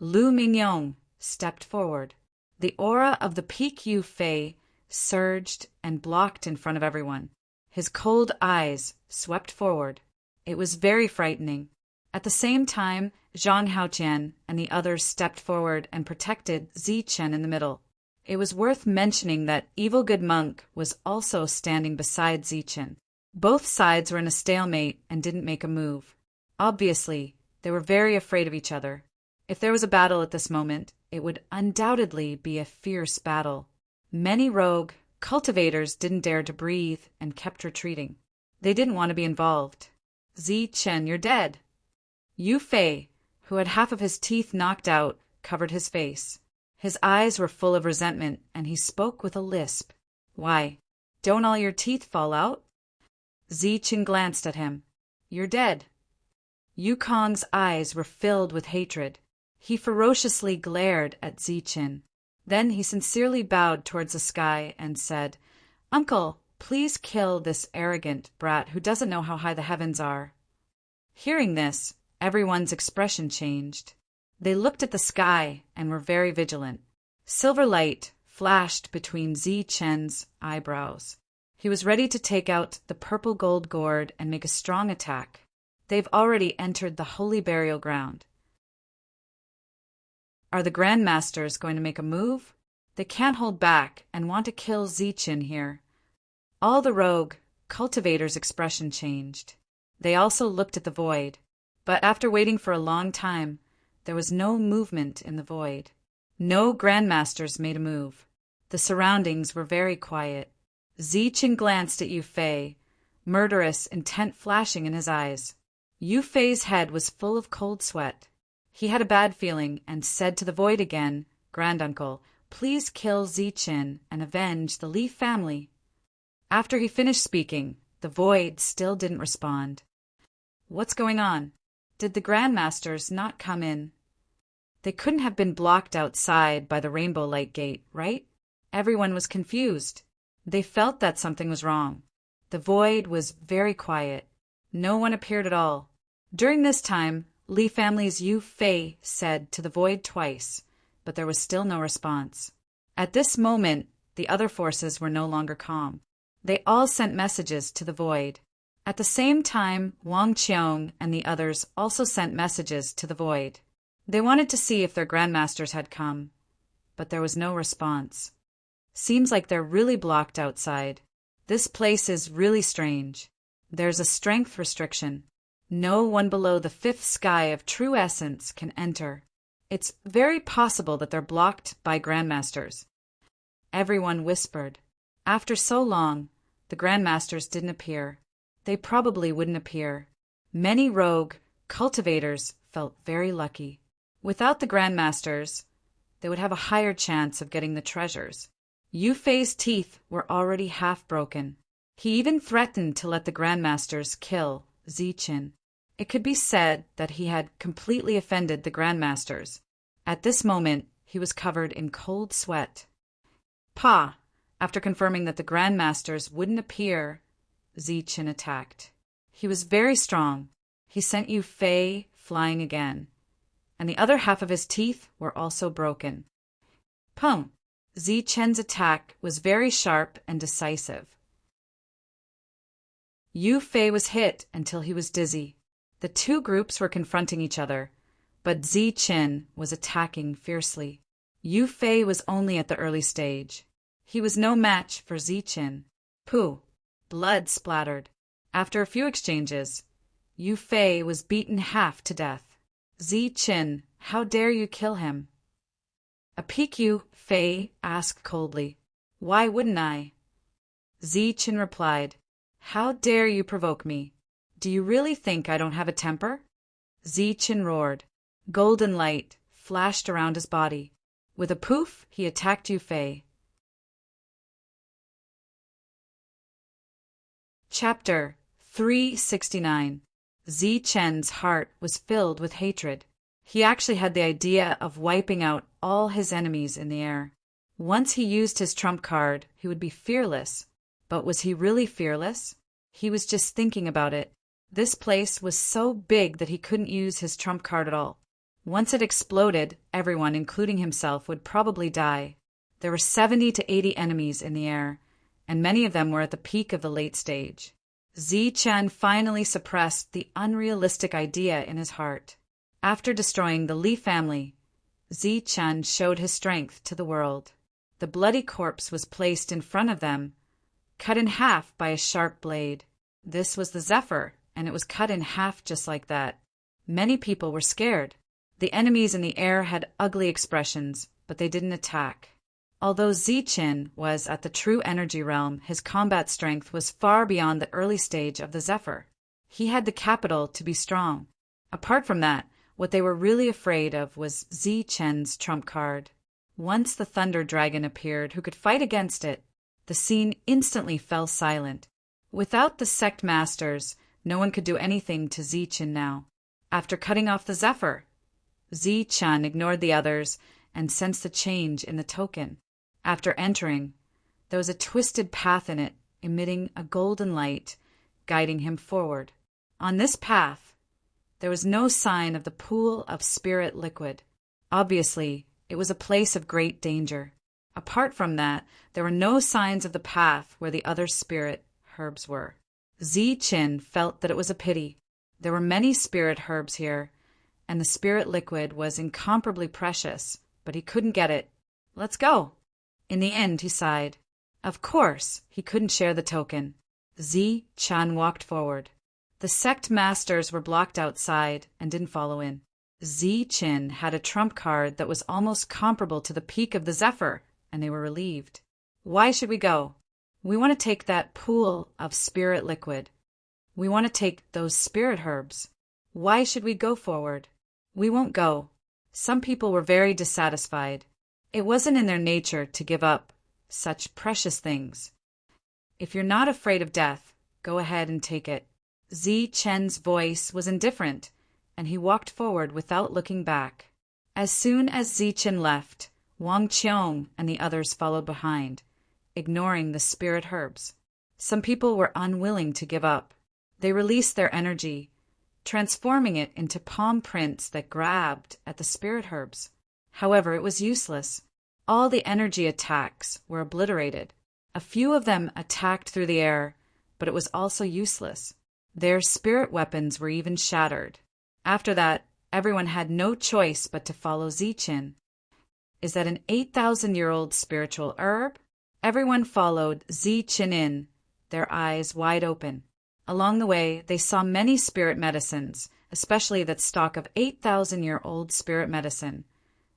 Lu Mingyong stepped forward. The aura of the Peak Yu Fei surged and blocked in front of everyone. His cold eyes swept forward. It was very frightening. At the same time, Zhang Haotian and the others stepped forward and protected Zichen in the middle. It was worth mentioning that Evil Good Monk was also standing beside Zichen. Both sides were in a stalemate and didn't make a move. Obviously, they were very afraid of each other. If there was a battle at this moment, it would undoubtedly be a fierce battle. Many rogue cultivators didn't dare to breathe and kept retreating. They didn't want to be involved. Zichen, you're dead. Yu Fei, who had half of his teeth knocked out, covered his face. His eyes were full of resentment, and he spoke with a lisp. Why, don't all your teeth fall out? Zichen glanced at him. You're dead. Yukong's eyes were filled with hatred. He ferociously glared at Zichen. Then he sincerely bowed towards the sky and said, Uncle, please kill this arrogant brat who doesn't know how high the heavens are. Hearing this, everyone's expression changed. They looked at the sky and were very vigilant. Silver light flashed between Zichen's eyebrows. He was ready to take out the purple gold gourd and make a strong attack. They've already entered the holy burial ground. Are the Grandmasters going to make a move? They can't hold back and want to kill Zichen here. All the rogue cultivators' expression changed. They also looked at the void. But after waiting for a long time, there was no movement in the void. No Grandmasters made a move. The surroundings were very quiet. Zichen glanced at Yu Fei, murderous intent flashing in his eyes. Yu Fei's head was full of cold sweat. He had a bad feeling and said to the void again, Granduncle, please kill Zichen and avenge the Li family. After he finished speaking, the void still didn't respond. What's going on? Did the Grandmasters not come in? They couldn't have been blocked outside by the Rainbow Light Gate, right? Everyone was confused. They felt that something was wrong. The void was very quiet. No one appeared at all. During this time, Li family's Yu Fei said to the void twice, but there was still no response. At this moment, the other forces were no longer calm. They all sent messages to the void. At the same time, Wang Qiong and the others also sent messages to the void. They wanted to see if their Grandmasters had come, but there was no response. Seems like they're really blocked outside. This place is really strange. There's a strength restriction. No one below the fifth sky of true essence can enter. It's very possible that they're blocked by Grandmasters. Everyone whispered. After so long, the Grandmasters didn't appear. They probably wouldn't appear. Many rogue cultivators felt very lucky. Without the Grandmasters, they would have a higher chance of getting the treasures. Yu Fei's teeth were already half broken. He even threatened to let the Grandmasters kill Zichen. It could be said that he had completely offended the Grandmasters. At this moment, he was covered in cold sweat. Pa, after confirming that the Grandmasters wouldn't appear, Zichen attacked. He was very strong. He sent Yu Fei flying again, and the other half of his teeth were also broken. Pum! Zichen's attack was very sharp and decisive. Yu Fei was hit until he was dizzy. The two groups were confronting each other, but Zichen was attacking fiercely. Yu Fei was only at the early stage. He was no match for Zichen. Pooh! Blood splattered. After a few exchanges, Yu Fei was beaten half to death. Zichen, how dare you kill him? A Peak Yu Fei asked coldly. Why wouldn't I? Zichen replied, How dare you provoke me? Do you really think I don't have a temper? Zichen roared. Golden light flashed around his body. With a poof, he attacked Yu Fei. Chapter 369. Zichen's heart was filled with hatred. He actually had the idea of wiping out all his enemies in the air. Once he used his trump card, he would be fearless. But was he really fearless? He was just thinking about it. This place was so big that he couldn't use his trump card at all. Once it exploded, everyone, including himself, would probably die. There were 70 to 80 enemies in the air, and many of them were at the peak of the late stage. Zichen finally suppressed the unrealistic idea in his heart. After destroying the Li family, Zichen showed his strength to the world. The bloody corpse was placed in front of them, cut in half by a sharp blade. This was the Zephyr, and it was cut in half just like that. Many people were scared. The enemies in the air had ugly expressions, but they didn't attack. Although Zichen was at the true energy realm, his combat strength was far beyond the early stage of the Zephyr. He had the capital to be strong. Apart from that, what they were really afraid of was Zichen's trump card. Once the Thunder Dragon appeared who could fight against it, the scene instantly fell silent. Without the sect masters, no one could do anything to Zichen now. After cutting off the Zephyr, Zichen ignored the others and sensed a change in the token. After entering, there was a twisted path in it, emitting a golden light, guiding him forward. On this path, there was no sign of the pool of spirit liquid. Obviously, it was a place of great danger. Apart from that, there were no signs of the path where the other spirit herbs were. Zichen felt that it was a pity. There were many spirit herbs here, and the spirit liquid was incomparably precious, but he couldn't get it. Let's go. In the end, he sighed. Of course, he couldn't share the token. Zichen walked forward. The sect masters were blocked outside and didn't follow in. Zichen had a trump card that was almost comparable to the peak of the Zephyr, and they were relieved. Why should we go? We want to take that pool of spirit liquid. We want to take those spirit herbs. Why should we go forward? We won't go. Some people were very dissatisfied. It wasn't in their nature to give up such precious things. If you're not afraid of death, go ahead and take it. Zichen's voice was indifferent, and he walked forward without looking back. As soon as Zichen left, Wang Qiong and the others followed behind, ignoring the spirit herbs. Some people were unwilling to give up. They released their energy, transforming it into palm prints that grabbed at the spirit herbs. However, it was useless. All the energy attacks were obliterated. A few of them attacked through the air, but it was also useless. Their spirit weapons were even shattered. After that, everyone had no choice but to follow Zichen. Is that an 8,000-year-old spiritual herb? Everyone followed Zichen in, their eyes wide open. Along the way, they saw many spirit medicines, especially that stock of 8,000-year-old spirit medicine,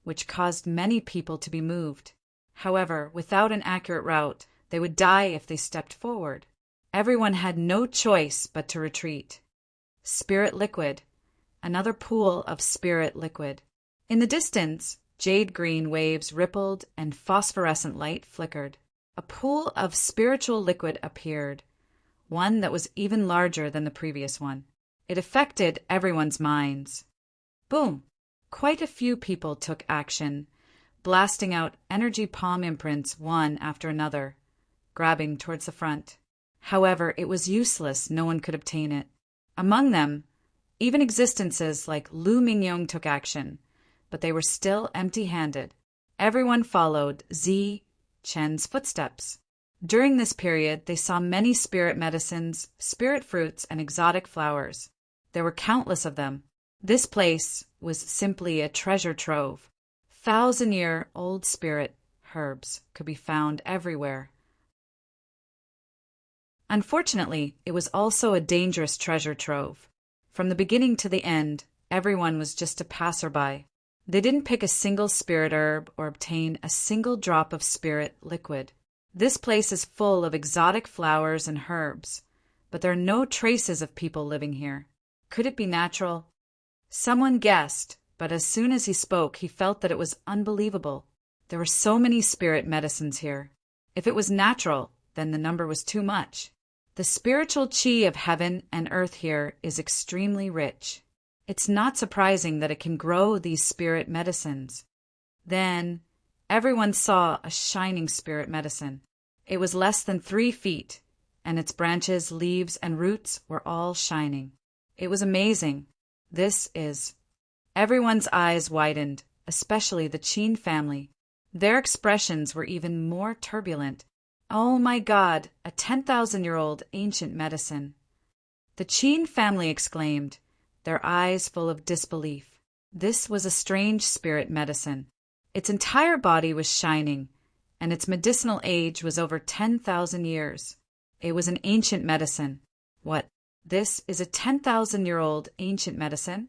which caused many people to be moved. However, without an accurate route, they would die if they stepped forward. Everyone had no choice but to retreat. Spirit liquid, another pool of spirit liquid. In the distance, jade-green waves rippled and phosphorescent light flickered. A pool of spiritual liquid appeared, one that was even larger than the previous one. It affected everyone's minds. Boom! Quite a few people took action, blasting out energy palm imprints one after another, grabbing towards the front. However, it was useless. No one could obtain it. Among them, even existences like Lu Mingyong took action, but they were still empty-handed. Everyone followed Zichen's footsteps. During this period, they saw many spirit medicines, spirit fruits, and exotic flowers. There were countless of them. This place was simply a treasure trove. 1,000-year-old spirit herbs could be found everywhere. Unfortunately, it was also a dangerous treasure trove. From the beginning to the end, everyone was just a passerby. They didn't pick a single spirit herb or obtain a single drop of spirit liquid. This place is full of exotic flowers and herbs, but there are no traces of people living here. Could it be natural? Someone guessed, but as soon as he spoke, he felt that it was unbelievable. There were so many spirit medicines here. If it was natural, then the number was too much. The spiritual chi of heaven and earth here is extremely rich. It's not surprising that it can grow these spirit medicines. Then, everyone saw a shining spirit medicine. It was less than 3 feet, and its branches, leaves, and roots were all shining. It was amazing. This is Everyone's eyes widened, especially the Qin family. Their expressions were even more turbulent. Oh my God, a 10,000-year-old ancient medicine! The Qin family exclaimed, their eyes full of disbelief. This was a strange spirit medicine. Its entire body was shining, and its medicinal age was over 10,000 years. It was an ancient medicine. What? This is a 10,000-year-old ancient medicine?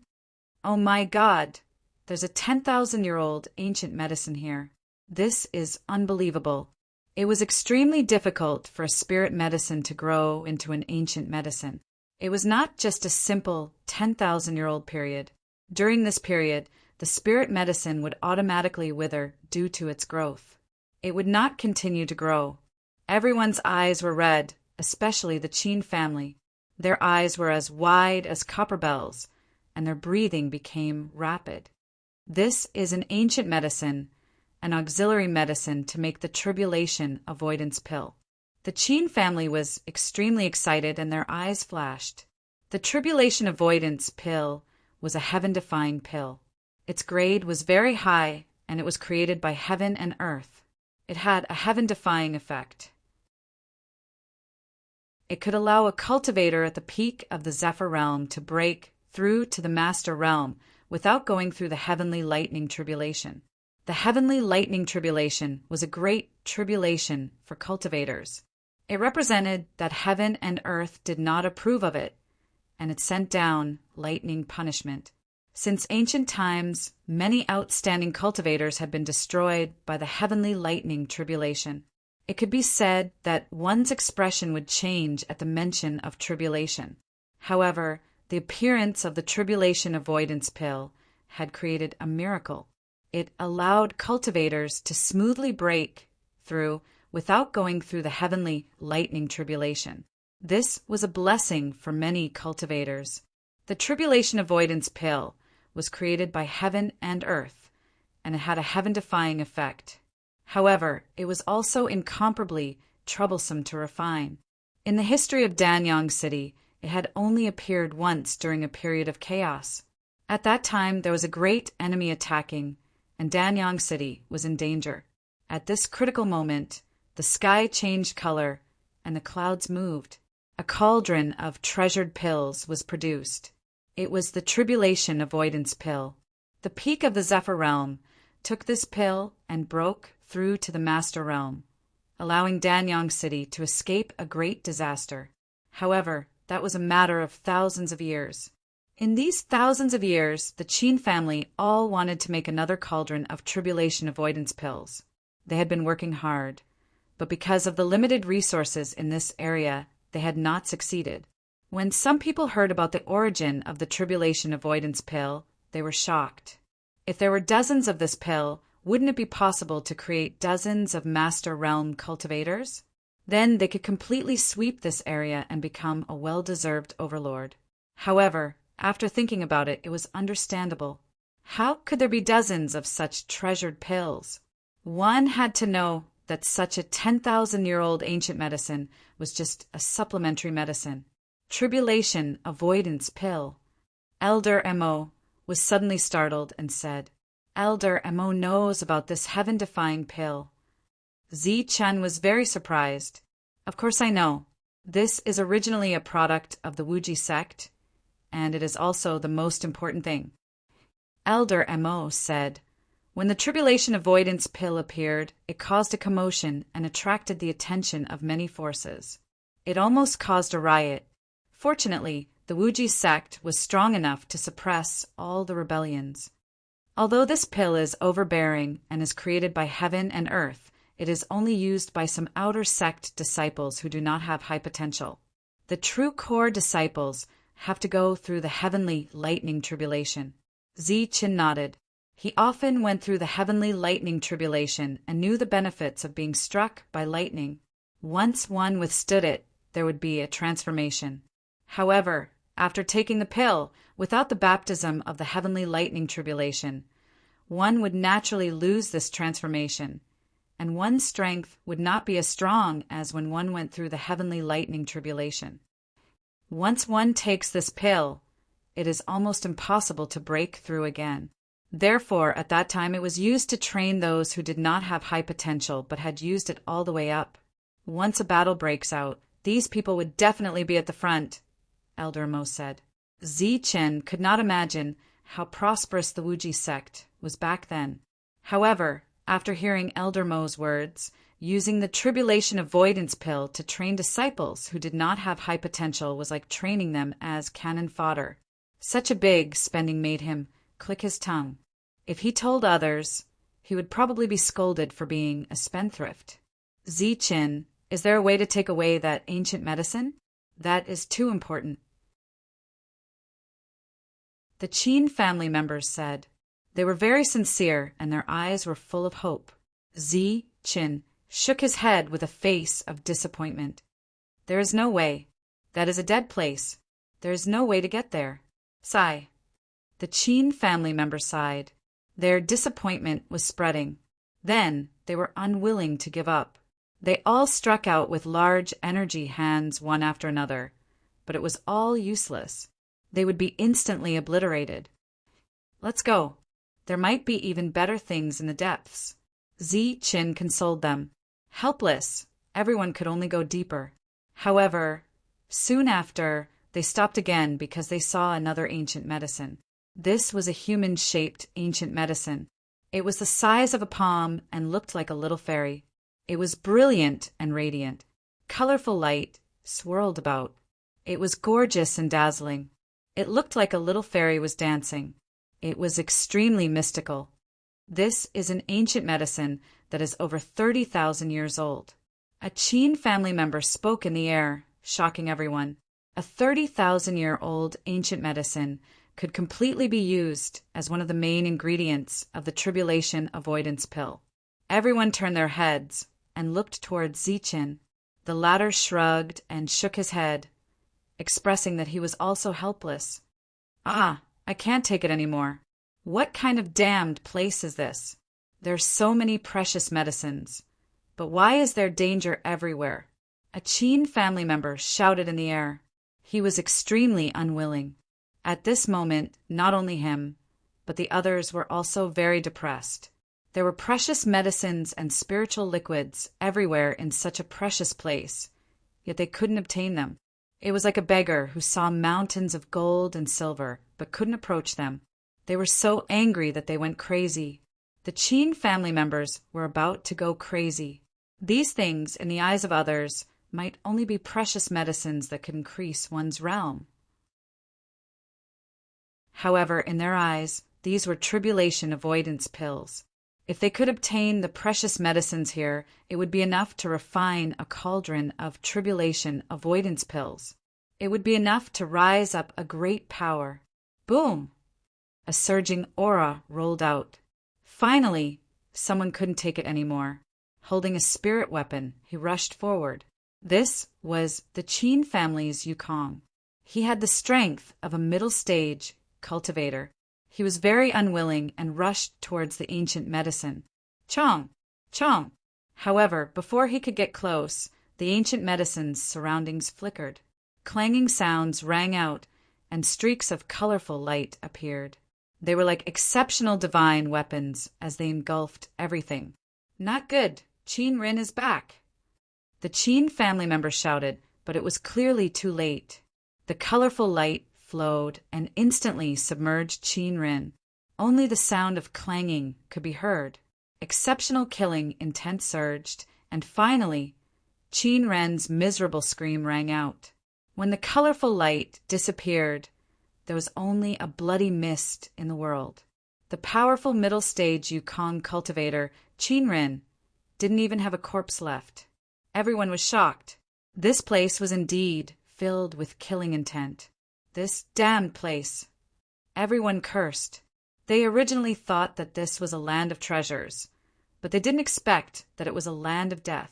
Oh my God! There's a 10,000-year-old ancient medicine here. This is unbelievable. It was extremely difficult for a spirit medicine to grow into an ancient medicine. It was not just a simple 10,000-year-old period. During this period, the spirit medicine would automatically wither due to its growth. It would not continue to grow. Everyone's eyes were red, especially the Qin family. Their eyes were as wide as copper bells, and their breathing became rapid. This is an ancient medicine, an auxiliary medicine to make the tribulation avoidance pill. The Qin family was extremely excited and their eyes flashed. The tribulation avoidance pill was a heaven-defying pill. Its grade was very high and it was created by heaven and earth. It had a heaven-defying effect. It could allow a cultivator at the peak of the Zephyr realm to break through to the Master realm without going through the heavenly lightning tribulation. The heavenly lightning tribulation was a great tribulation for cultivators. It represented that heaven and earth did not approve of it, and it sent down lightning punishment. Since ancient times, many outstanding cultivators had been destroyed by the heavenly lightning tribulation. It could be said that one's expression would change at the mention of tribulation. However, the appearance of the tribulation avoidance pill had created a miracle. It allowed cultivators to smoothly break through without going through the heavenly lightning tribulation. This was a blessing for many cultivators. The tribulation avoidance pill was created by heaven and earth, and it had a heaven-defying effect. However, it was also incomparably troublesome to refine. In the history of Danyang City, it had only appeared once during a period of chaos. At that time, there was a great enemy attacking, and Danyang City was in danger. At this critical moment, the sky changed color, and the clouds moved. A cauldron of treasured pills was produced. It was the tribulation avoidance pill. The peak of the Zephyr realm took this pill and broke through to the Master realm, allowing Danyang City to escape a great disaster. However, that was a matter of thousands of years. In these thousands of years, the Qin family all wanted to make another cauldron of tribulation avoidance pills. They had been working hard, but because of the limited resources in this area, they had not succeeded. When some people heard about the origin of the tribulation avoidance pill, they were shocked. If there were dozens of this pill, wouldn't it be possible to create dozens of Master Realm cultivators? Then they could completely sweep this area and become a well-deserved overlord. However, after thinking about it, it was understandable. How could there be dozens of such treasured pills? One had to know that such a 10,000-year-old ancient medicine was just a supplementary medicine. Tribulation avoidance pill. Elder Mo was suddenly startled and said, "Elder Mo knows about this heaven-defying pill." Zi Chen was very surprised. "Of course I know. This is originally a product of the Wuji sect, and it is also the most important thing." Elder Mo said, "When the tribulation avoidance pill appeared, it caused a commotion and attracted the attention of many forces. It almost caused a riot. Fortunately, the Wuji sect was strong enough to suppress all the rebellions. Although this pill is overbearing and is created by heaven and earth, it is only used by some outer sect disciples who do not have high potential. The true core disciples have to go through the heavenly lightning tribulation." Zi Chen nodded. He often went through the heavenly lightning tribulation and knew the benefits of being struck by lightning. Once one withstood it, there would be a transformation. However, after taking the pill, without the baptism of the heavenly lightning tribulation, one would naturally lose this transformation, and one's strength would not be as strong as when one went through the heavenly lightning tribulation. Once one takes this pill, it is almost impossible to break through again. Therefore, at that time it was used to train those who did not have high potential but had used it all the way up. Once a battle breaks out, these people would definitely be at the front, Elder Mo said. Chen could not imagine how prosperous the Wuji sect was back then. However, after hearing Elder Mo's words, using the tribulation avoidance pill to train disciples who did not have high potential was like training them as cannon fodder. Such a big spending made him click his tongue. If he told others, he would probably be scolded for being a spendthrift. Chen, is there a way to take away that ancient medicine? That is too important. The Qin family members said. They were very sincere, and their eyes were full of hope. Chen shook his head with a face of disappointment. There is no way. That is a dead place. There is no way to get there. Sigh. The Qin family members sighed. Their disappointment was spreading. Then they were unwilling to give up. They all struck out with large energy hands one after another, but it was all useless. They would be instantly obliterated. Let's go. There might be even better things in the depths. Chen consoled them. Helpless, everyone could only go deeper. However, soon after, they stopped again because they saw another ancient medicine. This was a human-shaped ancient medicine. It was the size of a palm and looked like a little fairy. It was brilliant and radiant. Colorful light swirled about. It was gorgeous and dazzling. It looked like a little fairy was dancing. It was extremely mystical. This is an ancient medicine that is over 30,000 years old. A Qin family member spoke in the air, shocking everyone. A 30,000-year-old ancient medicine could completely be used as one of the main ingredients of the tribulation avoidance pill. Everyone turned their heads and looked toward Chen. The latter shrugged and shook his head, expressing that he was also helpless. I can't take it anymore. What kind of damned place is this? There's so many precious medicines. But why is there danger everywhere? A Qin family member shouted in the air. He was extremely unwilling. At this moment, not only him, but the others were also very depressed. There were precious medicines and spiritual liquids everywhere in such a precious place, yet they couldn't obtain them. It was like a beggar who saw mountains of gold and silver, but couldn't approach them. They were so angry that they went crazy. The Qin family members were about to go crazy. These things, in the eyes of others, might only be precious medicines that could increase one's realm. However, in their eyes, these were tribulation avoidance pills. If they could obtain the precious medicines here, it would be enough to refine a cauldron of tribulation avoidance pills. It would be enough to rise up a great power. Boom! A surging aura rolled out. Finally, someone couldn't take it anymore. Holding a spirit weapon, he rushed forward. This was the Qin family's Yukong. He had the strength of a middle-stage cultivator. He was very unwilling and rushed towards the ancient medicine. Chong! Chong! However, before he could get close, the ancient medicine's surroundings flickered. Clanging sounds rang out, and streaks of colorful light appeared. They were like exceptional divine weapons as they engulfed everything. Not good. Qin Rin is back. The Qin family member shouted, but it was clearly too late. The colorful light flowed and instantly submerged Qin Rin. Only the sound of clanging could be heard. Exceptional killing intent surged, and finally, Qin Ren's miserable scream rang out. When the colorful light disappeared, there was only a bloody mist in the world. The powerful middle-stage Yukong cultivator, Qin Ren, didn't even have a corpse left. Everyone was shocked. This place was indeed filled with killing intent. This damned place. Everyone cursed. They originally thought that this was a land of treasures, but they didn't expect that it was a land of death.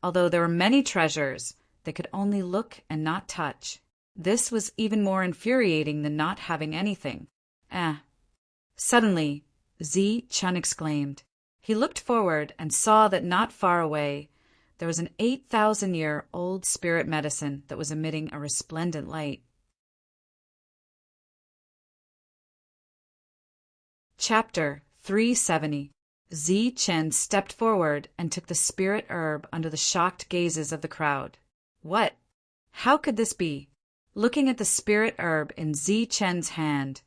Although there were many treasures, they could only look and not touch. This was even more infuriating than not having anything. Suddenly, Chun exclaimed. He looked forward and saw that not far away there was an 8,000-year-old spirit medicine that was emitting a resplendent light. Chapter 370. Zi Chen stepped forward and took the spirit herb under the shocked gazes of the crowd. What? How could this be? Looking at the spirit herb in Zi Chen's hand,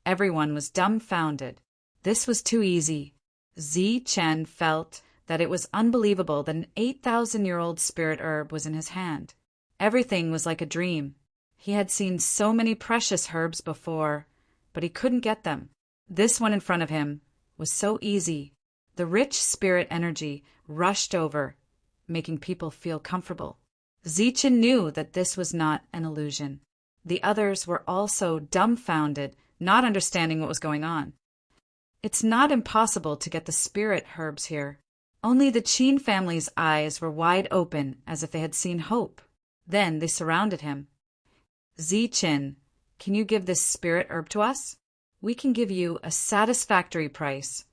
everyone was dumbfounded. This was too easy. Zi Chen felt that it was unbelievable that an 8,000-year-old spirit herb was in his hand. Everything was like a dream. He had seen so many precious herbs before, but he couldn't get them. This one in front of him was so easy. The rich spirit energy rushed over, making people feel comfortable. Zi Chen knew that this was not an illusion. The others were also dumbfounded, not understanding what was going on. It's not impossible to get the spirit herbs here. Only the Qin family's eyes were wide open as if they had seen hope. Then they surrounded him. Zi Chen, can you give this spirit herb to us? We can give you a satisfactory price.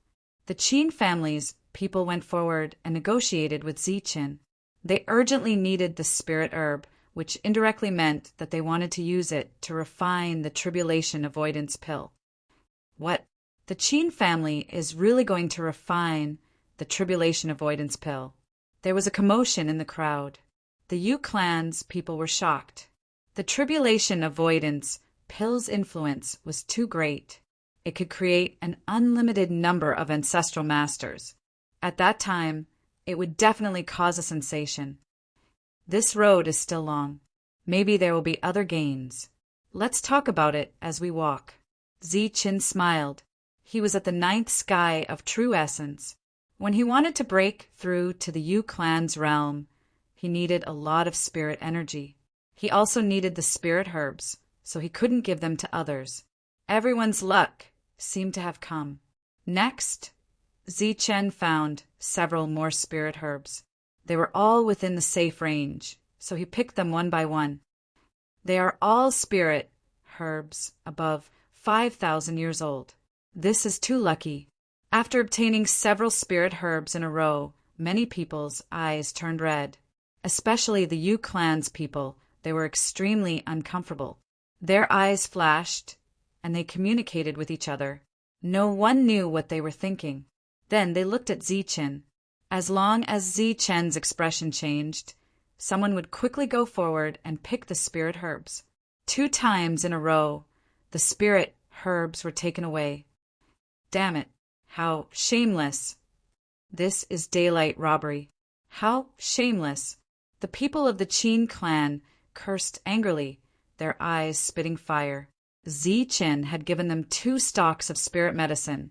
The Qin family's people went forward and negotiated with Zi Chen. They urgently needed the spirit herb, which indirectly meant that they wanted to use it to refine the tribulation avoidance pill. What? The Qin family is really going to refine the tribulation avoidance pill. There was a commotion in the crowd. The Yu clan's people were shocked. The tribulation avoidance pill's influence was too great. It could create an unlimited number of ancestral masters. At that time, it would definitely cause a sensation. This road is still long. Maybe there will be other gains. Let's talk about it as we walk. Zi Chen smiled. He was at the 9th sky of true essence. When he wanted to break through to the Yu clan's realm, he needed a lot of spirit energy. He also needed the spirit herbs, so he couldn't give them to others. Everyone's luck seemed to have come. Next, Zi Chen found several more spirit herbs. They were all within the safe range, so he picked them one by one. They are all spirit herbs above 5,000 years old. This is too lucky. After obtaining several spirit herbs in a row, many people's eyes turned red. Especially the Yu clan's people, they were extremely uncomfortable. Their eyes flashed, and they communicated with each other. No one knew what they were thinking. Then they looked at Zi Chen. As long as Zi Chen's expression changed, someone would quickly go forward and pick the spirit herbs. 2 times in a row, the spirit herbs were taken away. Damn it, how shameless. This is daylight robbery. How shameless. The people of the Qin clan cursed angrily, their eyes spitting fire. Zi Chen had given them 2 stalks of spirit medicine,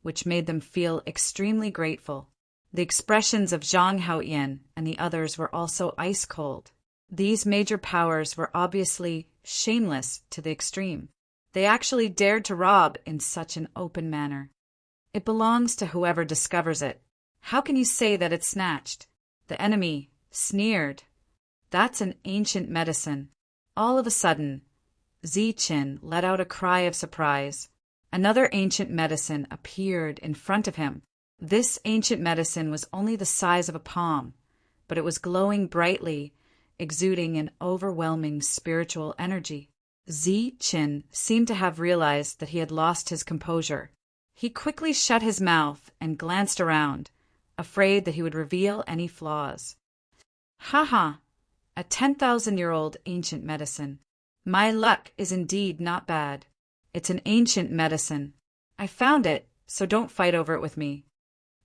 which made them feel extremely grateful. The expressions of Zhang Haoyan and the others were also ice cold. These major powers were obviously shameless to the extreme. They actually dared to rob in such an open manner. It belongs to whoever discovers it. How can you say that it's snatched? The enemy sneered. That's an ancient medicine. All of a sudden, Zi Chen let out a cry of surprise. Another ancient medicine appeared in front of him. This ancient medicine was only the size of a palm, but it was glowing brightly, exuding an overwhelming spiritual energy. Zi Chen seemed to have realized that he had lost his composure. He quickly shut his mouth and glanced around, afraid that he would reveal any flaws. Ha! A 10,000-year-old ancient medicine. My luck is indeed not bad. It's an ancient medicine. I found it, so don't fight over it with me.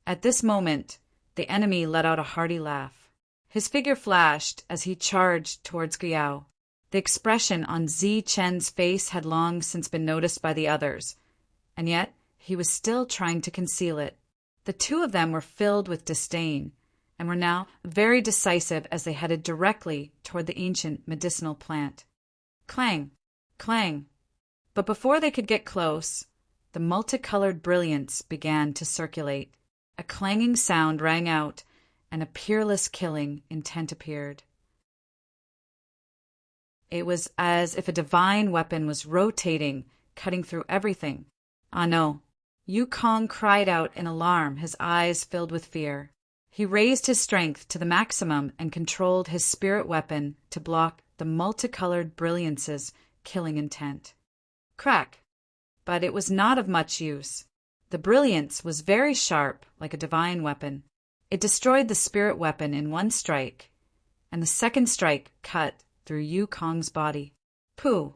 At this moment, the enemy let out a hearty laugh. His figure flashed as he charged towards Guiyao. The expression on Zi Chen's face had long since been noticed by the others, and yet he was still trying to conceal it. The 2 of them were filled with disdain, and were now very decisive as they headed directly toward the ancient medicinal plant. Clang! Clang! But before they could get close, the multicolored brilliance began to circulate. A clanging sound rang out, and a peerless killing intent appeared. It was as if a divine weapon was rotating, cutting through everything. Ah no! Yu Kong cried out in alarm, his eyes filled with fear. He raised his strength to the maximum and controlled his spirit weapon to block the multicolored brilliance's killing intent. Crack! But it was not of much use. The brilliance was very sharp, like a divine weapon. It destroyed the spirit weapon in one strike, and the second strike cut through Yukong's body. Pooh!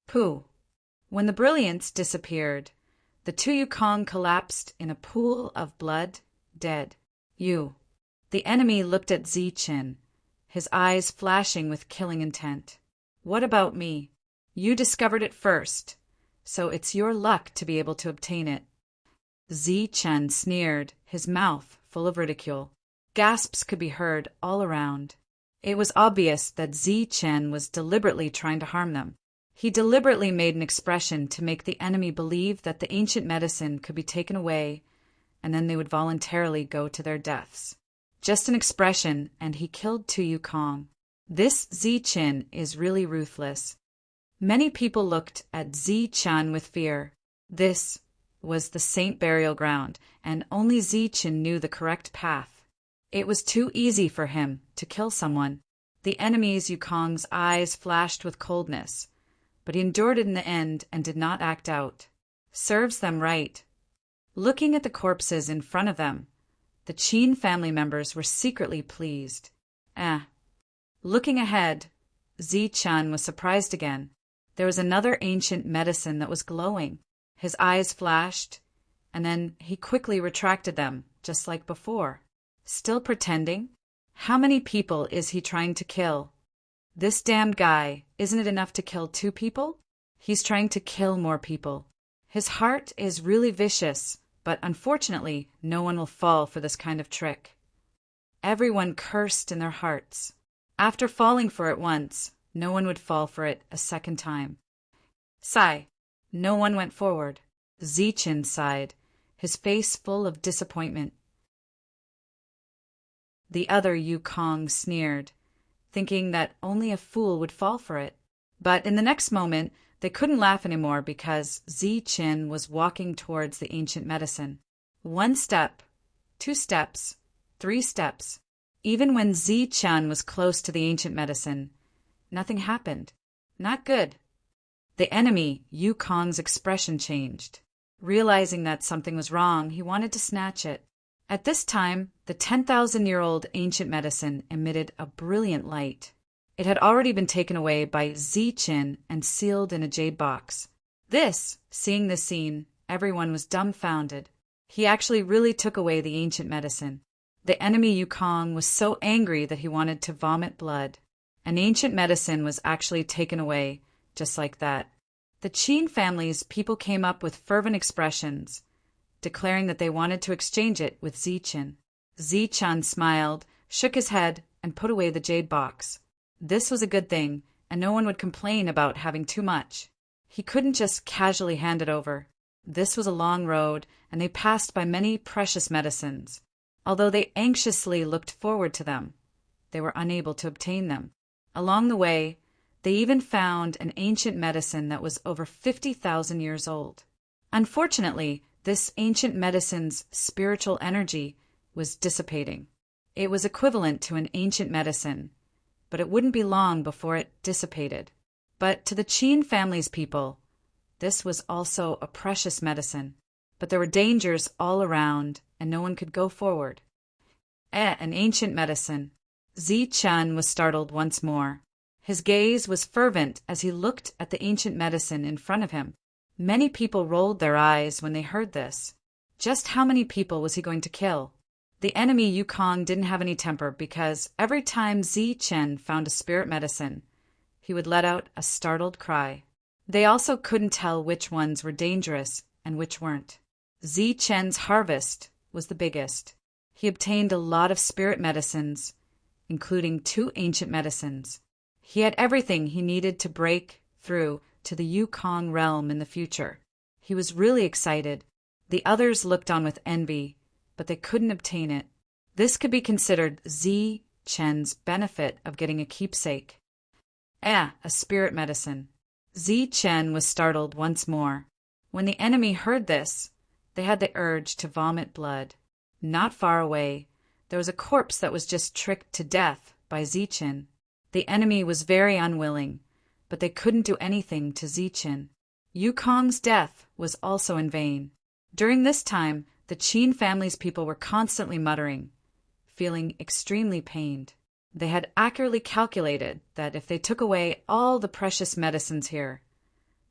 Pooh! When the brilliance disappeared, the two Yukong collapsed in a pool of blood, dead. The enemy looked at Zichen, his eyes flashing with killing intent. What about me? You discovered it first, so it's your luck to be able to obtain it. Zichen sneered, his mouth full of ridicule. Gasps could be heard all around. It was obvious that Zichen was deliberately trying to harm them. He deliberately made an expression to make the enemy believe that the ancient medicine could be taken away, and then they would voluntarily go to their deaths. Just an expression, and he killed two Yukong. This Zichen is really ruthless. Many people looked at Zichen with fear. This was the Saint Burial Ground, and only Zichen knew the correct path. It was too easy for him to kill someone. The enemy's Yukong's eyes flashed with coldness, but he endured it in the end and did not act out. Serves them right. Looking at the corpses in front of them, the Qin family members were secretly pleased. Looking ahead, Zichen was surprised again. There was another ancient medicine that was glowing. His eyes flashed, and then he quickly retracted them, just like before. Still pretending? How many people is he trying to kill? This damned guy, isn't it enough to kill two people? He's trying to kill more people. His heart is really vicious, but unfortunately, no one will fall for this kind of trick. Everyone cursed in their hearts. After falling for it once, no one would fall for it a second time. Sigh. No one went forward. Zichen sighed, his face full of disappointment. The other Yukong sneered, thinking that only a fool would fall for it. But in the next moment, they couldn't laugh anymore because Zichen was walking towards the ancient medicine. 1 step, 2 steps, 3 steps. Even when Zichen was close to the ancient medicine, nothing happened. Not good. The enemy, Yukong's expression changed. Realizing that something was wrong, he wanted to snatch it. At this time, the 10,000-year-old ancient medicine emitted a brilliant light. It had already been taken away by Zichen and sealed in a jade box. Seeing this scene, everyone was dumbfounded. He actually really took away the ancient medicine. The enemy Yukong was so angry that he wanted to vomit blood. An ancient medicine was actually taken away, just like that. The Qin family's people came up with fervent expressions, declaring that they wanted to exchange it with Zichen. Zichen smiled, shook his head, and put away the jade box. This was a good thing, and no one would complain about having too much. He couldn't just casually hand it over. This was a long road, and they passed by many precious medicines. Although they anxiously looked forward to them, they were unable to obtain them. Along the way, they even found an ancient medicine that was over 50,000 years old. Unfortunately, this ancient medicine's spiritual energy was dissipating. It was equivalent to an ancient medicine, but it wouldn't be long before it dissipated. But to the Qin family's people, this was also a precious medicine. But there were dangers all around, and no one could go forward. An ancient medicine. Zichen was startled once more. His gaze was fervent as he looked at the ancient medicine in front of him. Many people rolled their eyes when they heard this. Just how many people was he going to kill? The enemy Yukong didn't have any temper because every time Zichen found a spirit medicine, he would let out a startled cry. They also couldn't tell which ones were dangerous and which weren't. Zichen's harvest was the biggest. He obtained a lot of spirit medicines, including 2 ancient medicines. He had everything he needed to break through to the Yukong realm in the future. He was really excited. The others looked on with envy, but they couldn't obtain it. This could be considered Zichen's benefit of getting a keepsake. A spirit medicine. Zichen was startled once more. When the enemy heard this, they had the urge to vomit blood. Not far away, there was a corpse that was just tricked to death by Zichen. The enemy was very unwilling, but they couldn't do anything to Zichen. Yukong's death was also in vain. During this time, the Qin family's people were constantly muttering, feeling extremely pained. They had accurately calculated that if they took away all the precious medicines here,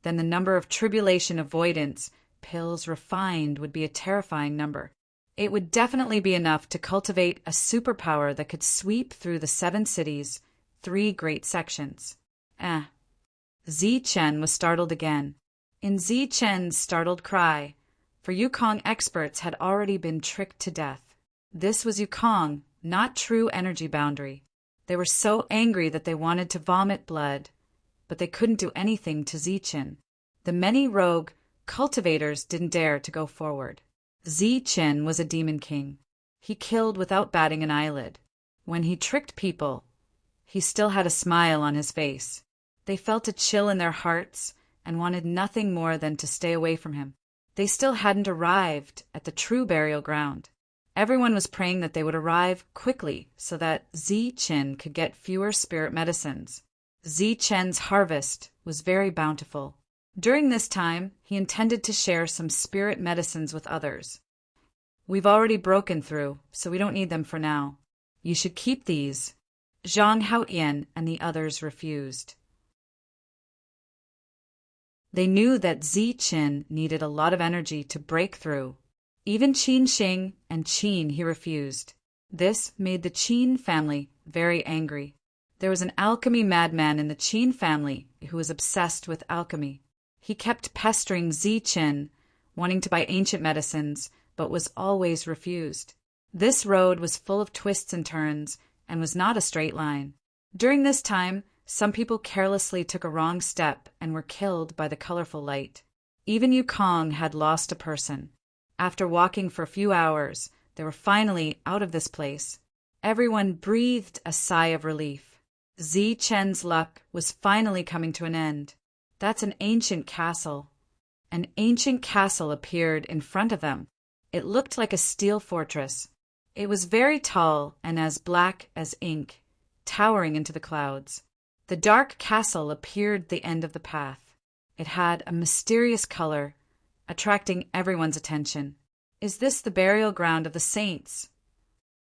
then the number of tribulation avoidance pills refined would be a terrifying number. It would definitely be enough to cultivate a superpower that could sweep through the 7 cities, 3 great sections. Zi Chen was startled again. In Zi Chen's startled cry, for Yukong experts had already been tricked to death. This was Yukong, not true energy boundary. They were so angry that they wanted to vomit blood, but they couldn't do anything to Zi Chen. The many rogue cultivators didn't dare to go forward. Zi Chen was a demon king. He killed without batting an eyelid. When he tricked people, he still had a smile on his face. They felt a chill in their hearts and wanted nothing more than to stay away from him. They still hadn't arrived at the true burial ground. Everyone was praying that they would arrive quickly so that Zi Chen could get fewer spirit medicines. Zi Chen's harvest was very bountiful. During this time, he intended to share some spirit medicines with others. We've already broken through, so we don't need them for now. You should keep these. Zhang Haotian and the others refused. They knew that Zi Chen needed a lot of energy to break through. Even Qin Xing and Qin he refused. This made the Qin family very angry. There was an alchemy madman in the Qin family who was obsessed with alchemy. He kept pestering Zi Chen, wanting to buy ancient medicines, but was always refused. This road was full of twists and turns and was not a straight line. During this time, some people carelessly took a wrong step and were killed by the colorful light. Even Yukong had lost a person. After walking for a few hours, they were finally out of this place. Everyone breathed a sigh of relief. Zi Chen's luck was finally coming to an end. That's an ancient castle. An ancient castle appeared in front of them. It looked like a steel fortress. It was very tall and as black as ink, towering into the clouds. The dark castle appeared at the end of the path. It had a mysterious color, attracting everyone's attention. Is this the burial ground of the saints?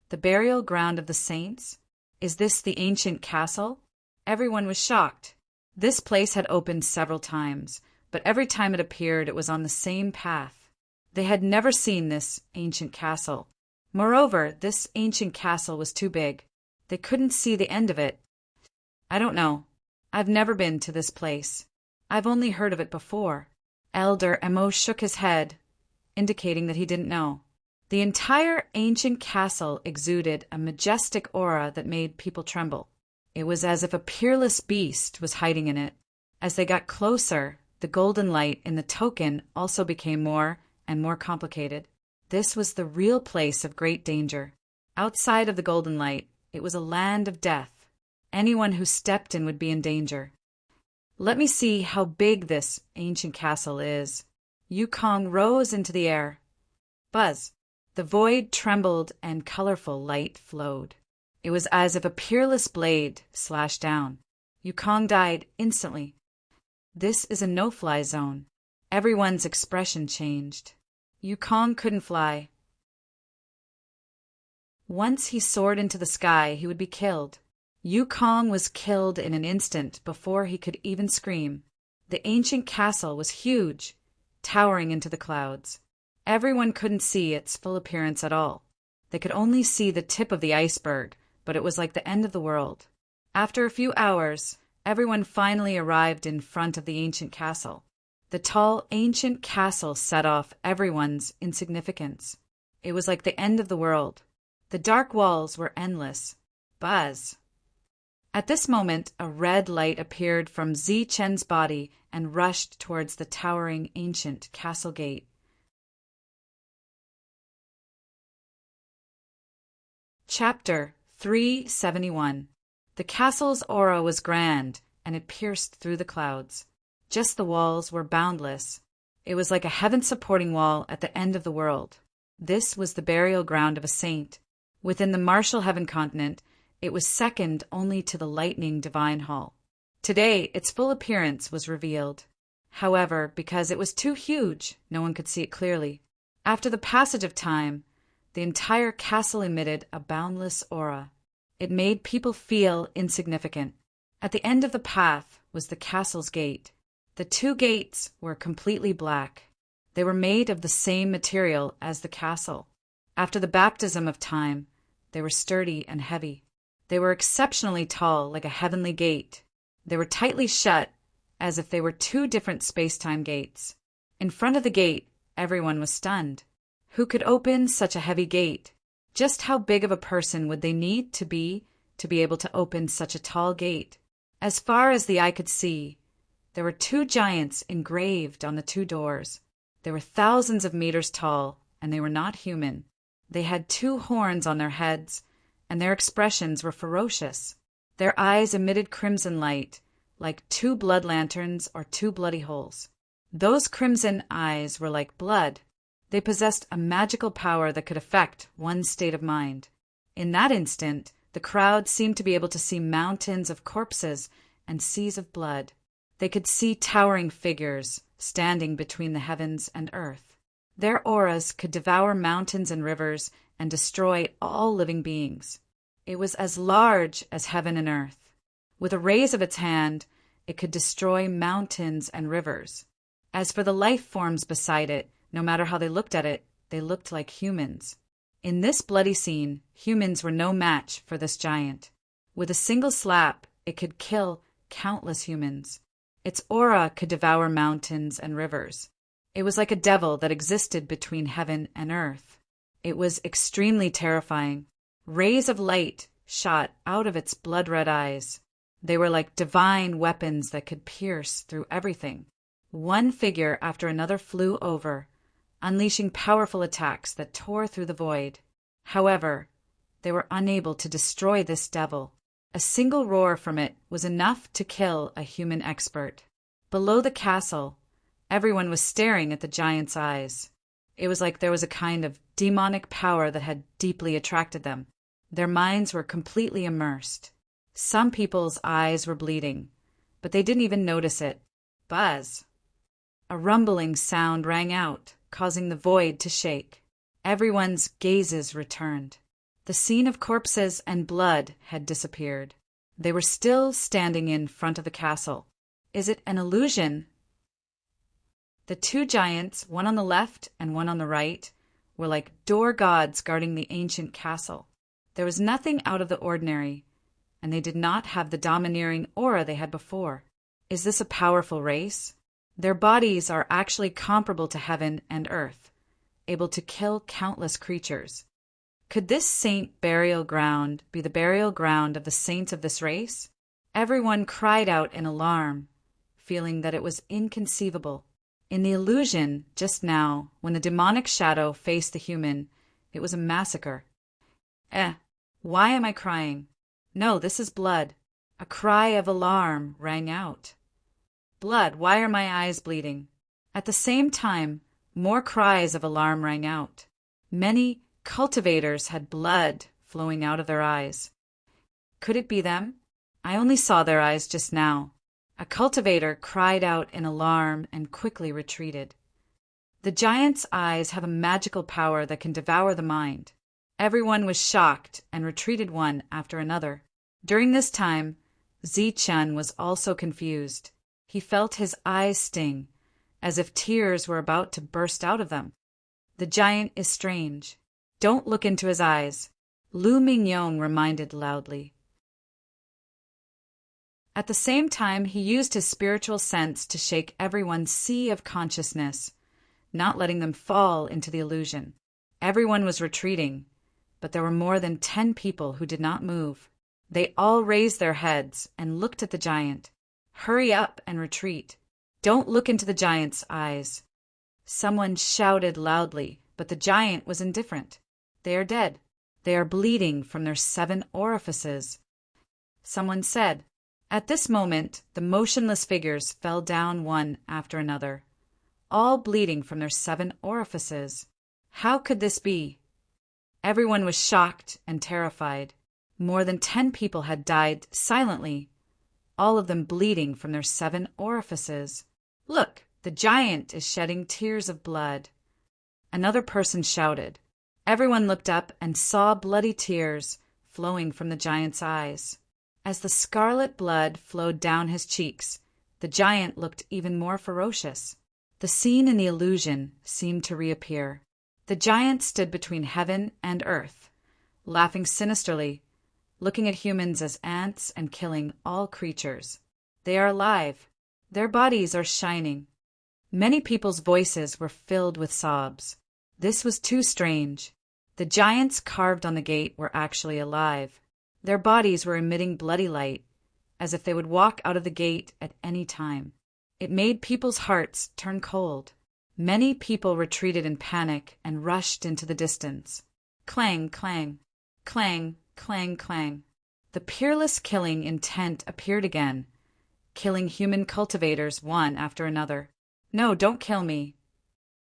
The burial ground of the saints? Is this the ancient castle? Everyone was shocked. This place had opened several times, but every time it appeared it was on the same path. They had never seen this ancient castle. Moreover, this ancient castle was too big. They couldn't see the end of it. I don't know. I've never been to this place. I've only heard of it before. Elder Emo shook his head, indicating that he didn't know. The entire ancient castle exuded a majestic aura that made people tremble. It was as if a peerless beast was hiding in it. As they got closer, the golden light in the token also became more and more complicated. This was the real place of great danger. Outside of the golden light, it was a land of death. Anyone who stepped in would be in danger. Let me see how big this ancient castle is. Yukong rose into the air. Buzz. The void trembled and colorful light flowed. It was as if a peerless blade slashed down. Yukong died instantly. This is a no-fly zone. Everyone's expression changed. Yukong couldn't fly. Once he soared into the sky, he would be killed. Yukong was killed in an instant before he could even scream. The ancient castle was huge, towering into the clouds. Everyone couldn't see its full appearance at all. They could only see the tip of the iceberg, but it was like the end of the world. After a few hours, everyone finally arrived in front of the ancient castle. The tall, ancient castle set off everyone's insignificance. It was like the end of the world. The dark walls were endless. Buzz. At this moment, a red light appeared from Zi Chen's body and rushed towards the towering ancient castle gate. Chapter 371. The castle's aura was grand, and it pierced through the clouds. Just the walls were boundless. It was like a heaven-supporting wall at the end of the world. This was the burial ground of a saint. Within the martial heaven continent, it was second only to the lightning divine hall. Today, its full appearance was revealed. However, because it was too huge, no one could see it clearly. After the passage of time, the entire castle emitted a boundless aura. It made people feel insignificant. At the end of the path was the castle's gate. The two gates were completely black. They were made of the same material as the castle. After the baptism of time, they were sturdy and heavy. They were exceptionally tall, like a heavenly gate. They were tightly shut, as if they were two different space-time gates. In front of the gate, everyone was stunned. Who could open such a heavy gate? Just how big of a person would they need to be able to open such a tall gate? As far as the eye could see, there were two giants engraved on the two doors. They were thousands of meters tall, and they were not human. They had two horns on their heads, and their expressions were ferocious. Their eyes emitted crimson light, like two blood lanterns or two bloody holes. Those crimson eyes were like blood. They possessed a magical power that could affect one's state of mind. In that instant, the crowd seemed to be able to see mountains of corpses and seas of blood. They could see towering figures standing between the heavens and earth. Their auras could devour mountains and rivers and destroy all living beings. It was as large as heaven and earth. With a raise of its hand, it could destroy mountains and rivers. As for the life forms beside it, no matter how they looked at it, they looked like humans. In this bloody scene, humans were no match for this giant. With a single slap, it could kill countless humans. Its aura could devour mountains and rivers. It was like a devil that existed between heaven and earth. It was extremely terrifying. Rays of light shot out of its blood-red eyes. They were like divine weapons that could pierce through everything. One figure after another flew over, unleashing powerful attacks that tore through the void. However, they were unable to destroy this devil. A single roar from it was enough to kill a human expert. Below the castle, everyone was staring at the giant's eyes. It was like there was a kind of demonic power that had deeply attracted them. Their minds were completely immersed. Some people's eyes were bleeding, but they didn't even notice it. Buzz! A rumbling sound rang out, causing the void to shake. Everyone's gazes returned. The scene of corpses and blood had disappeared. They were still standing in front of the castle. Is it an illusion? The two giants, one on the left and one on the right, were like door gods guarding the ancient castle. There was nothing out of the ordinary, and they did not have the domineering aura they had before. Is this a powerful race? Their bodies are actually comparable to heaven and earth, able to kill countless creatures. Could this saint burial ground be the burial ground of the saints of this race? Everyone cried out in alarm, feeling that it was inconceivable. In the illusion, just now, when the demonic shadow faced the human, it was a massacre. Why am I crying? No, this is blood. A cry of alarm rang out. Blood, why are my eyes bleeding? At the same time, more cries of alarm rang out. Many cultivators had blood flowing out of their eyes. Could it be them? I only saw their eyes just now. A cultivator cried out in alarm and quickly retreated. The giant's eyes have a magical power that can devour the mind. Everyone was shocked and retreated one after another. During this time, Zi-chun was also confused. He felt his eyes sting, as if tears were about to burst out of them. The giant is strange. Don't look into his eyes, Lu Mingyong reminded loudly. At the same time, he used his spiritual sense to shake everyone's sea of consciousness, not letting them fall into the illusion. Everyone was retreating, but there were more than 10 people who did not move. They all raised their heads and looked at the giant. Hurry up and retreat. Don't look into the giant's eyes. Someone shouted loudly, but the giant was indifferent. They are dead. They are bleeding from their 7 orifices. Someone said. At this moment, the motionless figures fell down one after another, all bleeding from their 7 orifices. How could this be? Everyone was shocked and terrified. More than 10 people had died silently, all of them bleeding from their 7 orifices. Look, the giant is shedding tears of blood. Another person shouted. Everyone looked up and saw bloody tears flowing from the giant's eyes. As the scarlet blood flowed down his cheeks, the giant looked even more ferocious. The scene in the illusion seemed to reappear. The giant stood between heaven and earth, laughing sinisterly, looking at humans as ants and killing all creatures. They are alive. Their bodies are shining. Many people's voices were filled with sobs. This was too strange. The giants carved on the gate were actually alive. Their bodies were emitting bloody light, as if they would walk out of the gate at any time. It made people's hearts turn cold. Many people retreated in panic and rushed into the distance. Clang, clang, clang, clang, clang. The peerless killing intent appeared again, killing human cultivators one after another. No, don't kill me.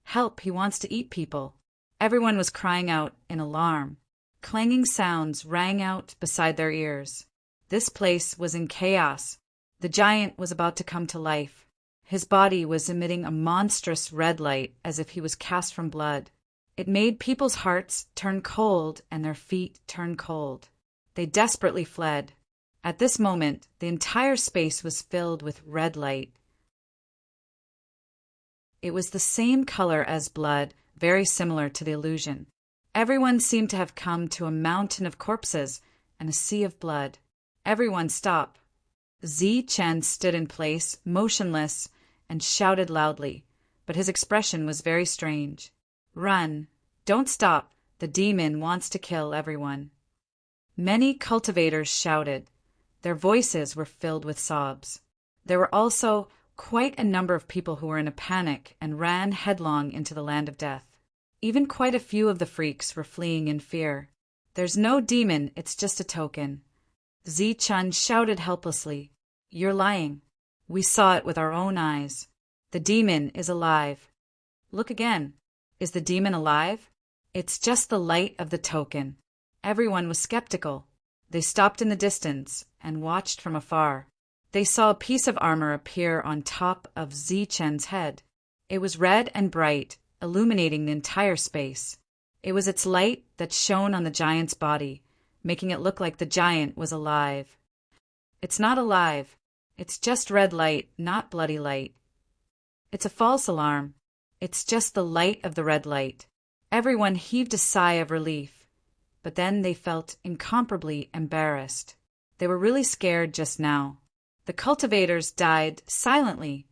Help, he wants to eat people. Everyone was crying out in alarm. Clanging sounds rang out beside their ears. This place was in chaos. The giant was about to come to life. His body was emitting a monstrous red light as if he was cast from blood. It made people's hearts turn cold and their feet turn cold. They desperately fled. At this moment, the entire space was filled with red light. It was the same color as blood, very similar to the illusion. Everyone seemed to have come to a mountain of corpses and a sea of blood. Everyone stop. Zi Chen stood in place, motionless, and shouted loudly, but his expression was very strange. Run. Don't stop. The demon wants to kill everyone. Many cultivators shouted. Their voices were filled with sobs. There were also quite a number of people who were in a panic and ran headlong into the land of death. Even quite a few of the freaks were fleeing in fear. There's no demon, it's just a token. Zi Chun shouted helplessly. You're lying. We saw it with our own eyes. The demon is alive. Look again. Is the demon alive? It's just the light of the token. Everyone was skeptical. They stopped in the distance and watched from afar. They saw a piece of armor appear on top of Zi Chen's head. It was red and bright, illuminating the entire space. It was its light that shone on the giant's body, making it look like the giant was alive. It's not alive. It's just red light, not bloody light. It's a false alarm. It's just the light of the red light. Everyone heaved a sigh of relief, but then they felt incomparably embarrassed. They were really scared just now. The cultivators died silently,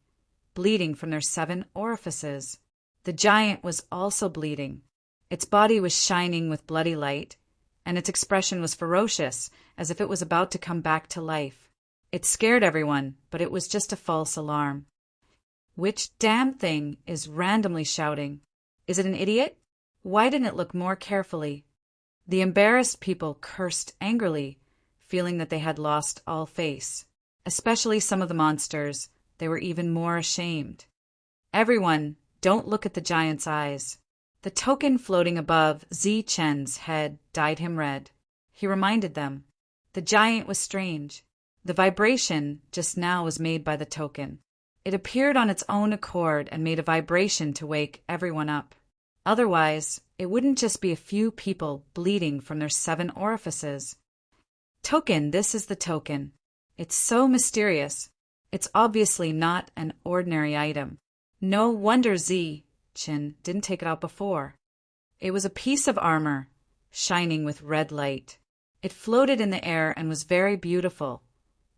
bleeding from their 7 orifices. The giant was also bleeding. Its body was shining with bloody light, and its expression was ferocious, as if it was about to come back to life. It scared everyone, but it was just a false alarm. Which damn thing is randomly shouting? Is it an idiot? Why didn't it look more carefully? The embarrassed people cursed angrily, feeling that they had lost all face. Especially some of the monsters, they were even more ashamed. Everyone, don't look at the giant's eyes. The token floating above Zi Chen's head dyed him red. He reminded them. The giant was strange. The vibration just now was made by the token. It appeared on its own accord and made a vibration to wake everyone up. Otherwise, it wouldn't just be a few people bleeding from their 7 orifices. Token, this is the token. It's so mysterious. It's obviously not an ordinary item. No wonder Zi Chen didn't take it out before. It was a piece of armor, shining with red light. It floated in the air and was very beautiful,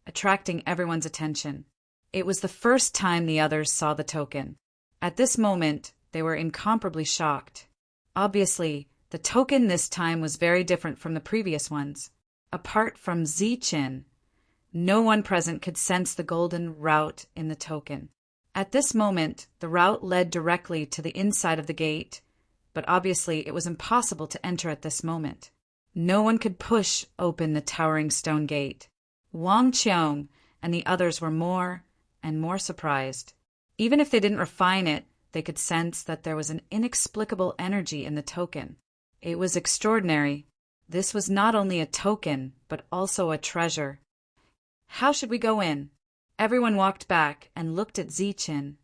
attracting everyone's attention. It was the first time the others saw the token. At this moment, they were incomparably shocked. Obviously, the token this time was very different from the previous ones. Apart from Zi Chen, no one present could sense the golden route in the token. At this moment, the route led directly to the inside of the gate, but obviously it was impossible to enter at this moment. No one could push open the towering stone gate. Wang Qiong and the others were more and more surprised. Even if they didn't refine it, they could sense that there was an inexplicable energy in the token. It was extraordinary. This was not only a token, but also a treasure. How should we go in? Everyone walked back and looked at Zi Chen.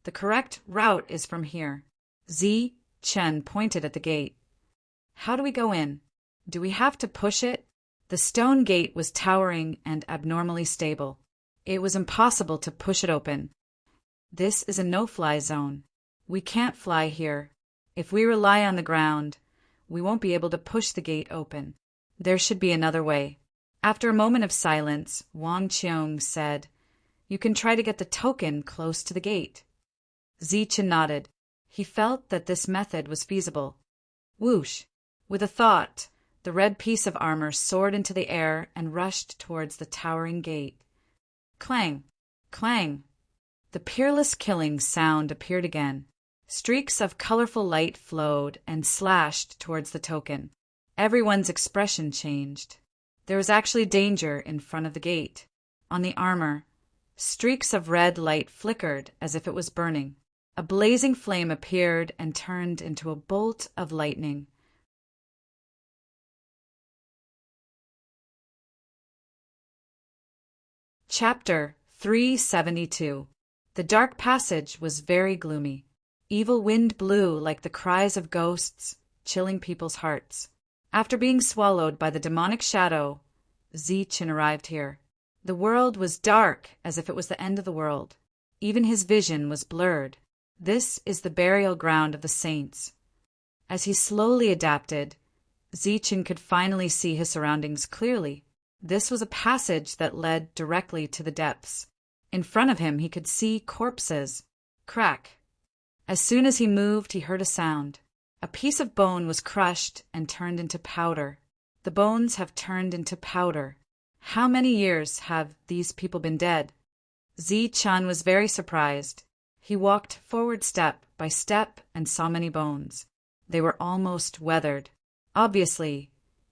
The correct route is from here. Zi Chen pointed at the gate. How do we go in? Do we have to push it? The stone gate was towering and abnormally stable. It was impossible to push it open. This is a no-fly zone. We can't fly here. If we rely on the ground, we won't be able to push the gate open. There should be another way. After a moment of silence, Wang Qiong said, You can try to get the token close to the gate. Zichen nodded. He felt that this method was feasible. Whoosh! With a thought, the red piece of armor soared into the air and rushed towards the towering gate. Clang! Clang! The peerless killing sound appeared again. Streaks of colorful light flowed and slashed towards the token. Everyone's expression changed. There was actually danger in front of the gate. On the armor, streaks of red light flickered as if it was burning. A blazing flame appeared and turned into a bolt of lightning. Chapter 372. The dark passage was very gloomy. Evil wind blew like the cries of ghosts, chilling people's hearts. After being swallowed by the demonic shadow, Zichen arrived here. The world was dark as if it was the end of the world. Even his vision was blurred. This is the burial ground of the saints. As he slowly adapted, Zichen could finally see his surroundings clearly. This was a passage that led directly to the depths. In front of him he could see corpses. Crack! As soon as he moved, he heard a sound. A piece of bone was crushed and turned into powder. The bones have turned into powder. How many years have these people been dead? Zichen was very surprised. He walked forward step by step and saw many bones. They were almost weathered. Obviously,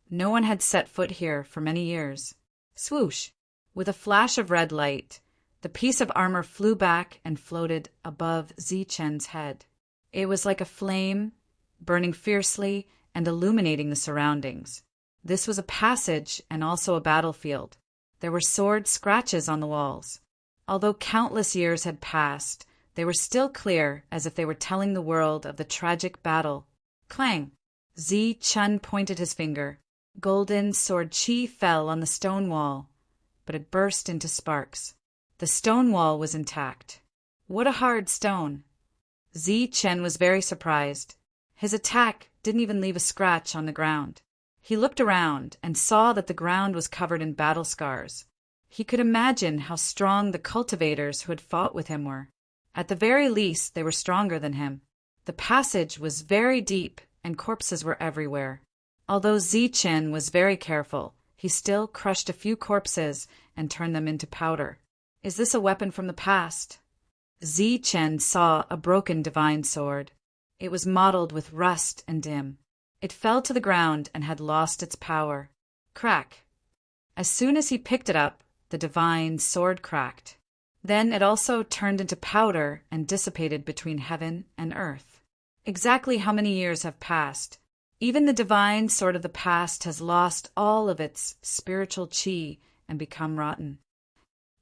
no one had set foot here for many years. Swoosh! With a flash of red light, the piece of armor flew back and floated above Zichen's head. It was like a flame, burning fiercely and illuminating the surroundings. This was a passage and also a battlefield. There were sword scratches on the walls. Although countless years had passed, they were still clear as if they were telling the world of the tragic battle. Clang! Zichen pointed his finger. Golden sword chi fell on the stone wall, but it burst into sparks. The stone wall was intact. What a hard stone! Zichen was very surprised. His attack didn't even leave a scratch on the ground. He looked around and saw that the ground was covered in battle scars. He could imagine how strong the cultivators who had fought with him were. At the very least, they were stronger than him. The passage was very deep and corpses were everywhere. Although Zichen was very careful, he still crushed a few corpses and turned them into powder. Is this a weapon from the past? Zichen saw a broken divine sword. It was mottled with rust and dim. It fell to the ground and had lost its power. Crack! As soon as he picked it up, the divine sword cracked. Then it also turned into powder and dissipated between heaven and earth. Exactly how many years have passed? Even the divine sword of the past has lost all of its spiritual chi and become rotten.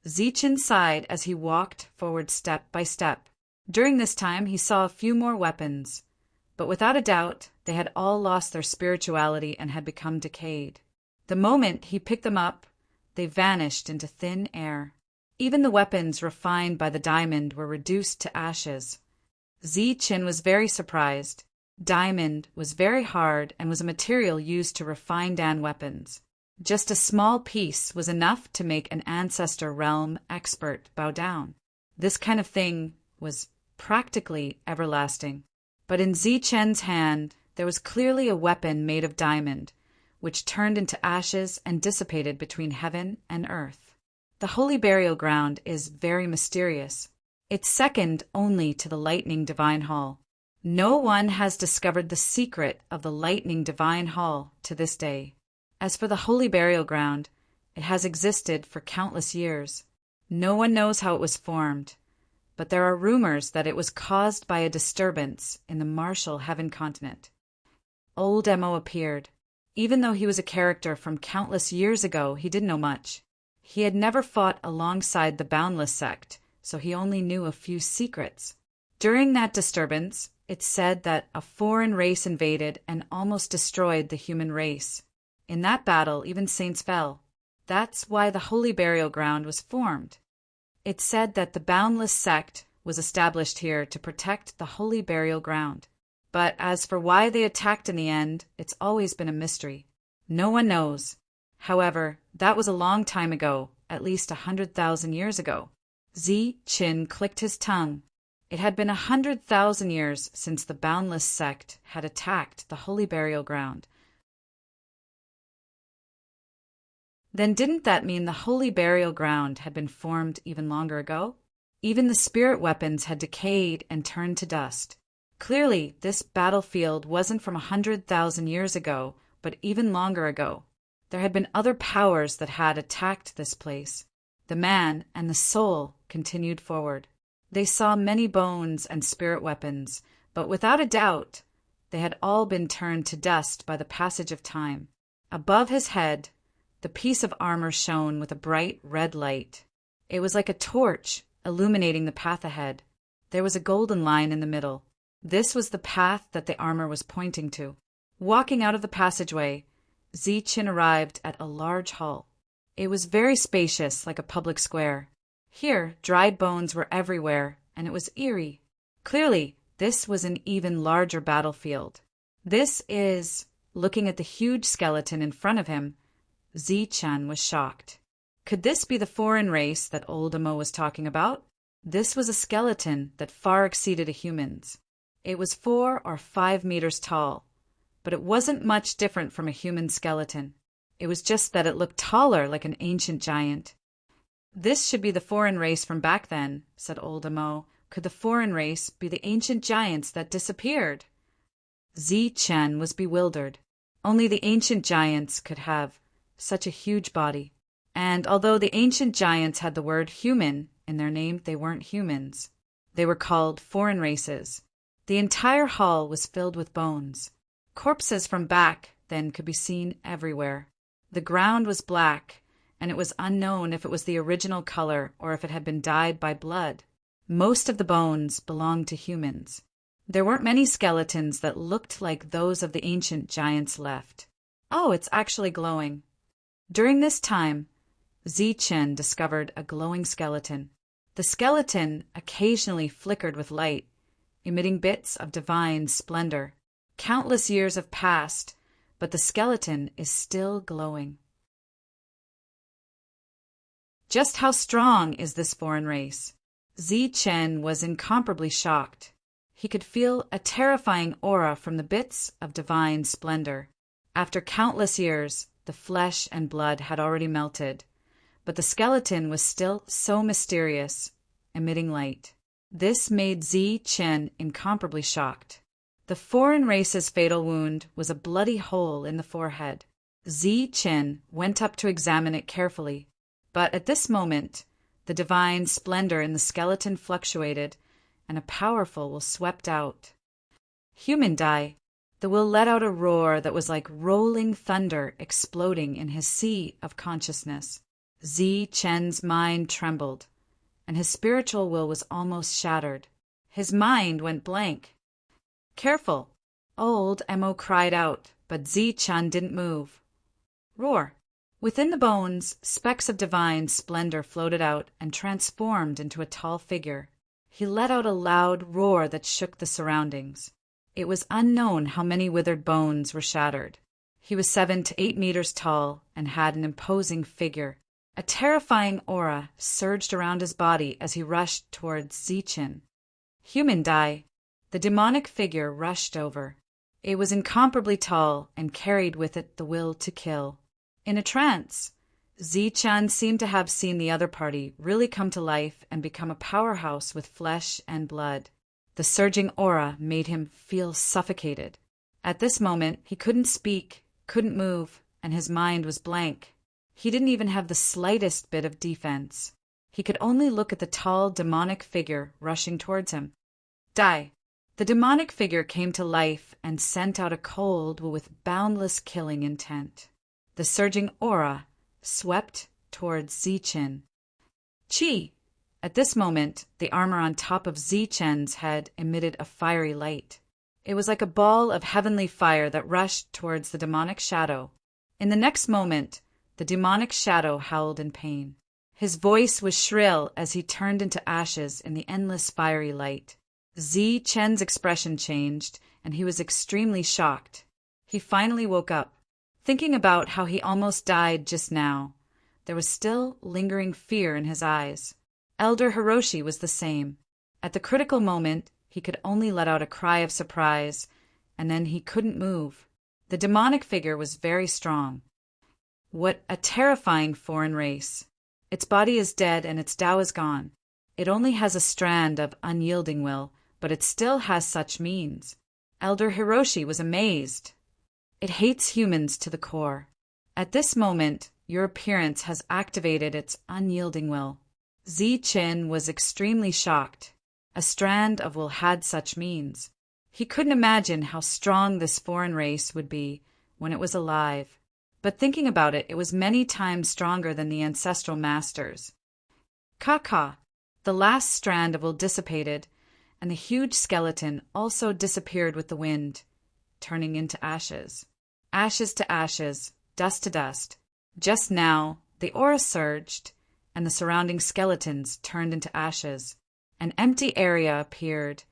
Zichen sighed as he walked forward step by step. During this time he saw a few more weapons, but without a doubt they had all lost their spirituality and had become decayed. The moment he picked them up, they vanished into thin air. Even the weapons refined by the diamond were reduced to ashes. Zichen was very surprised. Diamond was very hard and was a material used to refine Dan weapons. Just a small piece was enough to make an ancestor realm expert bow down. This kind of thing was practically everlasting. But in Zichen's hand, there was clearly a weapon made of diamond, which turned into ashes and dissipated between heaven and earth. The holy burial ground is very mysterious. It's second only to the lightning divine hall. No one has discovered the secret of the lightning divine hall to this day. As for the holy burial ground, it has existed for countless years. No one knows how it was formed, but there are rumors that it was caused by a disturbance in the martial heaven continent. Old Mo appeared. Even though he was a character from countless years ago, he didn't know much. He had never fought alongside the Boundless sect, so he only knew a few secrets. During that disturbance, It's said that a foreign race invaded and almost destroyed the human race. In that battle, even saints fell. That's why the Holy Burial Ground was formed. It's said that the Boundless sect was established here to protect the Holy Burial Ground. But as for why they attacked in the end, it's always been a mystery. No one knows. However, that was a long time ago, at least 100,000 years ago. Zi-Chin clicked his tongue. It had been 100,000 years since the Boundless sect had attacked the Holy Burial Ground. Then didn't that mean the Holy Burial Ground had been formed even longer ago? Even the spirit weapons had decayed and turned to dust. Clearly, this battlefield wasn't from 100,000 years ago, but even longer ago. There had been other powers that had attacked this place. The man and the soul continued forward. They saw many bones and spirit weapons, but without a doubt, they had all been turned to dust by the passage of time. Above his head, the piece of armor shone with a bright red light. It was like a torch illuminating the path ahead. There was a golden line in the middle. This was the path that the armor was pointing to. Walking out of the passageway, Zi-Chin arrived at a large hall. It was very spacious, like a public square. Here, dried bones were everywhere, and it was eerie. Clearly, this was an even larger battlefield. Looking at the huge skeleton in front of him, Zi-Chan was shocked. Could this be the foreign race that old Amo was talking about? This was a skeleton that far exceeded a human's. It was 4 or 5 meters tall, but it wasn't much different from a human skeleton. It was just that it looked taller, like an ancient giant. This should be the foreign race from back then, said old Amo. Could the foreign race be the ancient giants that disappeared? Zi-Chen was bewildered. Only the ancient giants could have such a huge body. And although the ancient giants had the word human in their name, they weren't humans. They were called foreign races. The entire hall was filled with bones. Corpses from back then could be seen everywhere. The ground was black, and it was unknown if it was the original color or if it had been dyed by blood. Most of the bones belonged to humans. There weren't many skeletons that looked like those of the ancient giants left. Oh, it's actually glowing. During this time, Zi-Chen discovered a glowing skeleton. The skeleton occasionally flickered with light, emitting bits of divine splendor. Countless years have passed, but the skeleton is still glowing. Just how strong is this foreign race? Zi-Chen was incomparably shocked. He could feel a terrifying aura from the bits of divine splendor. After countless years, the flesh and blood had already melted, but the skeleton was still so mysterious, emitting light. This made Zi-Chen incomparably shocked. The foreign race's fatal wound was a bloody hole in the forehead. Zi-Chen went up to examine it carefully, but at this moment, the divine splendor in the skeleton fluctuated, and a powerful will swept out. Human die. The will let out a roar that was like rolling thunder exploding in his sea of consciousness. Zi-Chen's mind trembled, and his spiritual will was almost shattered. His mind went blank. Careful! Old Emo cried out, but Zi-Chen didn't move. Roar! Within the bones, specks of divine splendor floated out and transformed into a tall figure. He let out a loud roar that shook the surroundings. It was unknown how many withered bones were shattered. He was 7 to 8 meters tall and had an imposing figure. A terrifying aura surged around his body as he rushed towards Zi-Chen. Human die. The demonic figure rushed over. It was incomparably tall and carried with it the will to kill. In a trance, Zi-Chen seemed to have seen the other party really come to life and become a powerhouse with flesh and blood. The surging aura made him feel suffocated. At this moment, he couldn't speak, couldn't move, and his mind was blank. He didn't even have the slightest bit of defense. He could only look at the tall, demonic figure rushing towards him. Die! The demonic figure came to life and sent out a cold will with boundless killing intent. The surging aura swept towards Zi-Chen. Chi! At this moment, the armor on top of Zichen's head emitted a fiery light. It was like a ball of heavenly fire that rushed towards the demonic shadow. In the next moment, the demonic shadow howled in pain. His voice was shrill as he turned into ashes in the endless fiery light. Zichen's expression changed, and he was extremely shocked. He finally woke up. Thinking about how he almost died just now, there was still lingering fear in his eyes. Elder Hiroshi was the same. At the critical moment, he could only let out a cry of surprise, and then he couldn't move. The demonic figure was very strong. What a terrifying foreign race! Its body is dead and its Tao is gone. It only has a strand of unyielding will, but it still has such means. Elder Hiroshi was amazed. It hates humans to the core. At this moment, your appearance has activated its unyielding will. Zichen was extremely shocked. A strand of will had such means. He couldn't imagine how strong this foreign race would be when it was alive. But thinking about it, it was many times stronger than the ancestral masters. Kaka! The last strand of will dissipated, and the huge skeleton also disappeared with the wind, turning into ashes. Ashes to ashes, dust to dust. Just now, the aura surged, and the surrounding skeletons turned into ashes. An empty area appeared,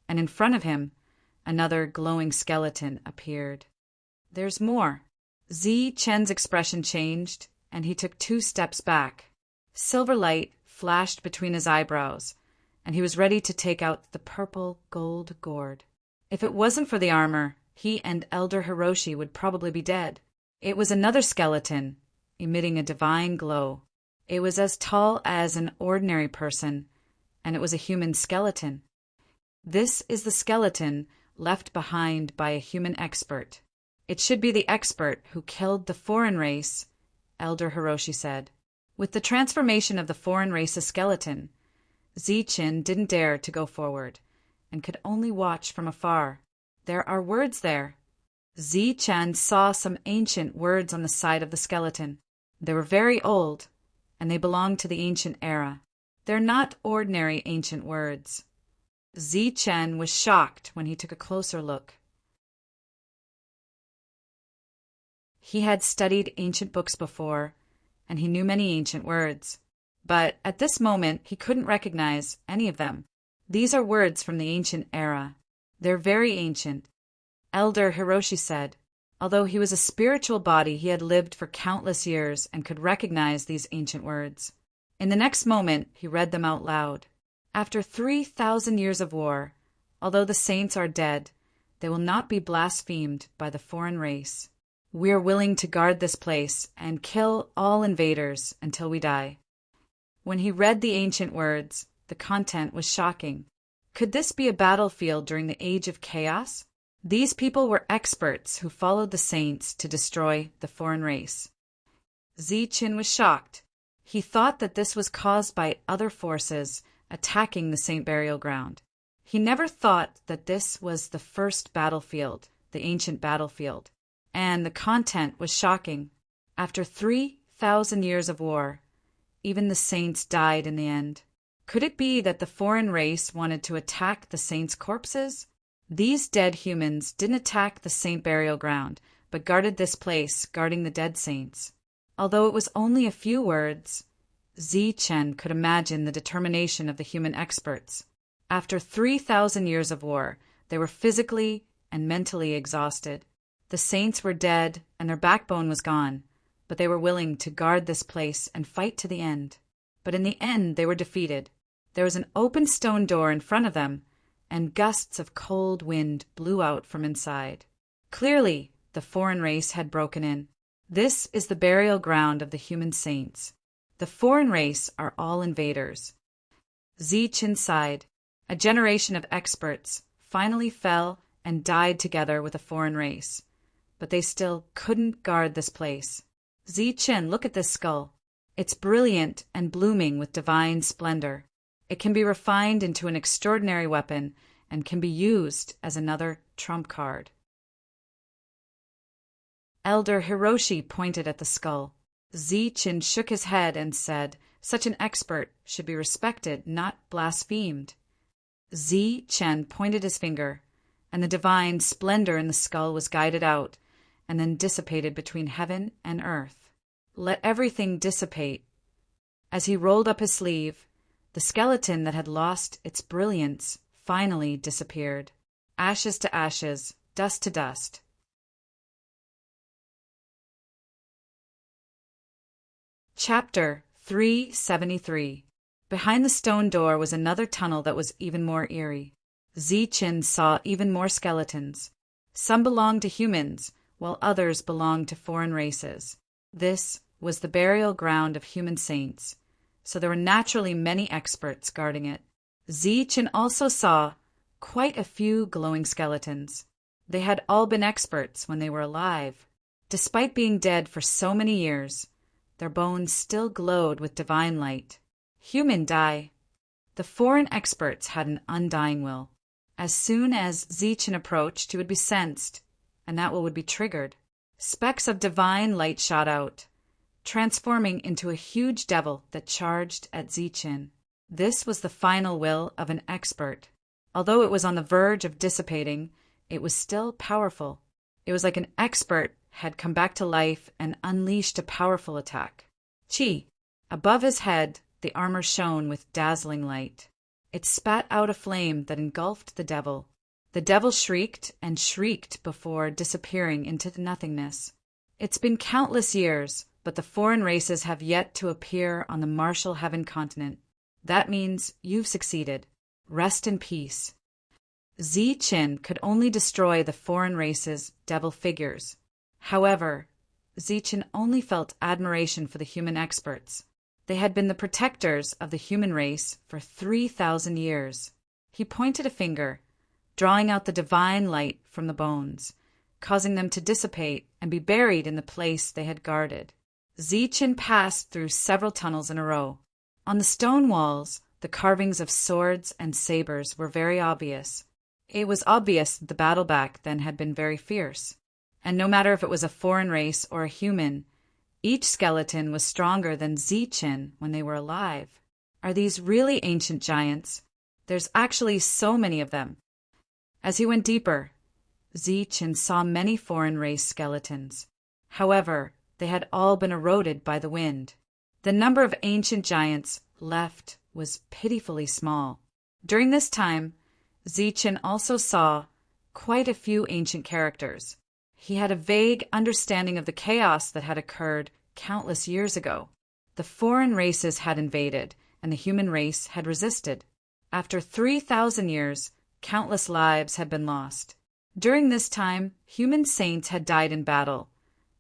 and in front of him, another glowing skeleton appeared. There's more. Zichen's expression changed, and he took 2 steps back. Silver light flashed between his eyebrows, and he was ready to take out the purple gold gourd. If it wasn't for the armor, he and Elder Hiroshi would probably be dead. It was another skeleton, emitting a divine glow. It was as tall as an ordinary person, and it was a human skeleton. This is the skeleton left behind by a human expert. It should be the expert who killed the foreign race, Elder Hiroshi said. With the transformation of the foreign race's skeleton, Zichen didn't dare to go forward, and could only watch from afar. There are words there. Zichen saw some ancient words on the side of the skeleton. They were very old, and they belonged to the ancient era. They're not ordinary ancient words. Zichen was shocked when he took a closer look. He had studied ancient books before, and he knew many ancient words. But at this moment, he couldn't recognize any of them. These are words from the ancient era. They're very ancient. Elder Hiroshi said, although he was a spiritual body, he had lived for countless years and could recognize these ancient words. In the next moment, he read them out loud. After 3,000 years of war, although the saints are dead, they will not be blasphemed by the foreign race. We are willing to guard this place and kill all invaders until we die. When he read the ancient words, the content was shocking. Could this be a battlefield during the age of chaos? These people were experts who followed the saints to destroy the foreign race. Zichen was shocked. He thought that this was caused by other forces attacking the Saint Burial Ground. He never thought that this was the first battlefield, the ancient battlefield. And the content was shocking. After 3,000 years of war, even the saints died in the end. Could it be that the foreign race wanted to attack the saints' corpses? These dead humans didn't attack the Saint Burial Ground, but guarded this place, guarding the dead saints. Although it was only a few words, Zichen could imagine the determination of the human experts. After 3,000 years of war, they were physically and mentally exhausted. The saints were dead and their backbone was gone, but they were willing to guard this place and fight to the end. But in the end, they were defeated. There was an open stone door in front of them, and gusts of cold wind blew out from inside. Clearly, the foreign race had broken in. This is the burial ground of the human saints. The foreign race are all invaders. Zichen sighed. A generation of experts finally fell and died together with a foreign race. But they still couldn't guard this place. Zichen, look at this skull. It's brilliant and blooming with divine splendor. It can be refined into an extraordinary weapon and can be used as another trump card. Elder Hiroshi pointed at the skull. Zichen shook his head and said, Such an expert should be respected, not blasphemed. Zi Chen pointed his finger, and the divine splendor in the skull was guided out and then dissipated between heaven and earth. Let everything dissipate. As he rolled up his sleeve, the skeleton that had lost its brilliance finally disappeared. Ashes to ashes, dust to dust. Chapter 373. Behind the stone door was another tunnel that was even more eerie. Zi Qin saw even more skeletons. Some belonged to humans, while others belonged to foreign races. This was the burial ground of human saints, so there were naturally many experts guarding it. Zi Qin also saw quite a few glowing skeletons. They had all been experts when they were alive. Despite being dead for so many years, their bones still glowed with divine light. Human die. The foreign experts had an undying will. As soon as Zi Qin approached, he would be sensed, and that will would be triggered. Specks of divine light shot out, transforming into a huge devil that charged at Zi Qin. This was the final will of an expert. Although it was on the verge of dissipating, it was still powerful. It was like an expert had come back to life and unleashed a powerful attack. Qi. Above his head, the armor shone with dazzling light. It spat out a flame that engulfed the devil. The devil shrieked and shrieked before disappearing into nothingness. It's been countless years, but the foreign races have yet to appear on the martial heaven continent. That means you've succeeded. Rest in peace. Zi Qin could only destroy the foreign races' devil figures. However, Zi Qin only felt admiration for the human experts. They had been the protectors of the human race for 3,000 years. He pointed a finger, drawing out the divine light from the bones, causing them to dissipate and be buried in the place they had guarded. Zi Qin passed through several tunnels in a row. On the stone walls, the carvings of swords and sabers were very obvious. It was obvious that the battle back then had been very fierce. And no matter if it was a foreign race or a human, each skeleton was stronger than Zi Qin when they were alive. Are these really ancient giants? There's actually so many of them. As he went deeper, Zi Qin saw many foreign race skeletons. However, they had all been eroded by the wind. The number of ancient giants left was pitifully small. During this time, Zi Qin also saw quite a few ancient characters. He had a vague understanding of the chaos that had occurred countless years ago. The foreign races had invaded, and the human race had resisted. After 3,000 years, countless lives had been lost. During this time, human saints had died in battle,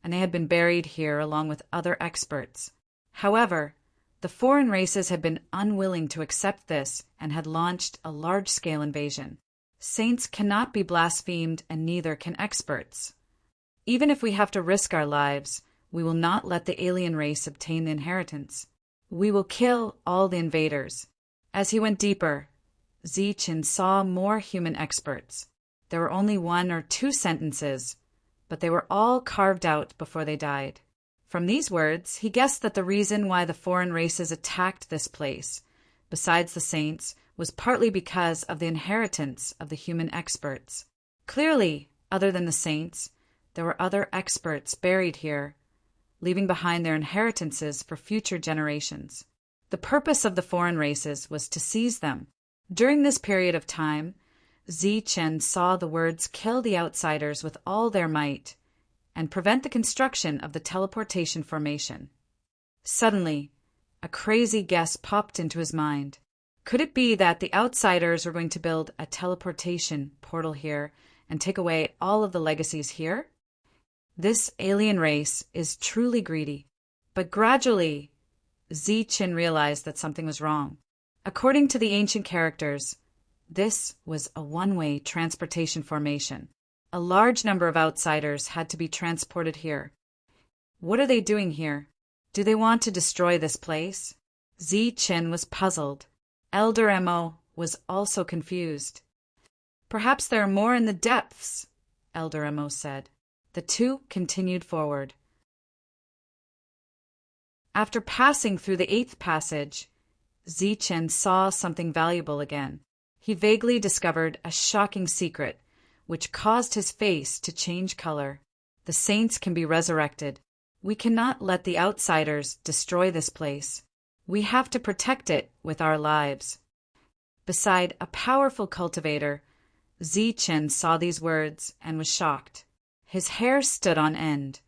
and they had been buried here along with other experts. However, the foreign races had been unwilling to accept this and had launched a large-scale invasion. Saints cannot be blasphemed, and neither can experts. Even if we have to risk our lives, we will not let the alien race obtain the inheritance. We will kill all the invaders. As he went deeper, Zi Qin saw more human experts. There were only 1 or 2 sentences, but they were all carved out before they died. From these words, he guessed that the reason why the foreign races attacked this place, besides the saints, was partly because of the inheritance of the human experts. Clearly, other than the saints, there were other experts buried here, leaving behind their inheritances for future generations. The purpose of the foreign races was to seize them. During this period of time, Zi Qin saw the words kill the outsiders with all their might and prevent the construction of the teleportation formation. Suddenly, a crazy guess popped into his mind. Could it be that the outsiders were going to build a teleportation portal here and take away all of the legacies here? This alien race is truly greedy. But gradually, Zi Qin realized that something was wrong. According to the ancient characters, this was a one-way transportation formation. A large number of outsiders had to be transported here. What are they doing here? Do they want to destroy this place? Zi Qin was puzzled. Elder Mo was also confused. Perhaps there are more in the depths, Elder Mo said. The two continued forward. After passing through the 8th passage, Zichen saw something valuable again. He vaguely discovered a shocking secret, which caused his face to change color. The saints can be resurrected. We cannot let the outsiders destroy this place. We have to protect it with our lives. Beside a powerful cultivator, Zichen saw these words and was shocked. His hair stood on end,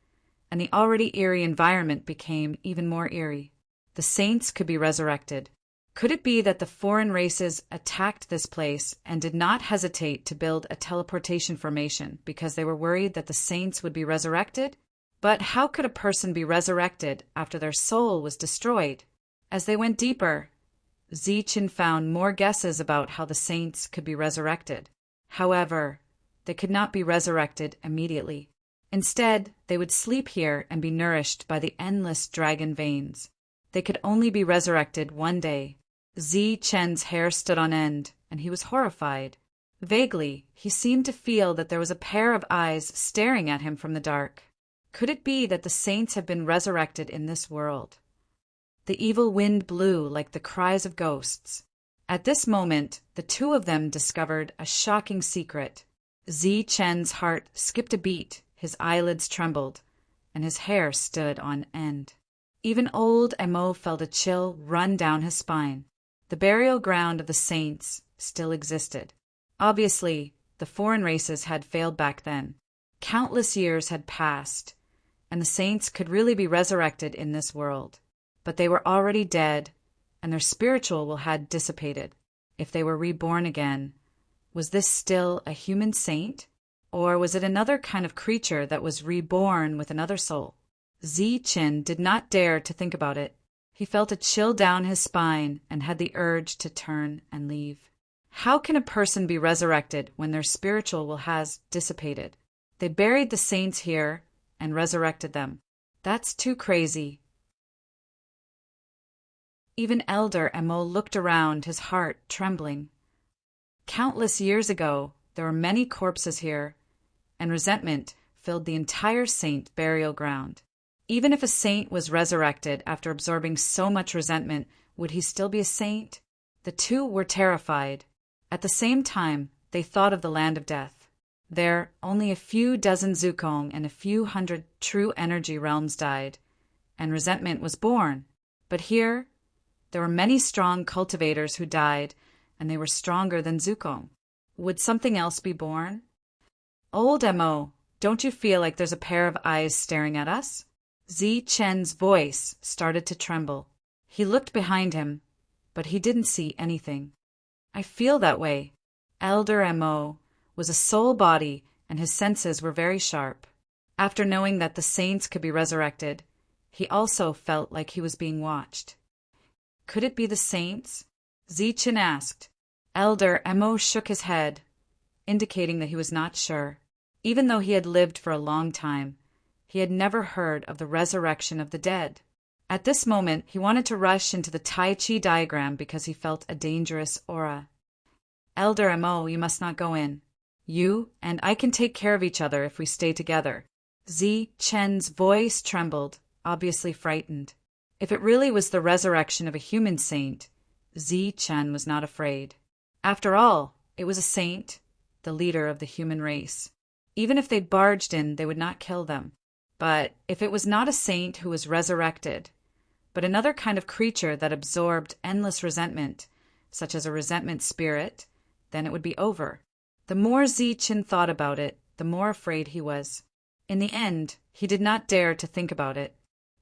and the already eerie environment became even more eerie. The saints could be resurrected. Could it be that the foreign races attacked this place and did not hesitate to build a teleportation formation because they were worried that the saints would be resurrected? But how could a person be resurrected after their soul was destroyed? As they went deeper, Zichen found more guesses about how the saints could be resurrected. However, they could not be resurrected immediately. Instead, they would sleep here and be nourished by the endless dragon veins. They could only be resurrected one day. Zichen's hair stood on end, and he was horrified. Vaguely, he seemed to feel that there was a pair of eyes staring at him from the dark. Could it be that the saints have been resurrected in this world? The evil wind blew like the cries of ghosts. At this moment, the two of them discovered a shocking secret. Zichen's heart skipped a beat, his eyelids trembled, and his hair stood on end. Even old Emo felt a chill run down his spine. The burial ground of the saints still existed. Obviously, the foreign races had failed back then. Countless years had passed, and the saints could really be resurrected in this world. But they were already dead, and their spiritual will had dissipated. If they were reborn again, was this still a human saint? Or was it another kind of creature that was reborn with another soul? Zichen did not dare to think about it. He felt a chill down his spine and had the urge to turn and leave. How can a person be resurrected when their spiritual will has dissipated? They buried the saints here and resurrected them. That's too crazy. Even Elder Emo looked around, his heart trembling. Countless years ago, there were many corpses here, and resentment filled the entire saint burial ground. Even if a saint was resurrected after absorbing so much resentment, would he still be a saint? The two were terrified. At the same time, they thought of the land of death. There, only a few dozen Zukong and a few hundred true energy realms died, and resentment was born. But here, there were many strong cultivators who died, and they were stronger than Zukong. Would something else be born? Old Emo, don't you feel like there's a pair of eyes staring at us? Zichen's voice started to tremble. He looked behind him, but he didn't see anything. I feel that way. Elder Emo was a soul body, and his senses were very sharp. After knowing that the saints could be resurrected, he also felt like he was being watched. Could it be the saints? Zichen asked. Elder Emo shook his head, indicating that he was not sure. Even though he had lived for a long time, he had never heard of the resurrection of the dead. At this moment, he wanted to rush into the Tai Chi diagram because he felt a dangerous aura. Elder Emo, you must not go in. You and I can take care of each other if we stay together. Zichen's voice trembled, obviously frightened. If it really was the resurrection of a human saint, Zichen was not afraid. After all, it was a saint, the leader of the human race. Even if they barged in, they would not kill them. But if it was not a saint who was resurrected, but another kind of creature that absorbed endless resentment, such as a resentment spirit, then it would be over. The more Zichen thought about it, the more afraid he was. In the end, he did not dare to think about it.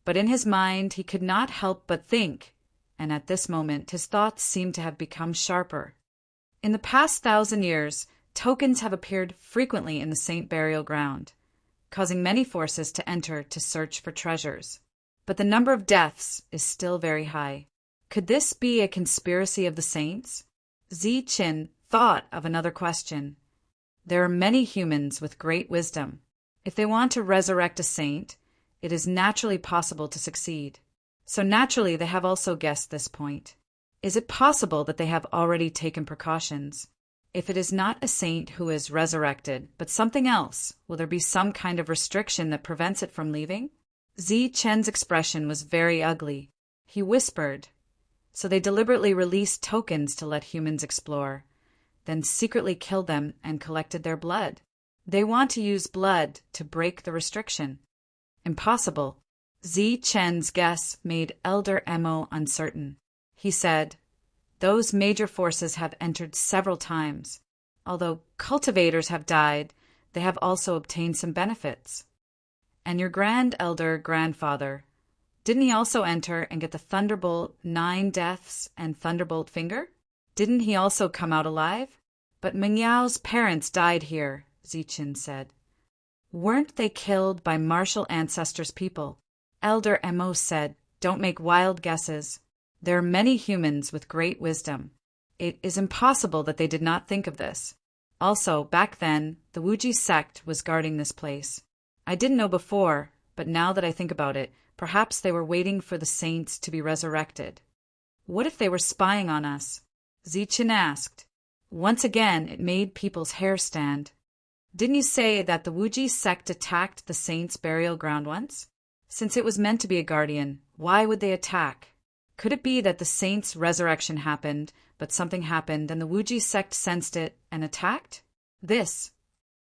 But in his mind, he could not help but think, and at this moment his thoughts seemed to have become sharper. In the past 1,000 years, tokens have appeared frequently in the saint burial ground, causing many forces to enter to search for treasures. But the number of deaths is still very high. Could this be a conspiracy of the saints? Zichen thought of another question. There are many humans with great wisdom. If they want to resurrect a saint, it is naturally possible to succeed. So naturally they have also guessed this point. Is it possible that they have already taken precautions? If it is not a saint who is resurrected, but something else, will there be some kind of restriction that prevents it from leaving? Zi Chen's expression was very ugly. He whispered, "So they deliberately released tokens to let humans explore, then secretly killed them and collected their blood. They want to use blood to break the restriction." Impossible. Zi Chen's guess made Elder Mo uncertain. He said, "Those major forces have entered several times. Although cultivators have died, they have also obtained some benefits." "And your elder grandfather, didn't he also enter and get the Thunderbolt 9 deaths and Thunderbolt finger? Didn't he also come out alive?" "But Mengyao's parents died here," Zichen said. "Weren't they killed by martial ancestors' people?" Elder Mo said, "Don't make wild guesses. There are many humans with great wisdom. It is impossible that they did not think of this. Also, back then, the Wuji sect was guarding this place. I didn't know before, but now that I think about it, perhaps they were waiting for the saints to be resurrected." "What if they were spying on us?" Zichen asked. Once again, it made people's hair stand. "Didn't you say that the Wuji sect attacked the saints' burial ground once? Since it was meant to be a guardian, why would they attack? Could it be that the saints' resurrection happened, but something happened and the Wuji sect sensed it and attacked?" This.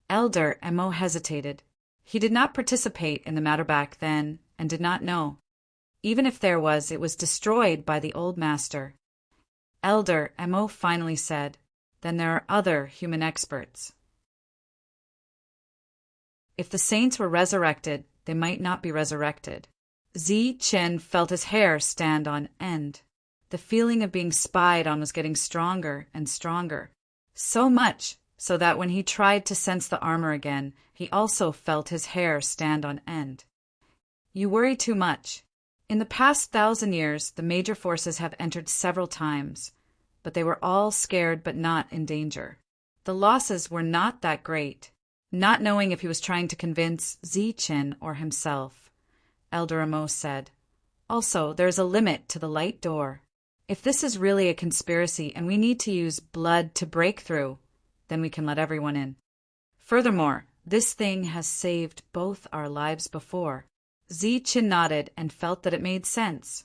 Elder Mo hesitated. He did not participate in the matter back then and did not know. Even if there was, it was destroyed by the old master. Elder Mo finally said, "Then there are other human experts. If the saints were resurrected, they might not be resurrected." Zi Chen felt his hair stand on end. The feeling of being spied on was getting stronger and stronger. So much so that when he tried to sense the armor again, he also felt his hair stand on end. "You worry too much. In the past 1,000 years, the major forces have entered several times, but they were all scared but not in danger. The losses were not that great." Not knowing if he was trying to convince Zi Chen or himself, Elder Mo said, "Also, there is a limit to the light door. If this is really a conspiracy and we need to use blood to break through, then we can let everyone in. Furthermore, this thing has saved both our lives before." Zi Chen nodded and felt that it made sense.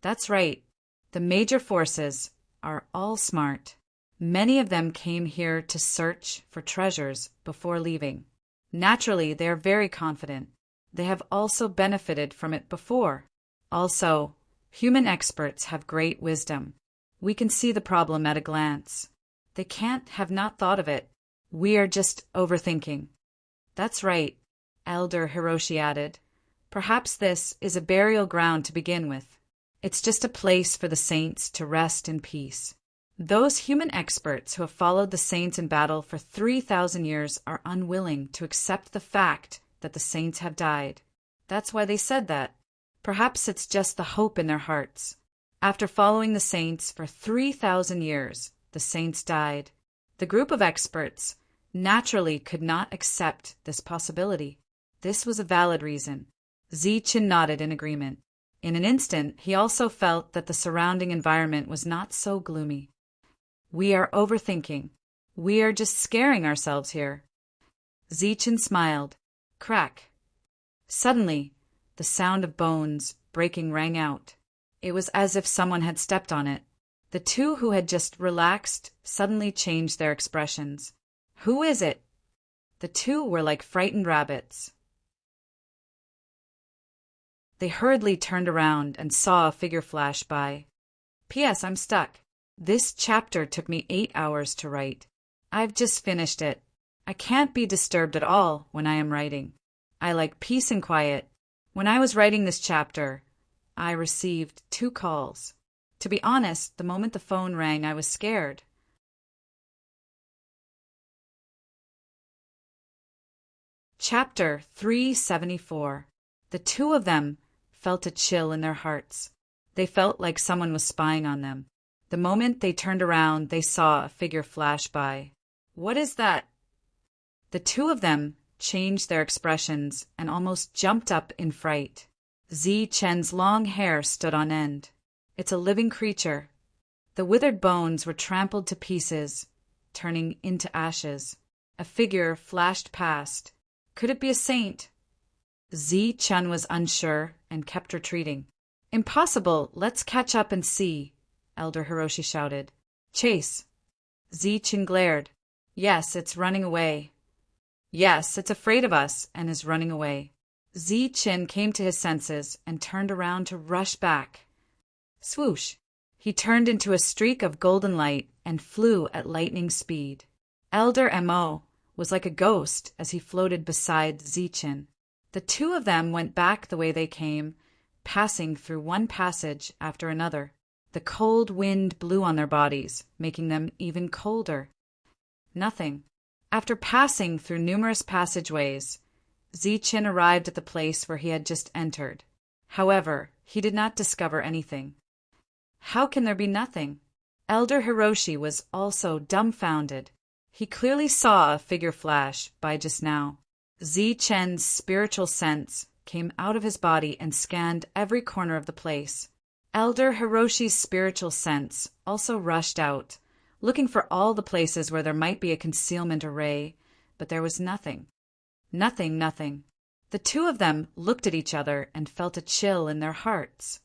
"That's right. The major forces are all smart. Many of them came here to search for treasures before leaving. Naturally, they are very confident. They have also benefited from it before. Also, human experts have great wisdom. We can see the problem at a glance. They can't have not thought of it. We are just overthinking." "That's right," Elder Hiroshi added. "Perhaps this is a burial ground to begin with. It's just a place for the saints to rest in peace. Those human experts who have followed the saints in battle for 3,000 years are unwilling to accept the fact that the saints have died. That's why they said that. Perhaps it's just the hope in their hearts. After following the saints for 3,000 years, the saints died. The group of experts naturally could not accept this possibility. This was a valid reason." Zi Chen nodded in agreement. In an instant, he also felt that the surrounding environment was not so gloomy. "We are overthinking. We are just scaring ourselves here." Zi Chen smiled. Crack. Suddenly, the sound of bones breaking rang out. It was as if someone had stepped on it. The two who had just relaxed suddenly changed their expressions. "Who is it?" The two were like frightened rabbits. They hurriedly turned around and saw a figure flash by. "P.S. I'm stuck. This chapter took me 8 hours to write. I've just finished it. I can't be disturbed at all when I am writing. I like peace and quiet. When I was writing this chapter, I received 2 calls. To be honest, the moment the phone rang, I was scared." Chapter 374. The two of them felt a chill in their hearts. They felt like someone was spying on them. The moment they turned around, they saw a figure flash by. "What is that?" The two of them changed their expressions and almost jumped up in fright. Zi Chen's long hair stood on end. "It's a living creature." The withered bones were trampled to pieces, turning into ashes. A figure flashed past. Could it be a saint? Zi-chun was unsure and kept retreating. Impossible, let's catch up and see, Elder Hiroshi shouted. Chase. Zi-chun glared. Yes, it's running away. Yes, it's afraid of us and is running away. Zi-chun came to his senses and turned around to rush back. Swoosh! He turned into a streak of golden light and flew at lightning speed. Elder Mo was like a ghost as he floated beside Zi-chun. The two of them went back the way they came, passing through one passage after another. The cold wind blew on their bodies, making them even colder. Nothing. After passing through numerous passageways, Zi-chun arrived at the place where he had just entered. However, he did not discover anything. How can there be nothing? Elder Hiroshi was also dumbfounded. He clearly saw a figure flash by just now. Zi-chun's spiritual sense came out of his body and scanned every corner of the place. Elder Hiroshi's spiritual sense also rushed out, looking for all the places where there might be a concealment array, but there was nothing. Nothing. The two of them looked at each other and felt a chill in their hearts.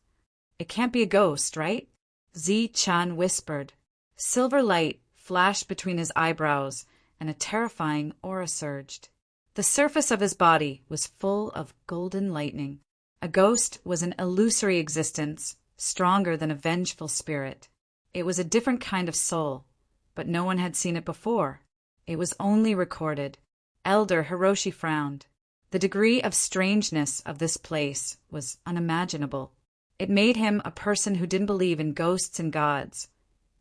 It can't be a ghost, right? Zi-chun whispered. Silver light flashed between his eyebrows, and a terrifying aura surged. The surface of his body was full of golden lightning. A ghost was an illusory existence, stronger than a vengeful spirit. It was a different kind of soul, but no one had seen it before. It was only recorded. Elder Hiroshi frowned. The degree of strangeness of this place was unimaginable. It made him, a person who didn't believe in ghosts and gods,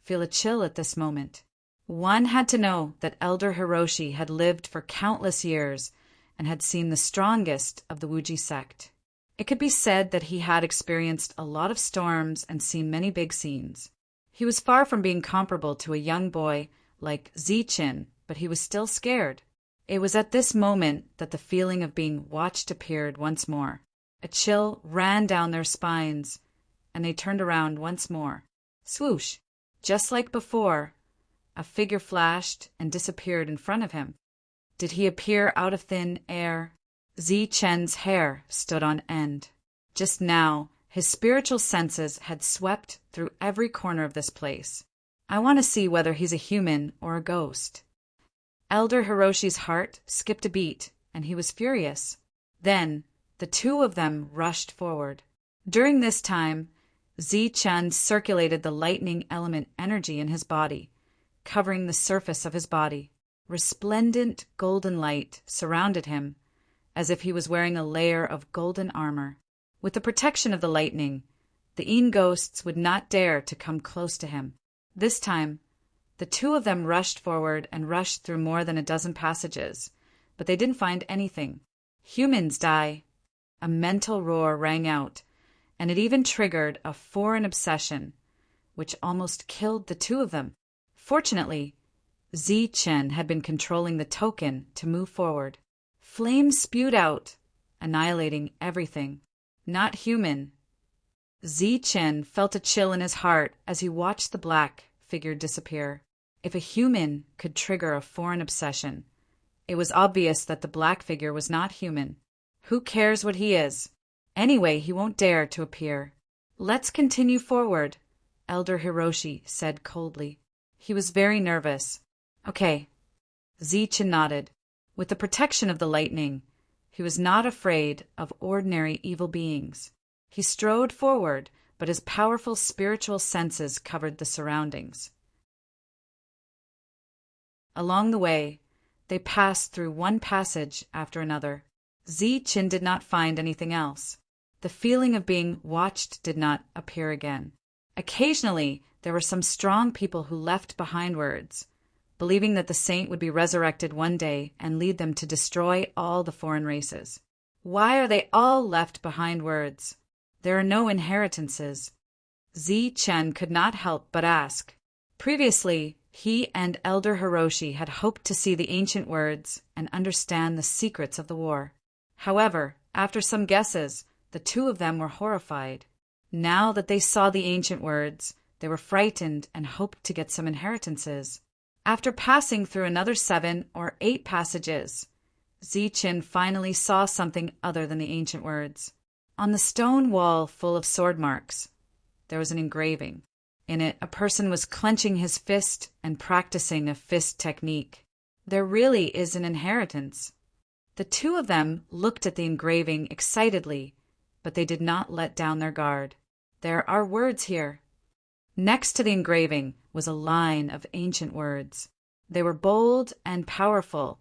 feel a chill at this moment. One had to know that Elder Hiroshi had lived for countless years and had seen the strongest of the Wuji sect. It could be said that he had experienced a lot of storms and seen many big scenes. He was far from being comparable to a young boy like Zi-chun, but he was still scared. It was at this moment that the feeling of being watched appeared once more. A chill ran down their spines, and they turned around once more. Swoosh! Just like before, a figure flashed and disappeared in front of him. Did he appear out of thin air? Zi-chun's hair stood on end. Just now, his spiritual senses had swept through every corner of this place. I want to see whether he's a human or a ghost. Elder Hiroshi's heart skipped a beat, and he was furious. Then, the two of them rushed forward. During this time, Zi-chun circulated the lightning element energy in his body, covering the surface of his body. Resplendent golden light surrounded him, as if he was wearing a layer of golden armor. With the protection of the lightning, the Een ghosts would not dare to come close to him. This time, the two of them rushed forward and rushed through more than a dozen passages, but they didn't find anything. Humans die. A mental roar rang out, and it even triggered a foreign obsession, which almost killed the two of them. Fortunately, Zi-chun had been controlling the token to move forward. Flames spewed out, annihilating everything. Not human. Zi-chun felt a chill in his heart as he watched the black figure disappear. If a human could trigger a foreign obsession, it was obvious that the black figure was not human. Who cares what he is? Anyway, he won't dare to appear. Let's continue forward, Elder Hiroshi said coldly. He was very nervous. Okay. Zi-chun nodded. With the protection of the lightning, he was not afraid of ordinary evil beings. He strode forward, but his powerful spiritual senses covered the surroundings. Along the way, they passed through one passage after another. Zi-chun did not find anything else. The feeling of being watched did not appear again. Occasionally, there were some strong people who left behind words, believing that the saint would be resurrected one day and lead them to destroy all the foreign races. Why are they all left behind words? There are no inheritances. Zi-chun could not help but ask. Previously, he and Elder Hiroshi had hoped to see the ancient words and understand the secrets of the war. However, after some guesses, the two of them were horrified. Now that they saw the ancient words, they were frightened and hoped to get some inheritances. After passing through another 7 or 8 passages, Ziqin finally saw something other than the ancient words. On the stone wall full of sword marks, there was an engraving. In it, a person was clenching his fist and practicing a fist technique. There really is an inheritance. The two of them looked at the engraving excitedly, but they did not let down their guard. There are words here. Next to the engraving was a line of ancient words. They were bold and powerful,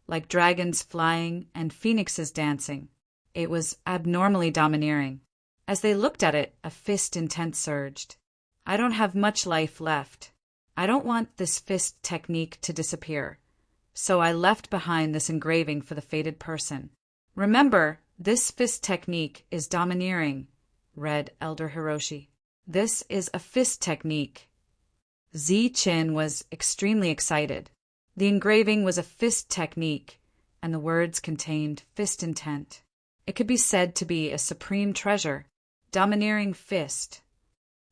like dragons flying and phoenixes dancing. It was abnormally domineering. As they looked at it, a fist intent surged. I don't have much life left. I don't want this fist technique to disappear. So I left behind this engraving for the fated person. Remember, this fist technique is domineering, read Elder Hiroshi. This is a fist technique. Ziqin was extremely excited. The engraving was a fist technique, and the words contained fist intent. It could be said to be a supreme treasure, domineering fist.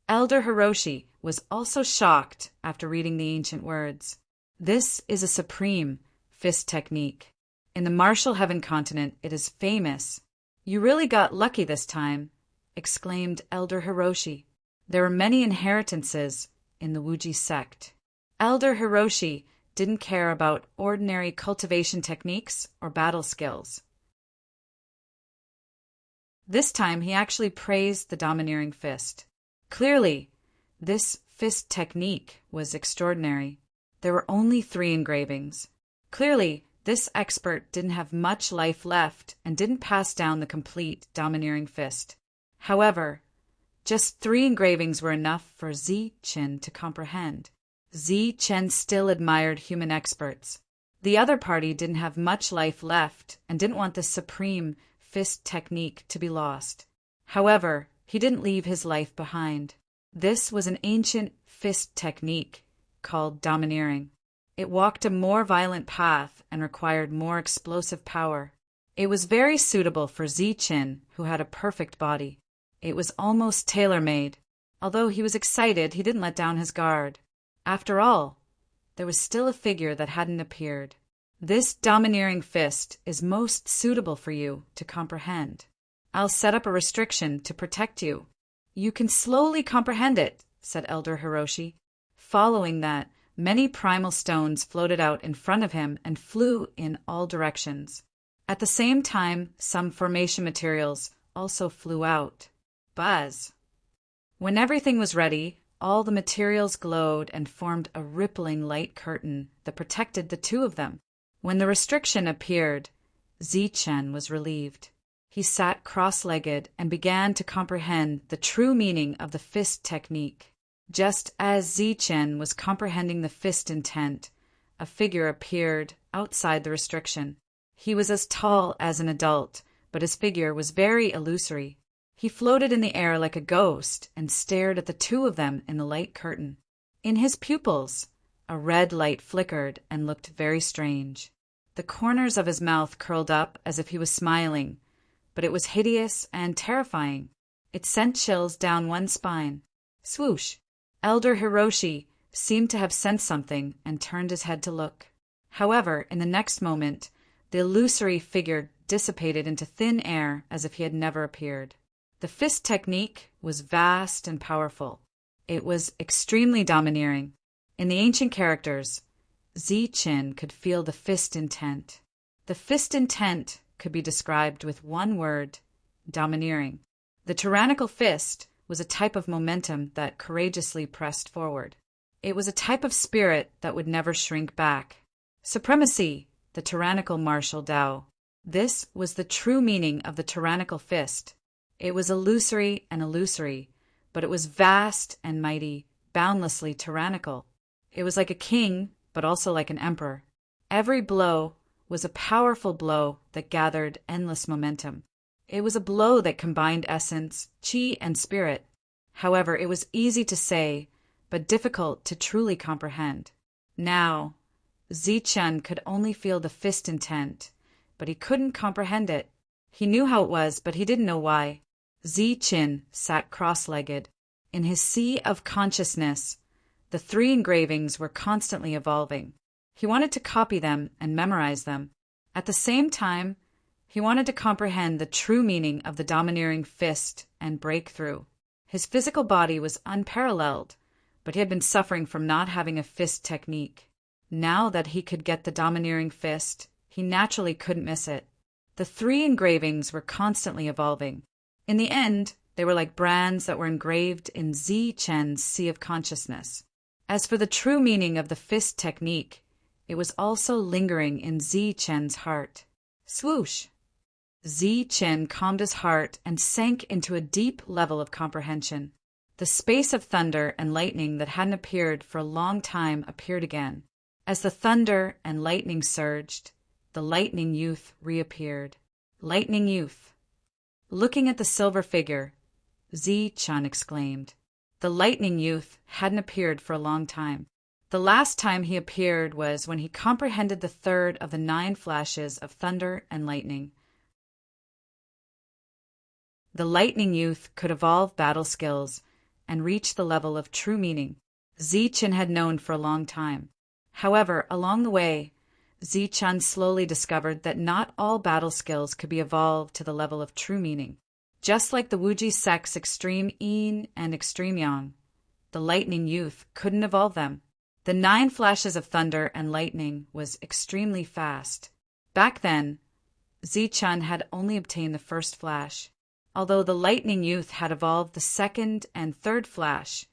Elder Hiroshi was also shocked after reading the ancient words. This is a supreme fist technique. In the martial heaven continent, it is famous. You really got lucky this time, exclaimed Elder Hiroshi. There are many inheritances in the Wuji sect. Elder Hiroshi didn't care about ordinary cultivation techniques or battle skills. This time he actually praised the domineering fist. Clearly, this fist technique was extraordinary. There were only 3 engravings. Clearly, this expert didn't have much life left and didn't pass down the complete domineering fist. However, just 3 engravings were enough for Ziqin to comprehend. Ziqin still admired human experts. The other party didn't have much life left and didn't want the supreme fist technique to be lost. However, he didn't leave his life behind. This was an ancient fist technique called domineering. It walked a more violent path and required more explosive power. It was very suitable for Ziqin, who had a perfect body. It was almost tailor-made. Although he was excited, he didn't let down his guard. After all, there was still a figure that hadn't appeared. This domineering fist is most suitable for you to comprehend. I'll set up a restriction to protect you. You can slowly comprehend it, said Elder Hiroshi. Following that, many primal stones floated out in front of him and flew in all directions. At the same time, some formation materials also flew out. Buzz. When everything was ready, all the materials glowed and formed a rippling light curtain that protected the two of them. When the restriction appeared, Ziqin was relieved. He sat cross-legged and began to comprehend the true meaning of the fist technique. Just as Ziqin was comprehending the fist intent, a figure appeared outside the restriction. He was as tall as an adult, but his figure was very illusory. He floated in the air like a ghost and stared at the two of them in the light curtain. In his pupils, a red light flickered and looked very strange. The corners of his mouth curled up as if he was smiling, but it was hideous and terrifying. It sent chills down one's spine. Swoosh! Elder Hiroshi seemed to have sensed something and turned his head to look. However, in the next moment, the illusory figure dissipated into thin air as if he had never appeared. The fist technique was vast and powerful. It was extremely domineering. In the ancient characters, Ziqin could feel the fist intent. The fist intent could be described with one word: domineering. The tyrannical fist was a type of momentum that courageously pressed forward. It was a type of spirit that would never shrink back. Supremacy, the tyrannical martial Tao. This was the true meaning of the tyrannical fist. It was illusory, but it was vast and mighty, boundlessly tyrannical. It was like a king, but also like an emperor. Every blow was a powerful blow that gathered endless momentum. It was a blow that combined essence, chi, and spirit. However, it was easy to say, but difficult to truly comprehend. Now, Ziqin could only feel the fist intent, but he couldn't comprehend it. He knew how it was, but he didn't know why. Ziqin sat cross-legged. In his sea of consciousness, the 3 engravings were constantly evolving. He wanted to copy them and memorize them. At the same time, he wanted to comprehend the true meaning of the domineering fist and breakthrough. His physical body was unparalleled, but he had been suffering from not having a fist technique. Now that he could get the domineering fist, he naturally couldn't miss it. The 3 engravings were constantly evolving. In the end, they were like brands that were engraved in Zi Chen's sea of consciousness. As for the true meaning of the fist technique, it was also lingering in Zi Chen's heart. Swoosh! Zi Chen calmed his heart and sank into a deep level of comprehension. The space of thunder and lightning that hadn't appeared for a long time appeared again. As the thunder and lightning surged, the lightning youth reappeared. Lightning youth. Looking at the silver figure, Zi Chen exclaimed. The lightning youth hadn't appeared for a long time. The last time he appeared was when he comprehended the 3rd of the 9 flashes of thunder and lightning. The lightning youth could evolve battle skills and reach the level of true meaning Zi Chen had known for a long time. However, along the way, Zi Chen slowly discovered that not all battle skills could be evolved to the level of true meaning. Just like the Wuji sect's extreme yin and extreme yang, the lightning youth couldn't evolve them. The 9 flashes of thunder and lightning was extremely fast. Back then, Zi Chen had only obtained the first flash. Although the lightning youth had evolved the 2nd and 3rd flash,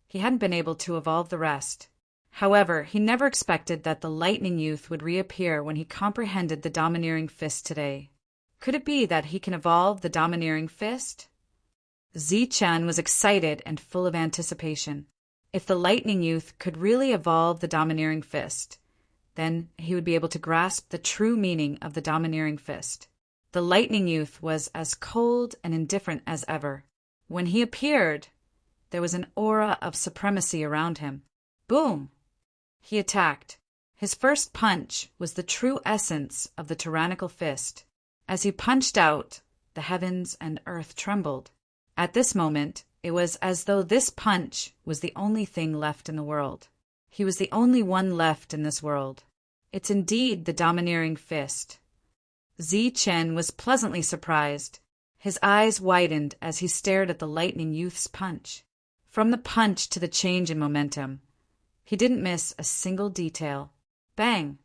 he hadn't been able to evolve the rest. However, he never expected that the lightning youth would reappear when he comprehended the domineering fist today. Could it be that he can evolve the domineering fist? Zi Chen was excited and full of anticipation. If the lightning youth could really evolve the domineering fist, then he would be able to grasp the true meaning of the domineering fist. The lightning youth was as cold and indifferent as ever. When he appeared, there was an aura of supremacy around him. Boom! He attacked. His first punch was the true essence of the tyrannical fist. As he punched out, the heavens and earth trembled. At this moment, it was as though this punch was the only thing left in the world. He was the only one left in this world. It's indeed the domineering fist. Zi Chen was pleasantly surprised. His eyes widened as he stared at the lightning youth's punch. From the punch to the change in momentum, he didn't miss a single detail. Bang!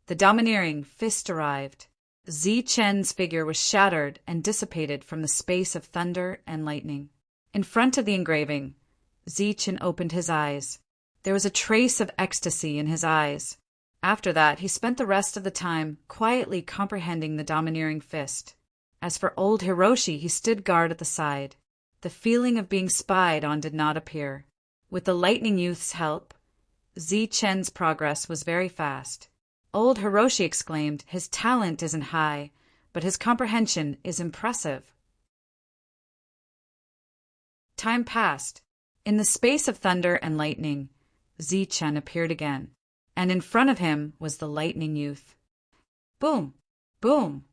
The domineering fist arrived. Zi Chen's figure was shattered and dissipated from the space of thunder and lightning. In front of the engraving, Zi Chen opened his eyes. There was a trace of ecstasy in his eyes. After that, he spent the rest of the time quietly comprehending the domineering fist. As for old Hiroshi, he stood guard at the side. The feeling of being spied on did not appear. With the lightning youth's help, Zi Chen's progress was very fast. Old Hiroshi exclaimed, "His talent isn't high, but his comprehension is impressive." Time passed. In the space of thunder and lightning, Zi Chen appeared again, and in front of him was the lightning youth. Boom! Boom!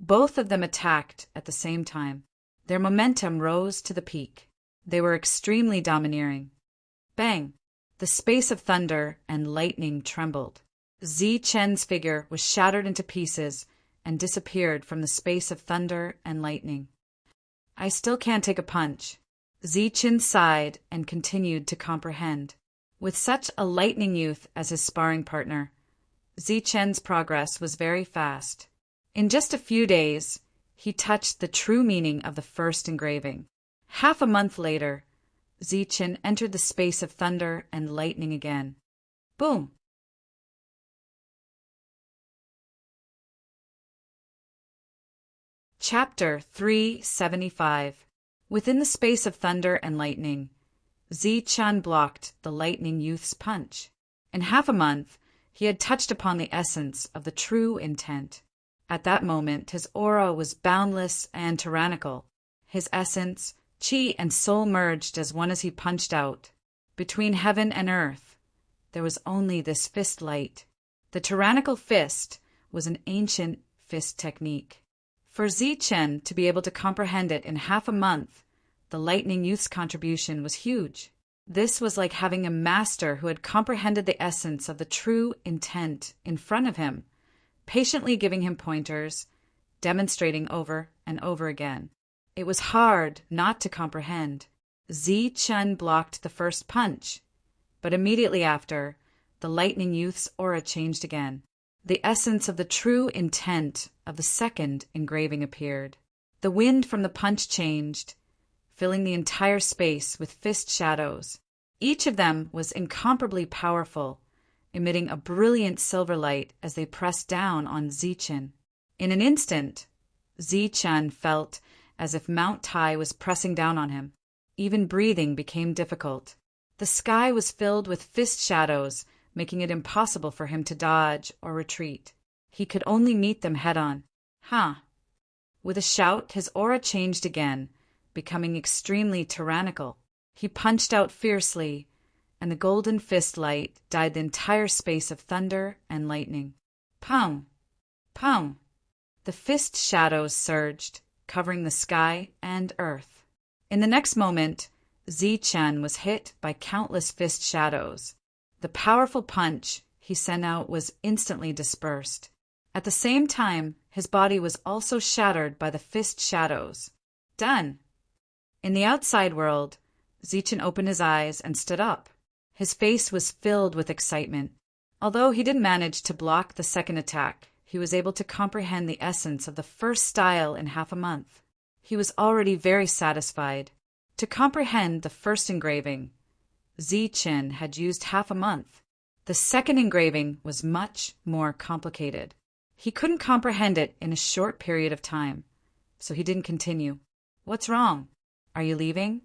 Both of them attacked at the same time. Their momentum rose to the peak. They were extremely domineering. Bang! The space of thunder and lightning trembled. Zi Chen's figure was shattered into pieces and disappeared from the space of thunder and lightning. I still can't take a punch. Zi Chen sighed and continued to comprehend. With such a lightning youth as his sparring partner, Zi Chen's progress was very fast. In just a few days, he touched the true meaning of the first engraving. Half a month later, Zi Chen entered the space of thunder and lightning again. Boom! Chapter 375. Within the space of thunder and lightning, Zi Chen blocked the lightning youth's punch. In half a month, he had touched upon the essence of the true intent. At that moment, his aura was boundless and tyrannical. His essence, chi and soul merged as one as he punched out. Between heaven and earth, there was only this fist light. The tyrannical fist was an ancient fist technique. For Zi Chen to be able to comprehend it in half a month, the lightning youth's contribution was huge. This was like having a master who had comprehended the essence of the true intent in front of him. patiently giving him pointers, demonstrating over and over again. It was hard not to comprehend. Zi-Chun blocked the first punch, but immediately after, the lightning youth's aura changed again. The essence of the true intent of the second engraving appeared. The wind from the punch changed, filling the entire space with fist shadows. Each of them was incomparably powerful, emitting a brilliant silver light as they pressed down on Zi-Chun. In an instant, Zi-Chun felt as if Mount Tai was pressing down on him. Even breathing became difficult. The sky was filled with fist shadows, making it impossible for him to dodge or retreat. He could only meet them head-on. With a shout, his aura changed again, becoming extremely tyrannical. He punched out fiercely, and the golden fist light dyed the entire space of thunder and lightning. Pow! Pow! The fist shadows surged, covering the sky and earth. In the next moment, Zi-Chun was hit by countless fist shadows. The powerful punch he sent out was instantly dispersed. At the same time, his body was also shattered by the fist shadows. Done! In the outside world, Zi-Chun opened his eyes and stood up. His face was filled with excitement. Although he didn't manage to block the second attack, he was able to comprehend the essence of the first style in half a month. He was already very satisfied. To comprehend the first engraving, Zi-Chun had used half a month. The second engraving was much more complicated. He couldn't comprehend it in a short period of time, so he didn't continue. What's wrong? Are you leaving?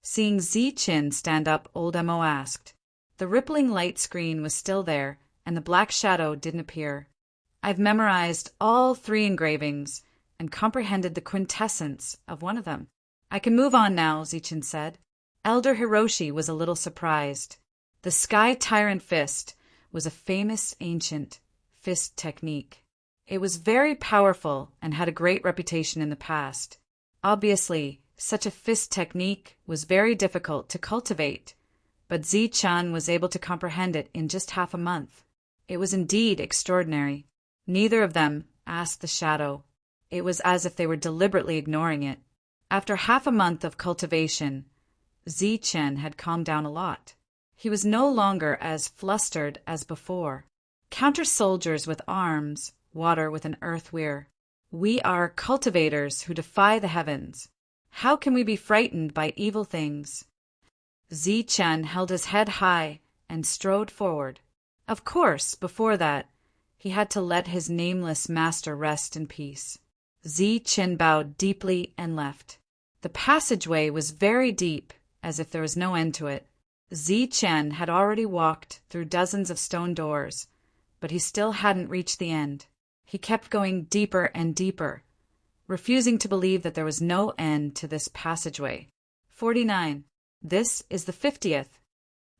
Seeing Zi-Chun stand up, old Mo asked. The rippling light screen was still there, and the black shadow didn't appear. I've memorized all 3 engravings and comprehended the quintessence of one of them. I can move on now, Zi-Chun said. Elder Hiroshi was a little surprised. The Sky Tyrant Fist was a famous ancient fist technique. It was very powerful and had a great reputation in the past. Obviously, such a fist technique was very difficult to cultivate, but Zi-Chun was able to comprehend it in just half a month. It was indeed extraordinary. Neither of them asked the shadow. It was as if they were deliberately ignoring it. After half a month of cultivation, Zi-Chun had calmed down a lot. He was no longer as flustered as before. Counter soldiers with arms, water with an earth weir. We are cultivators who defy the heavens. How can we be frightened by evil things? Zi-Chun held his head high and strode forward. Of course, before that, he had to let his nameless master rest in peace. Zi-Chun bowed deeply and left. The passageway was very deep, as if there was no end to it. Zi-Chun had already walked through dozens of stone doors, but he still hadn't reached the end. He kept going deeper and deeper, refusing to believe that there was no end to this passageway. 49. This is the 50th.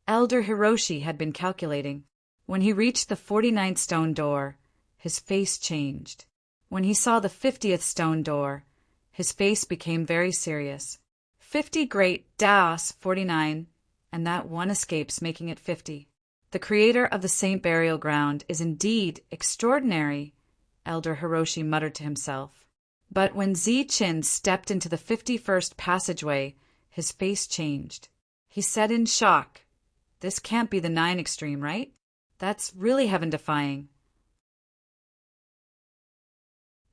Elder Hiroshi had been calculating. When he reached the 49th stone door, his face changed. When he saw the 50th stone door, his face became very serious. 50 great Das 49, and that one escapes, making it 50. The creator of the Saint Burial Ground is indeed extraordinary, Elder Hiroshi muttered to himself. But when Zi-Chun stepped into the 51st passageway, his face changed. He said in shock, "This can't be the 9 extreme, right? That's really heaven-defying."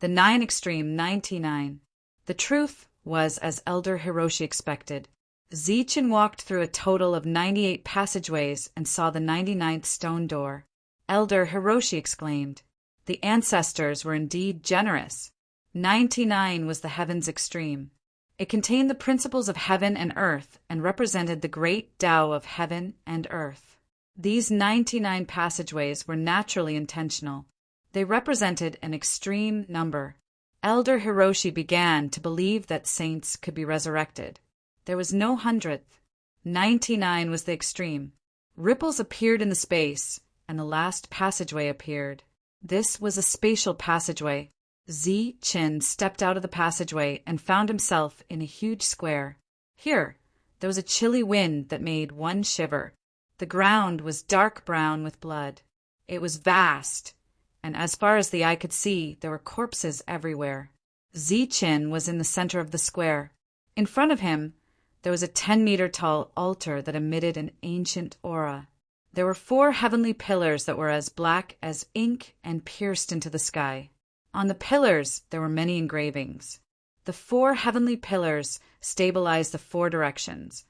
The 9 extreme 99. The truth was as Elder Hiroshi expected. Zi-Chun walked through a total of 98 passageways and saw the 99th stone door. Elder Hiroshi exclaimed. The ancestors were indeed generous. 99 was the heaven's extreme. It contained the principles of heaven and earth and represented the great Tao of heaven and earth. These 99 passageways were naturally intentional. They represented an extreme number. Elder Hiroshi began to believe that saints could be resurrected. There was no 100th. 99 was the extreme. Ripples appeared in the space, and the last passageway appeared. This was a spatial passageway. Zi-Chun stepped out of the passageway and found himself in a huge square. Here, there was a chilly wind that made one shiver. The ground was dark brown with blood. It was vast, and as far as the eye could see, there were corpses everywhere. Zichen was in the center of the square. In front of him, there was a 10-meter-tall altar that emitted an ancient aura. There were 4 heavenly pillars that were as black as ink and pierced into the sky. On the pillars, there were many engravings. The 4 heavenly pillars stabilized the 4 directions,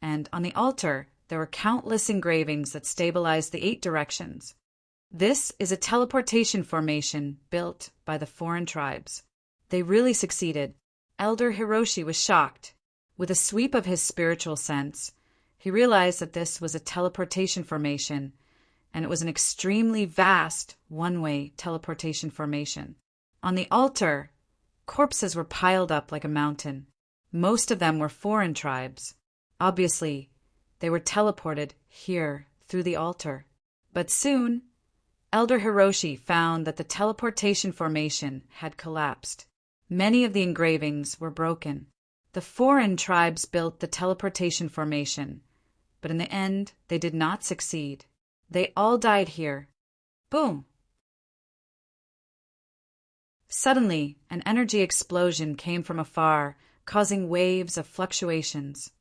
and on the altar, there were countless engravings that stabilized the 8 directions. This is a teleportation formation built by the foreign tribes. They really succeeded. Elder Hiroshi was shocked. With a sweep of his spiritual sense, he realized that this was a teleportation formation, and it was an extremely vast one-way teleportation formation. On the altar, corpses were piled up like a mountain. Most of them were foreign tribes. Obviously, they were teleported here through the altar. But soon, Elder Hiroshi found that the teleportation formation had collapsed. Many of the engravings were broken. The foreign tribes built the teleportation formation, but in the end, they did not succeed. They all died here. Boom! Suddenly, an energy explosion came from afar, causing waves of fluctuations.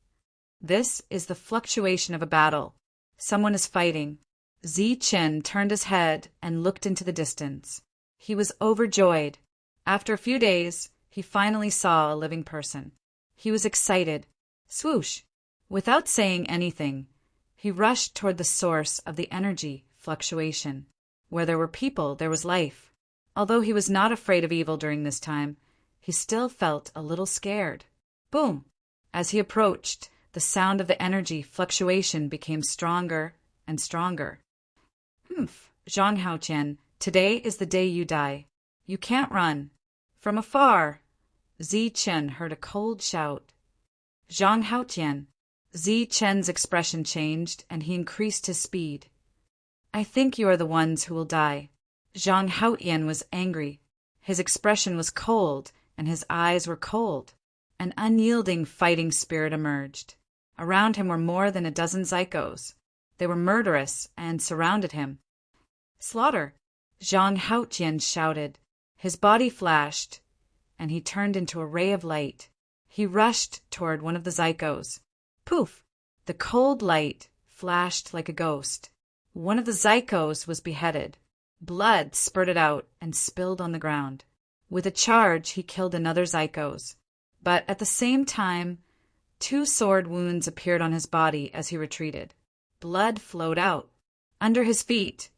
This is the fluctuation of a battle. Someone is fighting. Zichen turned his head and looked into the distance. He was overjoyed. After a few days, he finally saw a living person. He was excited. Swoosh! Without saying anything, he rushed toward the source of the energy fluctuation. Where there were people, there was life. Although he was not afraid of evil during this time, he still felt a little scared. Boom! As he approached, the sound of the energy fluctuation became stronger and stronger. Humph, Zhang Haoqian, today is the day you die. You can't run. From afar, Zichen heard a cold shout. Zhang Haoqian. Zichen's expression changed, and he increased his speed. I think you are the ones who will die. Zhang Haoqian was angry. His expression was cold, and his eyes were cold. An unyielding fighting spirit emerged. Around him were more than a dozen Zycos. They were murderous and surrounded him. Slaughter! Zhang Haoqian shouted. His body flashed, and he turned into a ray of light. He rushed toward one of the Zycos. Poof! The cold light flashed like a ghost. One of the Zycos was beheaded. Blood spurted out and spilled on the ground. With a charge, he killed another Zycos. But at the same time, 2 sword wounds appeared on his body as he retreated. Blood flowed out. Under his feet,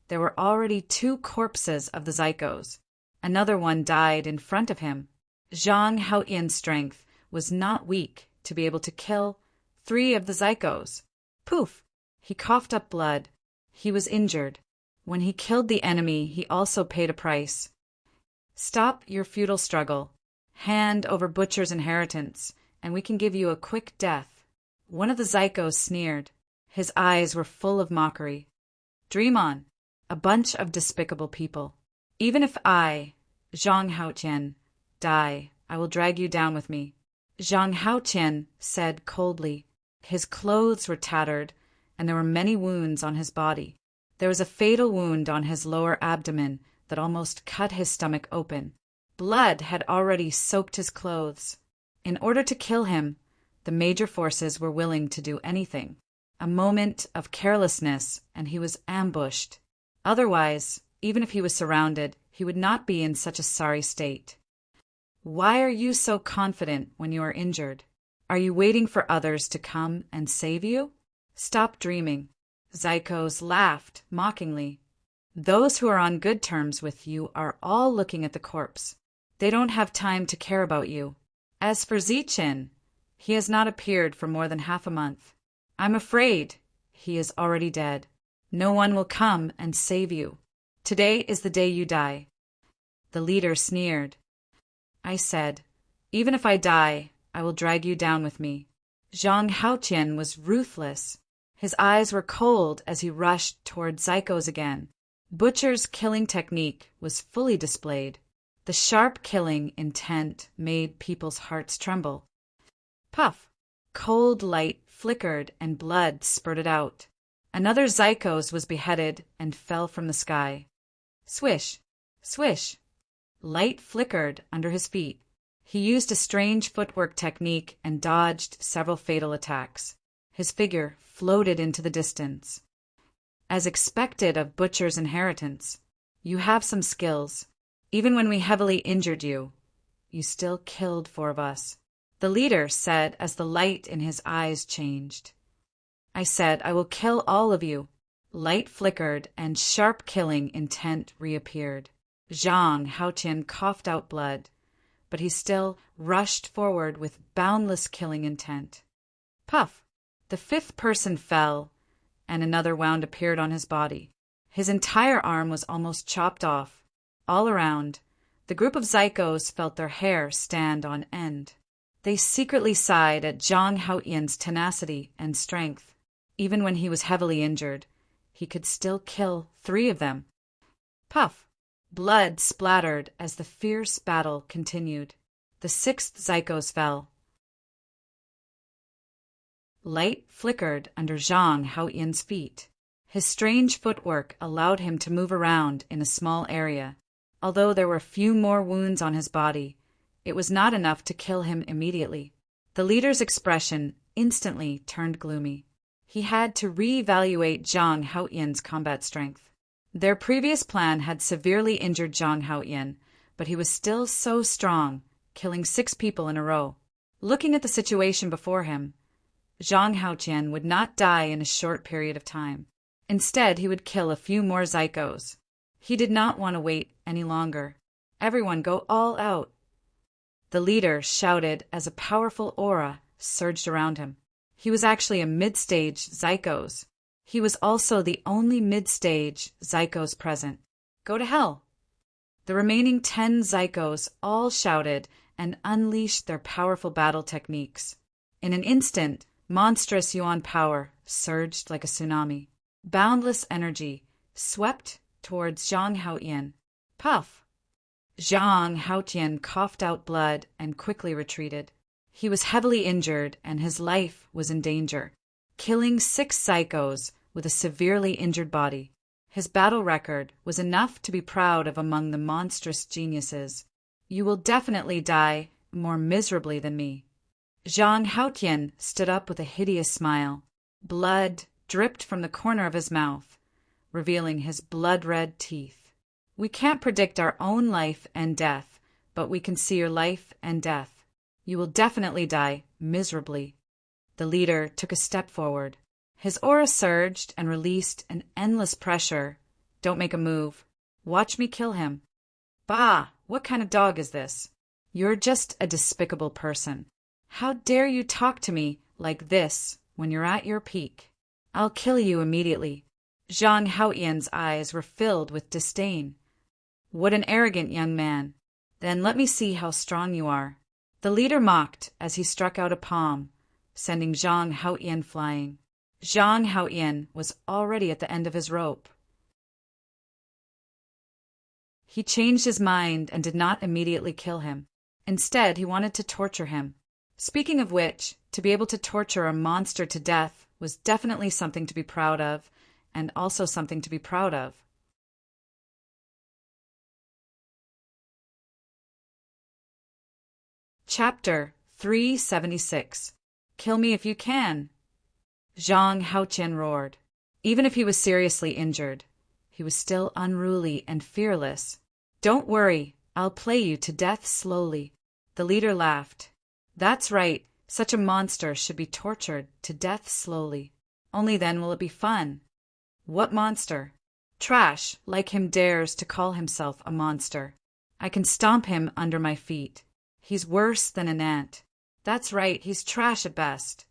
there were already 2 corpses of the Zycos. Another one died in front of him. Zhang Haoqian's strength was not weak to be able to kill 3 of the Zycos. Poof! He coughed up blood. He was injured. When he killed the enemy, he also paid a price. Stop your futile struggle. Hand over Butcher's inheritance, and we can give you a quick death. One of the Zycos sneered. His eyes were full of mockery. Dream on. A bunch of despicable people. Even if I, Zhang Haoqian, die, I will drag you down with me. Zhang Haoqian said coldly. His clothes were tattered, and there were many wounds on his body. There was a fatal wound on his lower abdomen that almost cut his stomach open. Blood had already soaked his clothes. In order to kill him, the major forces were willing to do anything. A moment of carelessness, and he was ambushed. Otherwise, even if he was surrounded, he would not be in such a sorry state. Why are you so confident when you are injured? Are you waiting for others to come and save you? Stop dreaming. Zycos laughed mockingly. Those who are on good terms with you are all looking at the corpse. They don't have time to care about you. As for Zichen, he has not appeared for more than half a month. I'm afraid he is already dead. No one will come and save you. Today is the day you die. The leader sneered. I said, even if I die, I will drag you down with me. Zhang Haoqian was ruthless. His eyes were cold as he rushed toward Zycos again. Butcher's killing technique was fully displayed. The sharp killing intent made people's hearts tremble. Puff! Cold light flickered and blood spurted out. Another Zycos was beheaded and fell from the sky. Swish, swish. Light flickered under his feet. He used a strange footwork technique and dodged several fatal attacks. His figure floated into the distance. As expected of Butcher's inheritance, you have some skills. Even when we heavily injured you, you still killed 4 of us, the leader said as the light in his eyes changed. I said, I will kill all of you. Light flickered and sharp killing intent reappeared. Zhang Haotian coughed out blood, but he still rushed forward with boundless killing intent. Puff! The 5th person fell, and another wound appeared on his body. His entire arm was almost chopped off. All around, the group of Zycos felt their hair stand on end. They secretly sighed at Zhang Haotian's tenacity and strength. Even when he was heavily injured, he could still kill 3 of them. Puff! Blood splattered as the fierce battle continued. The 6th Zycos fell. Light flickered under Zhang Haotian's feet. His strange footwork allowed him to move around in a small area. Although there were few more wounds on his body, it was not enough to kill him immediately. The leader's expression instantly turned gloomy. He had to reevaluate Zhang Haotian's combat strength. Their previous plan had severely injured Zhang Haotian, but he was still so strong, killing 6 people in a row. Looking at the situation before him, Zhang Haotian would not die in a short period of time. Instead, he would kill a few more Zycos. He did not want to wait any longer. Everyone go all out. The leader shouted as a powerful aura surged around him. He was actually a mid-stage Zycos. He was also the only mid-stage Zycos present. Go to hell! The remaining 10 Zycos all shouted and unleashed their powerful battle techniques. In an instant, monstrous Yuan power surged like a tsunami. Boundless energy swept towards Zhang Haotian. Puff! Zhang Haotian coughed out blood and quickly retreated. He was heavily injured and his life was in danger, killing 6 Zycos with a severely injured body. His battle record was enough to be proud of among the monstrous geniuses. You will definitely die more miserably than me. Zhang Haotian stood up with a hideous smile. Blood dripped from the corner of his mouth, revealing his blood-red teeth. We can't predict our own life and death, but we can see your life and death. You will definitely die miserably. The leader took a step forward. His aura surged and released an endless pressure. Don't make a move. Watch me kill him. Bah! What kind of dog is this? You're just a despicable person. How dare you talk to me like this when you're at your peak? I'll kill you immediately. Zhang Haotian's eyes were filled with disdain. What an arrogant young man. Then let me see how strong you are. The leader mocked as he struck out a palm, sending Zhang Haotian flying. Zhang Haotian was already at the end of his rope. He changed his mind and did not immediately kill him. Instead, he wanted to torture him. Speaking of which, to be able to torture a monster to death was definitely something to be proud of, and also something to be proud of. Chapter 376. Kill me if you can. Zhang Haotian roared. Even if he was seriously injured, he was still unruly and fearless. Don't worry, I'll play you to death slowly. The leader laughed. That's right, such a monster should be tortured to death slowly. Only then will it be fun. What monster? Trash like him dares to call himself a monster. I can stomp him under my feet. He's worse than an ant. That's right, he's trash at best.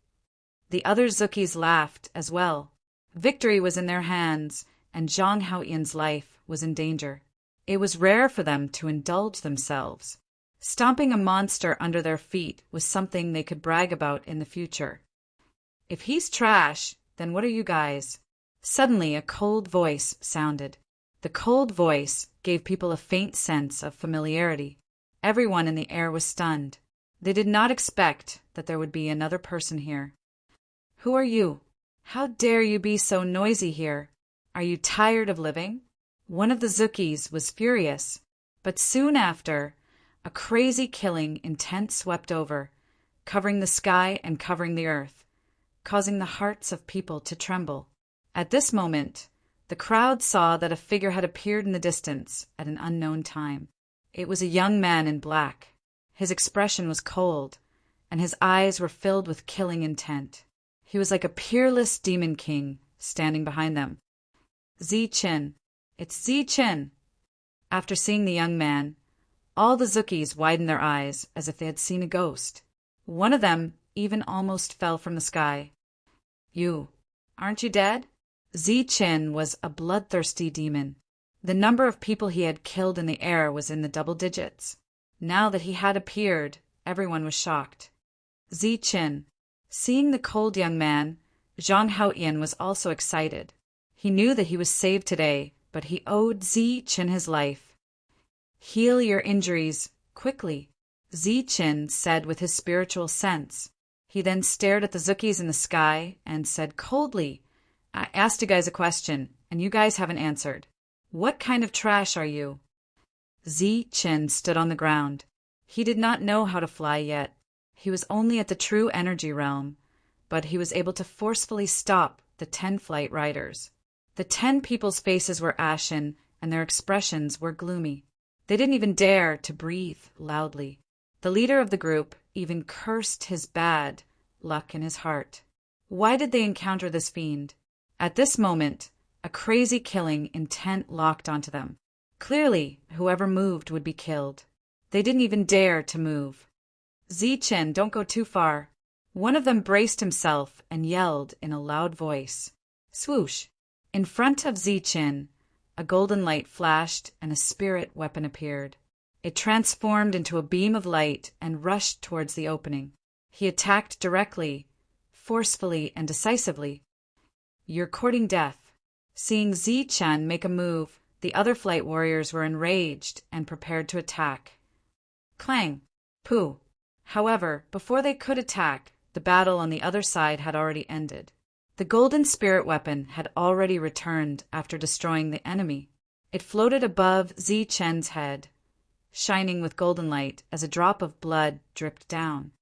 The other Zukis laughed as well. Victory was in their hands, and Zhang Haotian's life was in danger. It was rare for them to indulge themselves. Stomping a monster under their feet was something they could brag about in the future. If he's trash, then what are you guys? Suddenly a cold voice sounded. The cold voice gave people a faint sense of familiarity. Everyone in the air was stunned. They did not expect that there would be another person here. Who are you? How dare you be so noisy here? Are you tired of living? One of the Zukis was furious, but soon after, a crazy killing intent swept over, covering the sky and covering the earth, causing the hearts of people to tremble. At this moment, the crowd saw that a figure had appeared in the distance at an unknown time. It was a young man in black. His expression was cold, and his eyes were filled with killing intent. He was like a peerless demon king standing behind them. Zi-Chin. It's Zi-Chin. After seeing the young man, all the Zukis widened their eyes as if they had seen a ghost. One of them even almost fell from the sky. You, aren't you dead? Zi-Chin was a bloodthirsty demon. The number of people he had killed in the air was in the double digits. Now that he had appeared, everyone was shocked. Zi-Chin. Seeing the cold young man, Zhang Haoyan was also excited. He knew that he was saved today, but he owed Zi-Chin his life. Heal your injuries, quickly, Zi-Chin said with his spiritual sense. He then stared at the Zukis in the sky and said coldly, I asked you guys a question, and you guys haven't answered. What kind of trash are you? Zi-Chin stood on the ground. He did not know how to fly yet. He was only at the true energy realm, but he was able to forcefully stop the 10 flight riders. The 10 people's faces were ashen, and their expressions were gloomy. They didn't even dare to breathe loudly. The leader of the group even cursed his bad luck in his heart. Why did they encounter this fiend? At this moment, a crazy killing intent locked onto them. Clearly, whoever moved would be killed. They didn't even dare to move. Zi-Chin, don't go too far. One of them braced himself and yelled in a loud voice. Swoosh! In front of Zi-Chin, a golden light flashed and a spirit weapon appeared. It transformed into a beam of light and rushed towards the opening. He attacked directly, forcefully and decisively. You're courting death. Seeing Zi-Chin make a move, the other flight warriors were enraged and prepared to attack. Clang! Pooh! However, before they could attack, the battle on the other side had already ended. The golden spirit weapon had already returned after destroying the enemy. It floated above Zi-Chin's head, shining with golden light as a drop of blood dripped down.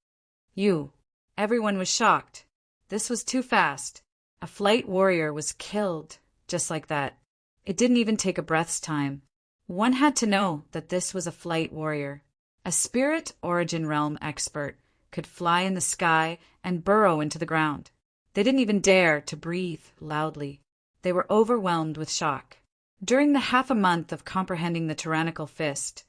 Everyone was shocked. This was too fast. A flight warrior was killed, just like that. It didn't even take a breath's time. One had to know that this was a flight warrior. A spirit origin realm expert could fly in the sky and burrow into the ground. They didn't even dare to breathe loudly. They were overwhelmed with shock. During the half a month of comprehending the tyrannical fist,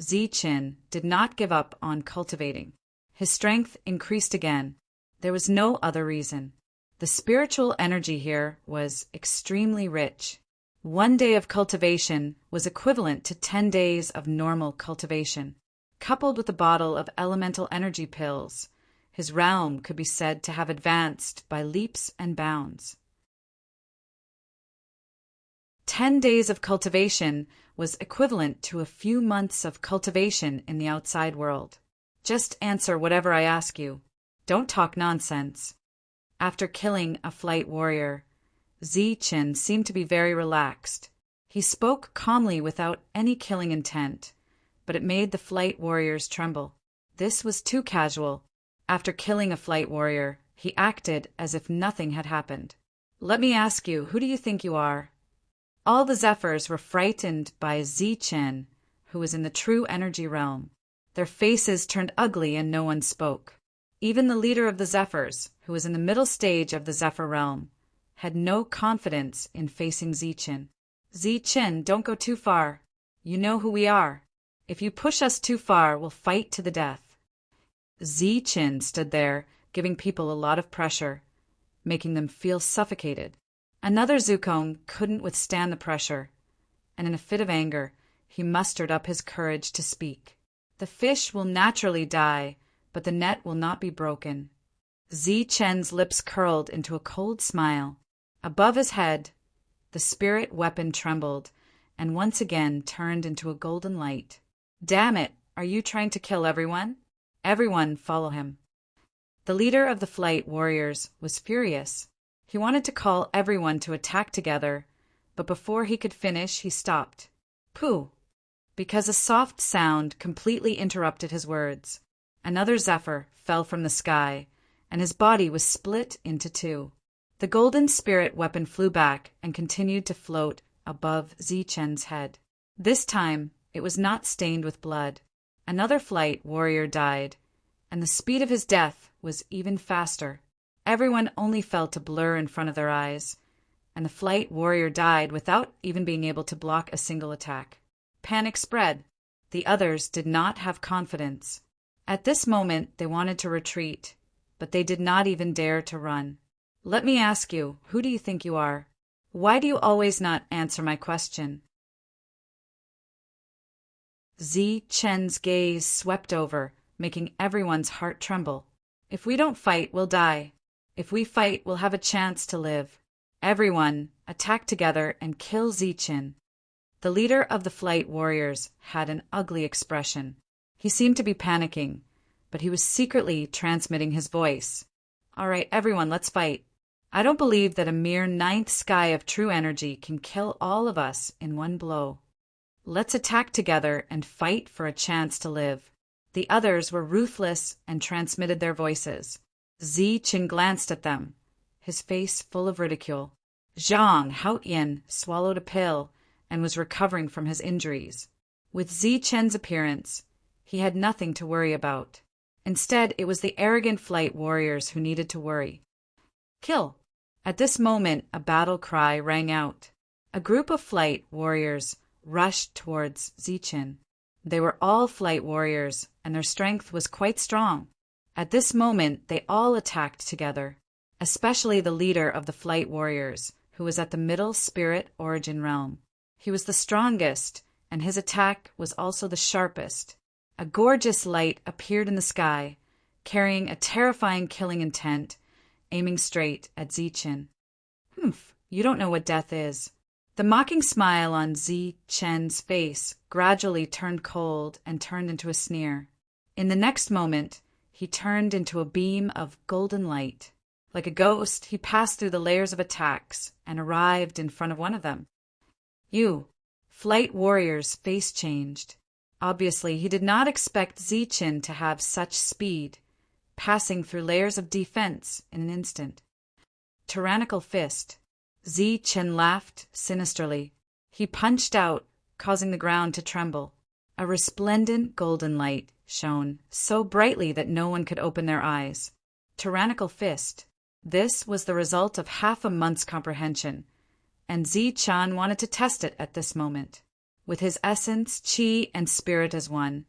Zi-Chin did not give up on cultivating. His strength increased again. There was no other reason. The spiritual energy here was extremely rich. 1 day of cultivation was equivalent to 10 days of normal cultivation. Coupled with a bottle of elemental energy pills, his realm could be said to have advanced by leaps and bounds. 10 days of cultivation was equivalent to a few months of cultivation in the outside world. Just answer whatever I ask you. Don't talk nonsense. After killing a flight warrior, Zi-Chin seemed to be very relaxed. He spoke calmly without any killing intent, but it made the flight warriors tremble. This was too casual. After killing a flight warrior, he acted as if nothing had happened. Let me ask you, who do you think you are? All the Zephyrs were frightened by Zi-Chin, who was in the true energy realm. Their faces turned ugly and no one spoke. Even the leader of the Zephyrs, who was in the middle stage of the Zephyr realm, had no confidence in facing Zi-Chin. Zi-Chin, don't go too far. You know who we are. If you push us too far, we'll fight to the death. Zi-Chin stood there, giving people a lot of pressure, making them feel suffocated. Another Zukong couldn't withstand the pressure, and in a fit of anger, he mustered up his courage to speak. The fish will naturally die, but the net will not be broken. Zi-Chin's lips curled into a cold smile. Above his head, the spirit weapon trembled, and once again turned into a golden light. Damn it, are you trying to kill everyone? Everyone follow him. The leader of the flight warriors was furious. He wanted to call everyone to attack together, but before he could finish, he stopped. Pooh! Because a soft sound completely interrupted his words. Another zephyr fell from the sky, and his body was split into two. The golden spirit weapon flew back and continued to float above Zichen's head. This time, it was not stained with blood. Another flight warrior died, and the speed of his death was even faster. Everyone only felt a blur in front of their eyes, and the flight warrior died without even being able to block a single attack. Panic spread. The others did not have confidence. At this moment, they wanted to retreat, but they did not even dare to run. Let me ask you, who do you think you are? Why do you always not answer my question? Zichen's gaze swept over, making everyone's heart tremble. If we don't fight, we'll die. If we fight, we'll have a chance to live. Everyone, attack together and kill Zichen. The leader of the flight warriors had an ugly expression. He seemed to be panicking, but he was secretly transmitting his voice. All right, everyone, let's fight. I don't believe that a mere ninth sky of true energy can kill all of us in one blow. Let's attack together and fight for a chance to live. The others were ruthless and transmitted their voices. Zichen glanced at them, his face full of ridicule. Zhang Haoyan swallowed a pill and was recovering from his injuries. With Zichen's appearance, he had nothing to worry about. Instead, it was the arrogant flight warriors who needed to worry. Kill! At this moment, a battle cry rang out. A group of flight warriors rushed towards Zichen. They were all flight warriors, and their strength was quite strong. At this moment, they all attacked together, especially the leader of the flight warriors, who was at the middle spirit origin realm. He was the strongest, and his attack was also the sharpest. A gorgeous light appeared in the sky, carrying a terrifying killing intent, aiming straight at Zichen. Humph, you don't know what death is. The mocking smile on Zichen's face gradually turned cold and turned into a sneer. In the next moment, he turned into a beam of golden light. Like a ghost, he passed through the layers of attacks and arrived in front of one of them. You, flight warrior's face changed. Obviously, he did not expect Zichen to have such speed, passing through layers of defense in an instant. Tyrannical fist. Zichen laughed sinisterly. He punched out, causing the ground to tremble. A resplendent golden light shone so brightly that no one could open their eyes. Tyrannical fist. This was the result of half a month's comprehension, and Zichen wanted to test it at this moment. With his essence, chi, and spirit as one,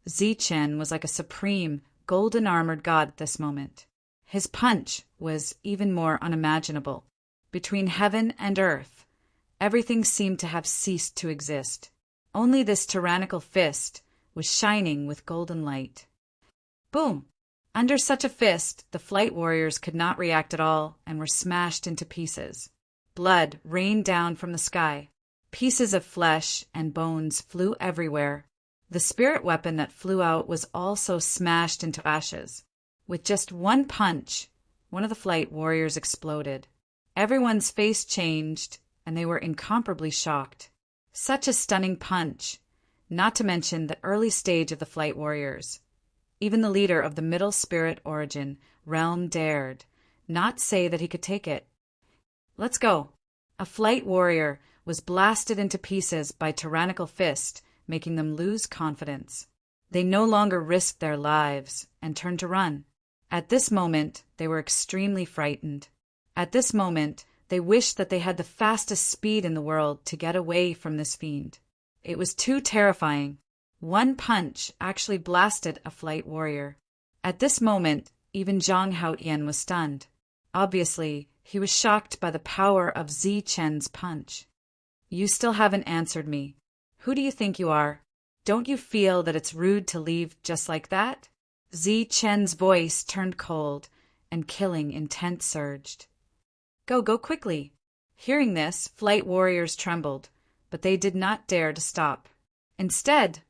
Zichen was like a supreme, golden-armored god at this moment. His punch was even more unimaginable. Between heaven and earth, everything seemed to have ceased to exist. Only this tyrannical fist was shining with golden light. Boom! Under such a fist, the flight warriors could not react at all and were smashed into pieces. Blood rained down from the sky. Pieces of flesh and bones flew everywhere. The spirit weapon that flew out was also smashed into ashes. With just one punch, one of the flight warriors exploded. Everyone's face changed, and they were incomparably shocked. Such a stunning punch, not to mention the early stage of the flight warriors. Even the leader of the middle spirit origin realm dared not say that he could take it. Let's go. A flight warrior was blasted into pieces by tyrannical fist, making them lose confidence. They no longer risked their lives and turned to run. At this moment, they were extremely frightened. At this moment, they wished that they had the fastest speed in the world to get away from this fiend. It was too terrifying. One punch actually blasted a flight warrior. At this moment, even Zhang Haoyan was stunned. Obviously, he was shocked by the power of Zichen's punch. You still haven't answered me. Who do you think you are? Don't you feel that it's rude to leave just like that? Zichen's voice turned cold, and killing intent surged. Go quickly. Hearing this, flight warriors trembled, but they did not dare to stop. Instead,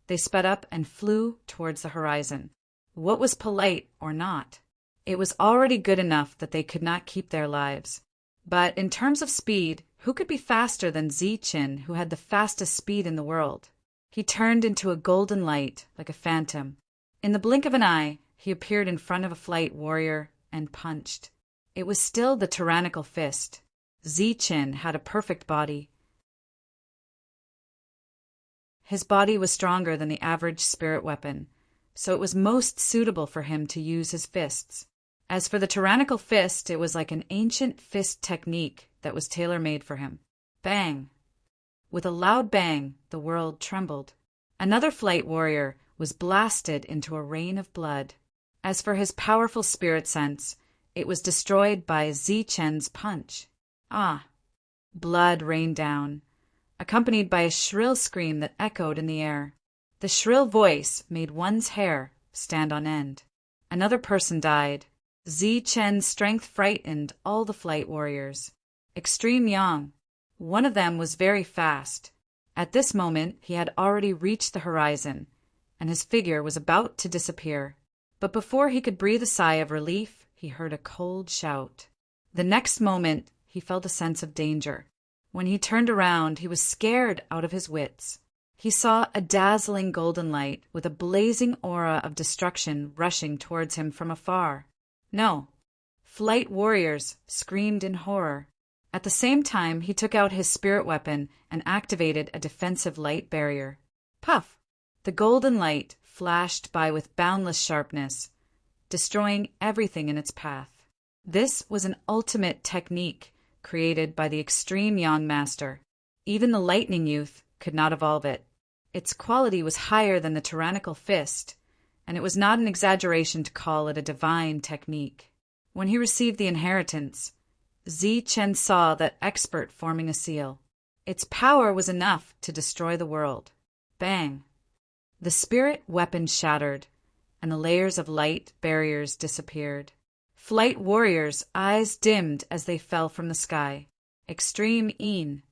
they sped up and flew towards the horizon. What was polite or not? It was already good enough that they could not keep their lives. But in terms of speed, Who could be faster than Zichen, who had the fastest speed in the world? He turned into a golden light, like a phantom. In the blink of an eye, he appeared in front of a flight warrior and punched. It was still the tyrannical fist. Zichen had a perfect body. His body was stronger than the average spirit weapon, so it was most suitable for him to use his fists. As for the tyrannical fist, it was like an ancient fist technique that was tailor-made for him. Bang! With a loud bang, the world trembled. Another flight warrior was blasted into a rain of blood. As for his powerful spirit sense, it was destroyed by Zichen's punch. Ah! Blood rained down, accompanied by a shrill scream that echoed in the air. The shrill voice made one's hair stand on end. Another person died. Zichen's strength frightened all the flight warriors. Extreme Yang. One of them was very fast. At this moment, he had already reached the horizon, and his figure was about to disappear. But before he could breathe a sigh of relief, he heard a cold shout. The next moment, he felt a sense of danger. When he turned around, he was scared out of his wits. He saw a dazzling golden light with a blazing aura of destruction rushing towards him from afar. No, flight warriors screamed in horror. At the same time, he took out his spirit weapon and activated a defensive light barrier. Puff! The golden light flashed by with boundless sharpness, destroying everything in its path. This was an ultimate technique created by the extreme Yang master. Even the lightning youth could not evolve it. Its quality was higher than the tyrannical fist, and it was not an exaggeration to call it a divine technique. When he received the inheritance, Zichen saw that expert forming a seal. Its power was enough to destroy the world. Bang! The spirit weapon shattered, and the layers of light barriers disappeared. Flight warriors' eyes dimmed as they fell from the sky. Extreme Yin.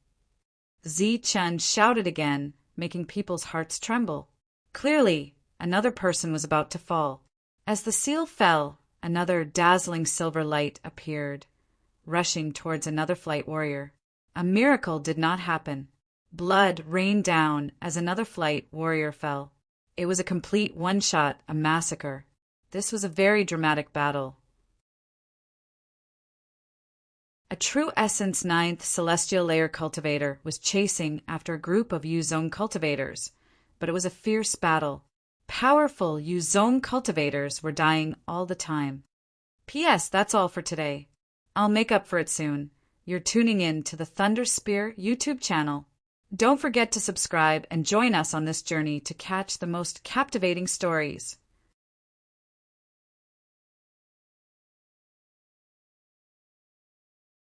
Zichen shouted again, making people's hearts tremble. Clearly, another person was about to fall. As the seal fell, another dazzling silver light appeared, rushing towards another flight warrior. A miracle did not happen. Blood rained down as another flight warrior fell. It was a complete one-shot, a massacre. This was a very dramatic battle. A true Essence 9th Celestial Layer cultivator was chasing after a group of Yuzong cultivators, but it was a fierce battle. Powerful Yuzong cultivators were dying all the time. P.S. That's all for today. I'll make up for it soon. You're tuning in to the Thunder Spear YouTube channel. Don't forget to subscribe and join us on this journey to catch the most captivating stories.